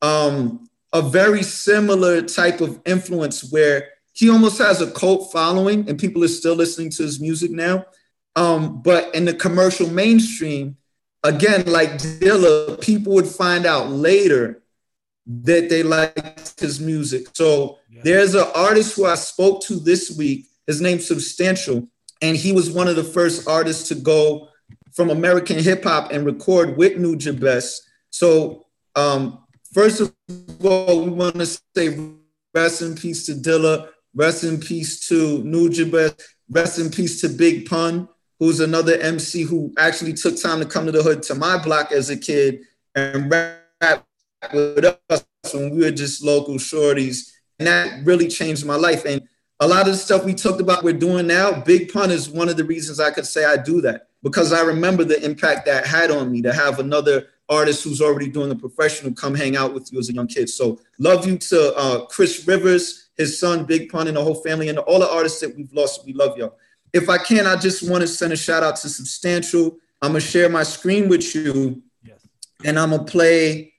a very similar type of influence where he almost has a cult following and people are still listening to his music now. But in the commercial mainstream, again, like Dilla, people would find out later that they liked his music. So there's an artist who I spoke to this week. His name's Substantial. And he was one of the first artists to go from American hip hop and record with Nujabes. So first of all, we want to say rest in peace to Dilla, rest in peace to Nujabes, rest in peace to Big Pun, who's another MC who actually took time to come to the hood to my block as a kid and rap with us when we were just local shorties. And that really changed my life. And a lot of the stuff we talked about we're doing now, Big Pun is one of the reasons I could say I do that, because I remember the impact that had on me to have another artist who's already doing the professional come hang out with you as a young kid. So love you to Chris Rivers, his son, Big Pun, and the whole family, and all the artists that we've lost. We love y'all. If I can, I just want to send a shout out to Substantial. I'm going to share my screen with you, and I'm going to play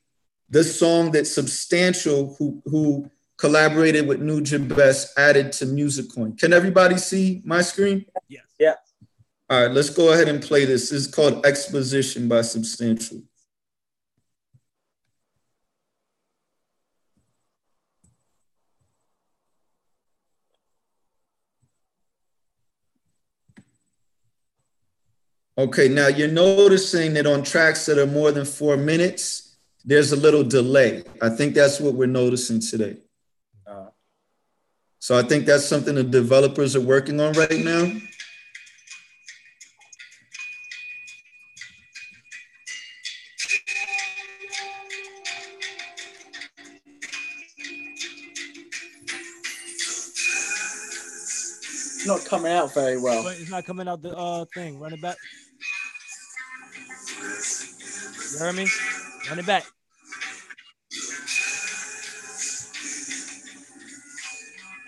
the song that Substantial, who collaborated with Nujabes, added to Musicoin. Can everybody see my screen? Yes. Yeah. All right, let's go ahead and play this. This is called Exposition by Substantial. Okay, now you're noticing that on tracks that are more than 4 minutes, there's a little delay. I think that's what we're noticing today. So I think that's something the developers are working on right now. It's not coming out very well. But it's not coming out the thing. Run it back. You heard me? Run it back.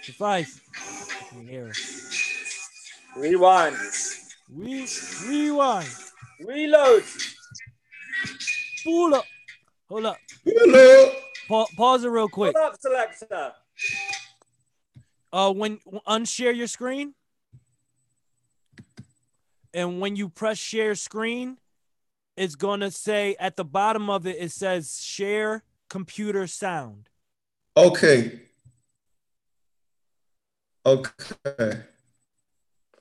Suffice. You can hear it. Rewind. Rewind. Reload. Pull up. Hold up. Pause it real quick. Hold up, selector. When unshare your screen, and when you press share screen, it's gonna say at the bottom of it, it says share computer sound. Okay. Okay.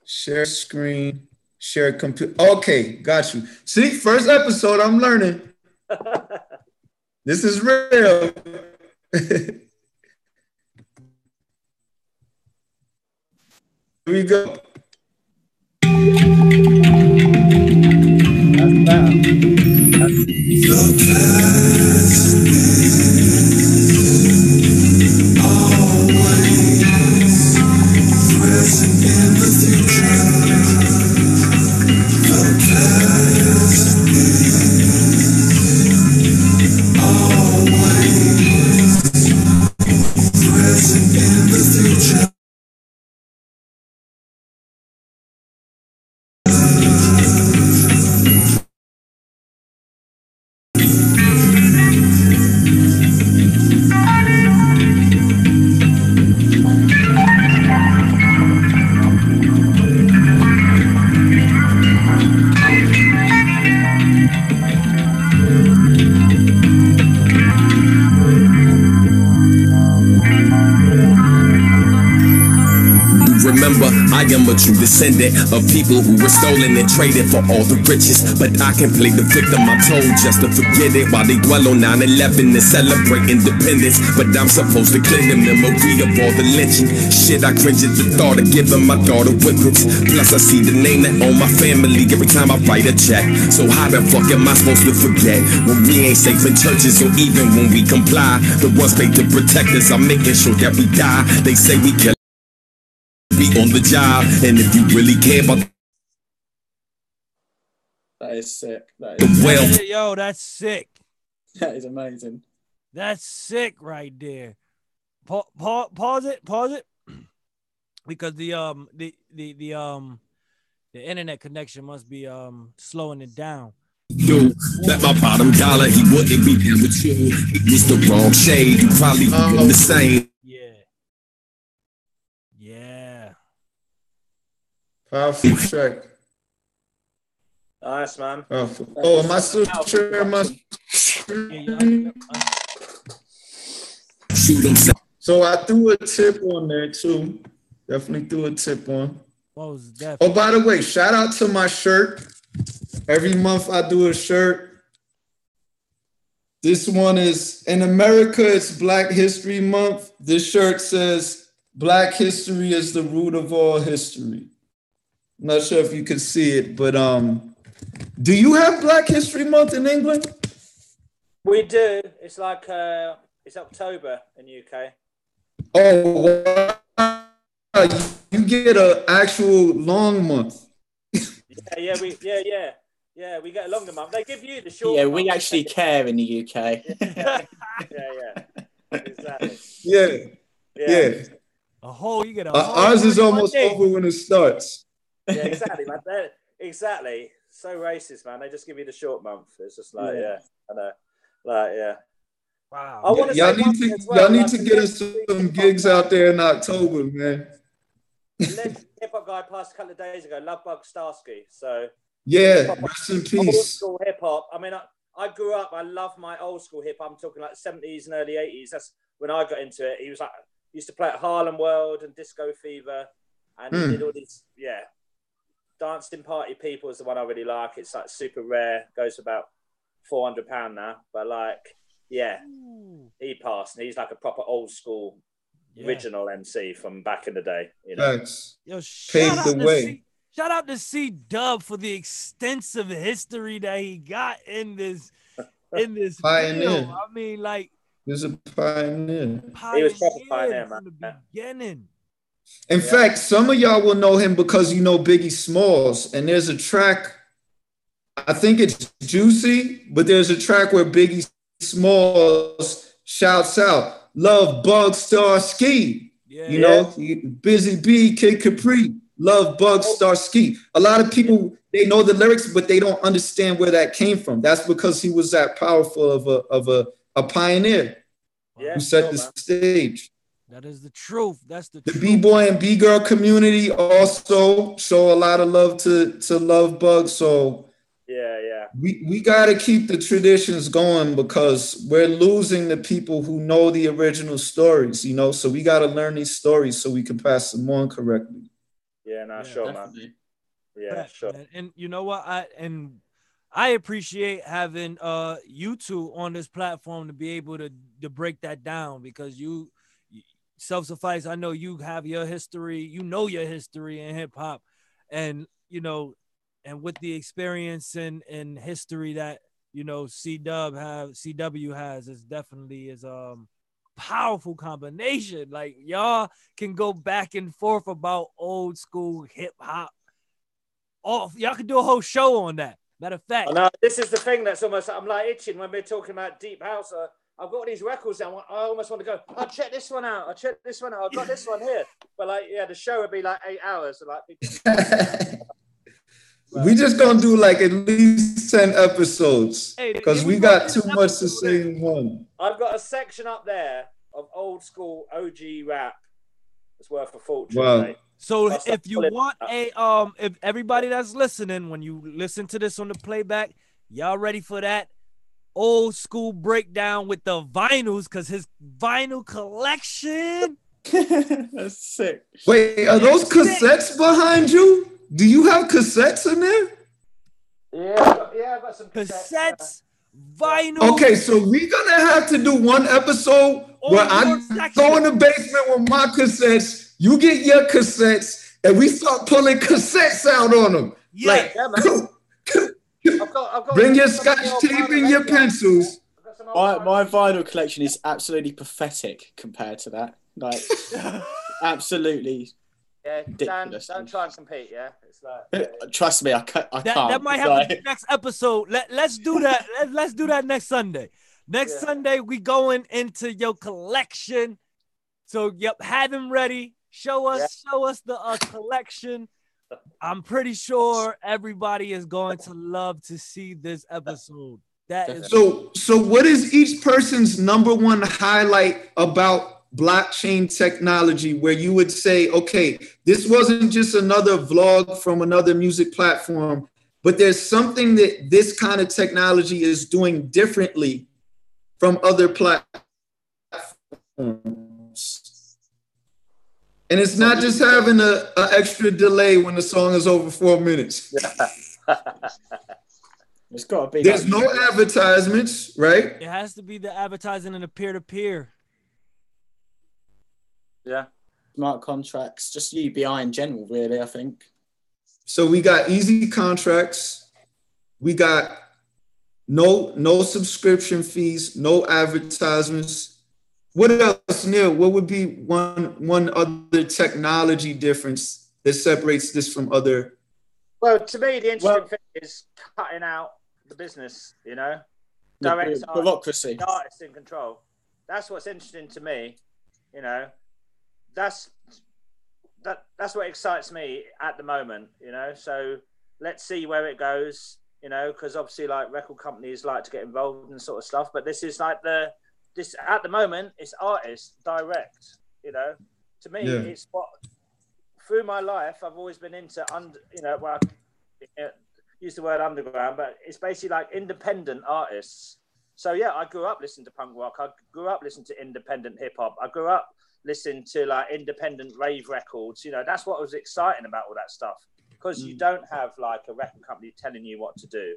Share screen, share computer. Okay, got you. See, first episode, I'm learning. This is real. Here we go. I am a true descendant of people who were stolen and traded for all the riches. But I can play the victim, I'm told, just to forget it, while they dwell on 9/11 and celebrate independence. But I'm supposed to clear the memory of all the lynching. Shit, I cringe at the thought of giving my daughter whippets. Plus I see the name that on my family every time I write a check. So how the fuck am I supposed to forget when we ain't safe in churches, or even when we comply? The ones paid to protect us are making sure that we die. They say we kill be on the job, and if you really care about that is sick. That is well, yo, that's sick. That is amazing. That's sick right there. Pause it, because the internet connection must be slowing it down. Yo, bet my bottom dollar he wouldn't be there with you. He was the wrong shade. You probably been the same. Powerful track. Nice, man. Powerful. Oh, am I still sharing my screen? So I threw a tip on there too. Definitely threw a tip on. What was that? Oh, by the way, shout out to my shirt. Every month I do a shirt. This one is, in America, it's Black History Month. This shirt says, Black history is the root of all history. I'm not sure if you can see it, but do you have Black History Month in England? We do. It's like it's October in the UK. Oh, wow. You get an actual long month. Yeah, we get a longer month. They give you the short. Yeah, we actually care in the UK. yeah, exactly. Yeah. A whole, you get a ours is almost over when it starts. Yeah, exactly, man. Exactly. So racist, man. They just give you the short month. It's just like, I know. Like, wow. I want to y'all need to get us some gigs out there in October, man. The hip hop guy passed a couple of days ago, Lovebug Starsky. So yeah, rest in peace. Old school hip hop. I mean, I grew up. I love my old school hip hop. I'm talking like 70s and early 80s. That's when I got into it. He was like, used to play at Harlem World and Disco Fever, and he did all these, Dancing Party People is the one I really like. It's like super rare. Goes for about £400 now. But like, he passed. And he's like a proper old school original MC from back in the day. You know, yo, paved the way. Shout out to C-Dub for the extensive history that he got in this pioneer. field. I mean, like, he's a pioneer. He was proper pioneer, man. From the beginning. In fact, some of y'all will know him because you know Biggie Smalls. And there's a track, I think it's Juicy, but there's a track where Biggie Smalls shouts out, "Love Bug Star Ski." You know, Busy Bee, Kid Capri, "Love Bug Star Ski." A lot of people, they know the lyrics, but they don't understand where that came from. That's because he was that powerful of a pioneer who set the stage. That is the truth. That's the truth. The B-boy and B-girl community also show a lot of love to Love Bug. So we got to keep the traditions going because we're losing the people who know the original stories, you know? So we got to learn these stories so we can pass them on correctly. Yeah, no, sure, definitely. Man. Yeah, Correct, sure. Man. And you know what? I appreciate having you two on this platform to be able to break that down, because you self-suffice. I know you have your history, your history in hip hop, and and with the experience and history that CW has, is definitely is powerful combination. Like, y'all can go back and forth about old school hip hop. Oh, y'all can do a whole show on that. Matter of fact, no, this is the thing that's almost, I'm like itching when we're talking about deep house. I've got these records down. I almost want to go, I'll check this one out. I've got this one here. But like, yeah, the show would be like 8 hours. So like, we just gonna do like at least 10 episodes, because we got too much to say in one. I've got a section up there of old school OG rap. It's worth a fortune. Wow. Mate. So if you want if everybody that's listening, when you listen to this on the playback, y'all ready for that old school breakdown with the vinyls, because his vinyl collection. That's sick. Wait, are those cassettes behind you? Do you have cassettes in there? Yeah, I've got some cassettes. Vinyl. Okay, so we're gonna have to do one episode where I go in the basement with my cassettes, you get your cassettes, and we start pulling cassettes out on them. Yeah, like, yeah, man. I've got bring your scotch tape and your pencils. My vinyl collection is absolutely pathetic compared to that. Like, absolutely. Yeah, Dan, don't try and compete. Yeah, it's like. Trust me, I can't. That might happen in the next episode. Let's do that. Let's do that next Sunday. Next Sunday, we going into your collection. So, yep, have him ready. Show us the collection. I'm pretty sure everybody is going to love to see this episode. That is so. What is each person's number one highlight about blockchain technology, where you would say, okay, this wasn't just another vlog from another music platform, but there's something that this kind of technology is doing differently from other platforms? And it's not just having an extra delay when the song is over 4 minutes. It's got to be. There's no advertisements, right? It has to be the advertising and the peer-to-peer. Yeah. Smart contracts, just UBI in general, really, I think. So we got easy contracts. We got no subscription fees, no advertisements. What else, Neil? What would be one other technology difference that separates this from other? Well, to me, the interesting thing is cutting out the business, direct bureaucracy, the artist in control. That's what's interesting to me, That's what excites me at the moment, So let's see where it goes, because obviously, like, record companies like to get involved in sort of stuff. But this is like this at the moment. It's artist direct, To me, it's what through my life I've always been into. Well, I use the word underground, but it's basically like independent artists. So yeah, I grew up listening to punk rock. I grew up listening to independent hip hop. I grew up listen to like independent rave records. That's what was exciting about all that stuff, because you don't have like a record company telling you what to do.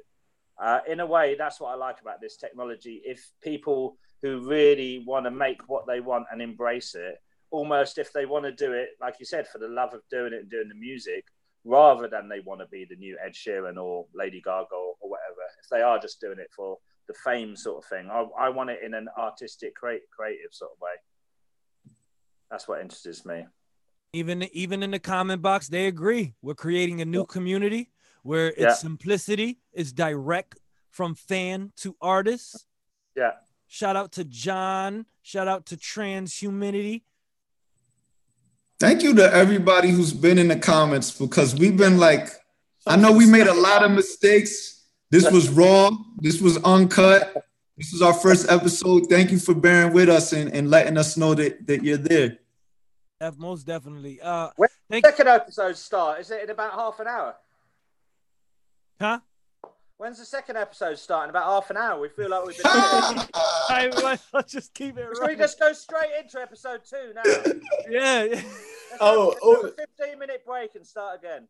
In a way, that's what I like about this technology. If people who really want to make what they want and embrace it, almost if they want to do it, like you said, for the love of doing it and doing the music, rather than they want to be the new Ed Sheeran or Lady Gaga or whatever, if they are just doing it for the fame sort of thing, I want it in an artistic, creative sort of way. That's what interests me. Even in the comment box, they agree. We're creating a new community where its simplicity is direct from fan to artist. Yeah. Shout out to John. Shout out to Transhumanity. Thank you to everybody who's been in the comments, because we've been like, I know we made a lot of mistakes. This was raw. This was uncut. This is our first episode. Thank you for bearing with us and letting us know that you're there. Most definitely. When the second episode start? Is it in about half an hour? Huh? When's the second episode start? In about half an hour. We feel like we've been. Let's just keep it. Should we just go straight into episode 2 now? Yeah. a 15-minute break and start again.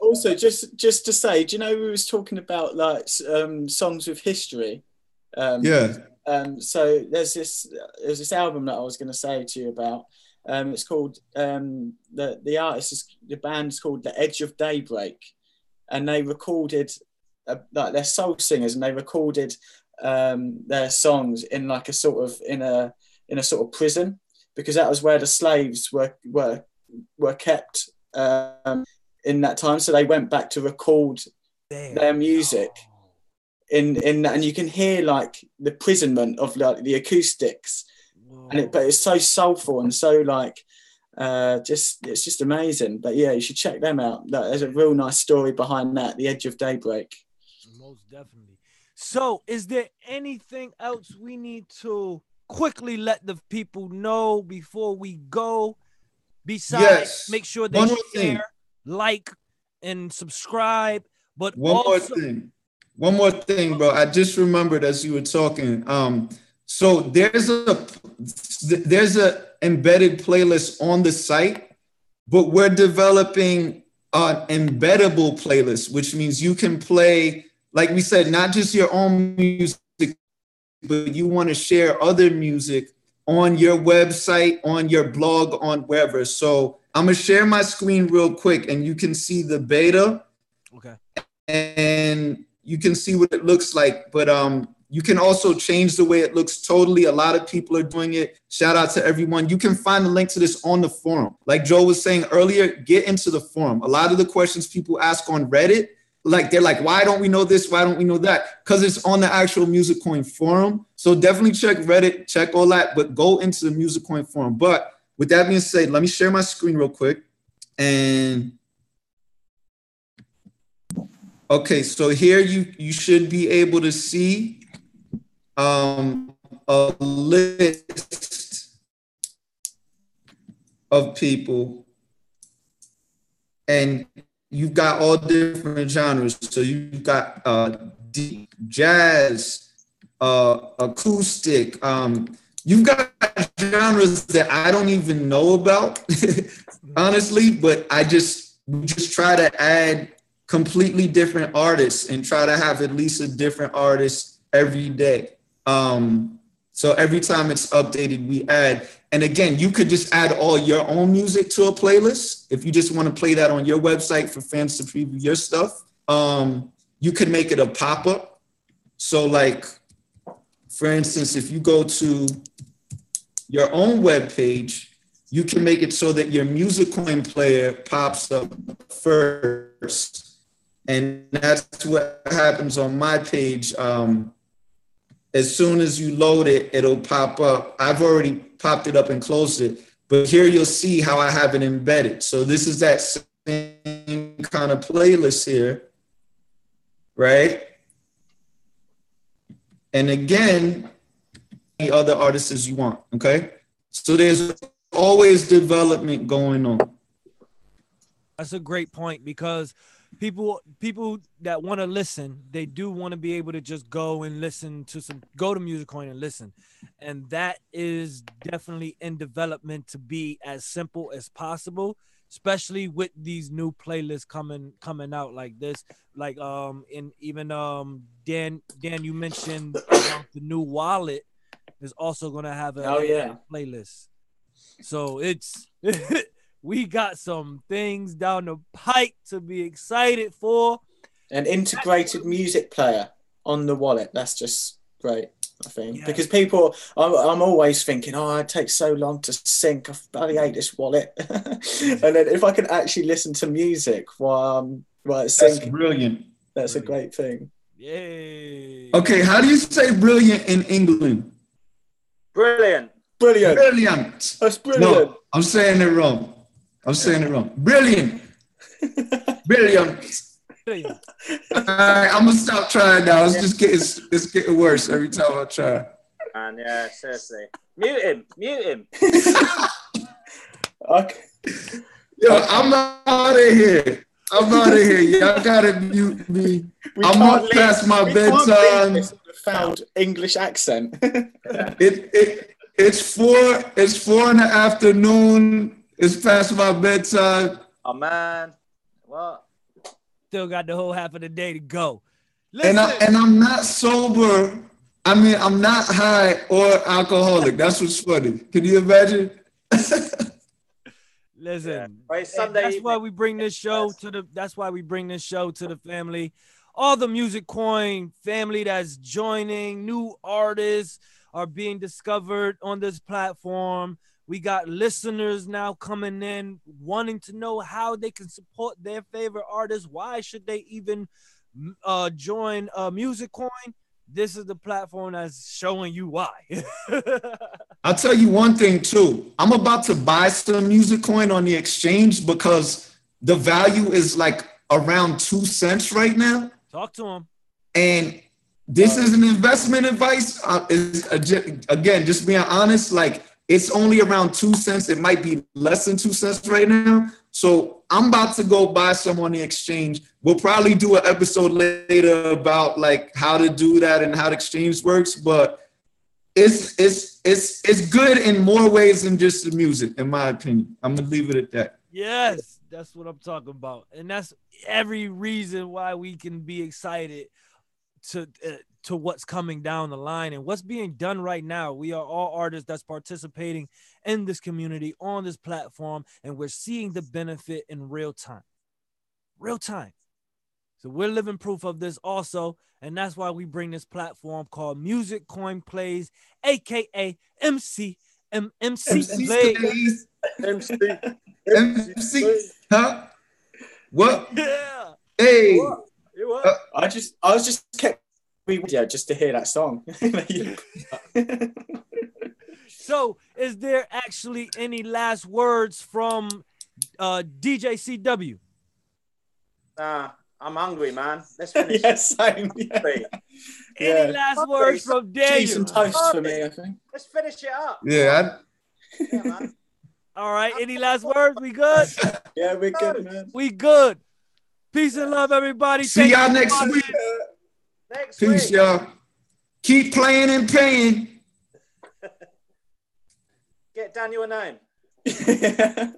Also, just to say, do you know we was talking about like songs with history? So there's this album that I was going to say to you about. It's called the band's called The Edge of Daybreak, and they recorded like they're soul singers, and they recorded their songs in like a sort of prison, because that was where the slaves were kept in that time. So they went back to record their music in that, and you can hear like the imprisonment of like the acoustics. But it's so soulful and so like it's just amazing. But yeah, you should check them out. There's a real nice story behind that, The Edge of Daybreak. Most definitely. So is there anything else we need to quickly let the people know before we go? Besides, make sure they share, like, and subscribe. But one more thing, bro. I just remembered as you were talking. So there's a embedded playlist on the site, but we're developing an embeddable playlist, which means you can play, like we said, not just your own music, but you want to share other music on your website, on your blog, on wherever. So I'm gonna share my screen real quick, and you can see the beta. Okay. And you can see what it looks like, but you can also change the way it looks totally. A lot of people are doing it. Shout out to everyone. You can find the link to this on the forum. Like Joe was saying earlier, get into the forum. A lot of the questions people ask on Reddit, like they're like, why don't we know this? Why don't we know that? Because it's on the actual Musicoin forum. So definitely check Reddit, check all that, but go into the Musicoin forum. But with that being said, let me share my screen real quick. And okay, so here you should be able to see a list of people, and you've got all different genres. So you've got deep jazz, acoustic. You've got genres that I don't even know about, honestly, but we just try to add completely different artists and try to have at least a different artist every day. So every time it's updated, we add. And again, you could just add all your own music to a playlist. If you just want to play that on your website for fans to preview your stuff, you could make it a pop-up. So like, for instance, if you go to your own web page, you can make it so that your Musicoin player pops up first. And that's what happens on my page. As soon as you load it, it'll pop up. I've already popped it up and closed it, but here you'll see how I have it embedded. So this is that same kind of playlist here, right? And again, any other artists as you want, okay? So there's always development going on. That's a great point, because people that want to listen, they do want to be able to just go and listen to go to Musicoin and listen. And that is definitely in development to be as simple as possible, especially with these new playlists coming out like this. Like and even Dan, you mentioned about the new wallet is also gonna have a playlist. So it's we got some things down the pike to be excited for. An integrated music player on the wallet. That's just great, I think. Yeah. Because people, I'm always thinking, oh, it takes so long to sync. I bloody hate this wallet. And then if I can actually listen to music while it's syncing. That's brilliant. That's a great thing. Yay. Okay, how do you say brilliant in England? Brilliant. Brilliant. Brilliant. That's brilliant. No, I'm saying it wrong. Brilliant. Brilliant. All right, I'm gonna stop trying now. It's getting worse every time I try. And yeah, seriously, mute him. Okay. Yo, I'm out of here. Y'all gotta mute me. I'm up past my bedtime. Found English accent. It's 4 in the afternoon. It's past my bedtime. Oh man, what? Still got the whole half of the day to go. And I'm not sober. I mean, I'm not high or alcoholic. That's what's funny. Can you imagine? Listen, yeah. Sunday that's why we bring this show to the. That's why we bring this show to the family. All the Musicoin family that's joining, new artists are being discovered on this platform. We got listeners now coming in wanting to know how they can support their favorite artists. Why should they even join Musicoin? This is the platform that's showing you why. I'll tell you one thing too. I'm about to buy some Musicoin on the exchange because the value is like around 2 cents right now. Talk to him. And this is an investment advice. Again, just being honest, like it's only around 2 cents. It might be less than 2 cents right now. So I'm about to go buy some on the exchange. We'll probably do an episode later about like how to do that and how the exchange works. But it's good in more ways than just the music, in my opinion. I'm gonna leave it at that. Yes, that's what I'm talking about, and that's every reason why we can be excited to what's coming down the line and what's being done right now. We are all artists that's participating in this community on this platform, and we're seeing the benefit in real time. So we're living proof of this also, and that's why we bring this platform called Musicoin Plays, aka MC Plays. MC, huh? What? Yeah. Hey. What? I was just kept just to hear that song. So, is there actually any last words from DJ CW? Nah, I'm hungry, man. Let's finish. Same. Any last words from Daniel? Cheese and toast for me, I think. Let's finish it up. Yeah. Yeah, man. All right. Any last words? We good? Yeah, we're good, man. We good. Peace and love, everybody. See y'all next week. Peace, y'all. Keep playing and paying. Get Daniel a name.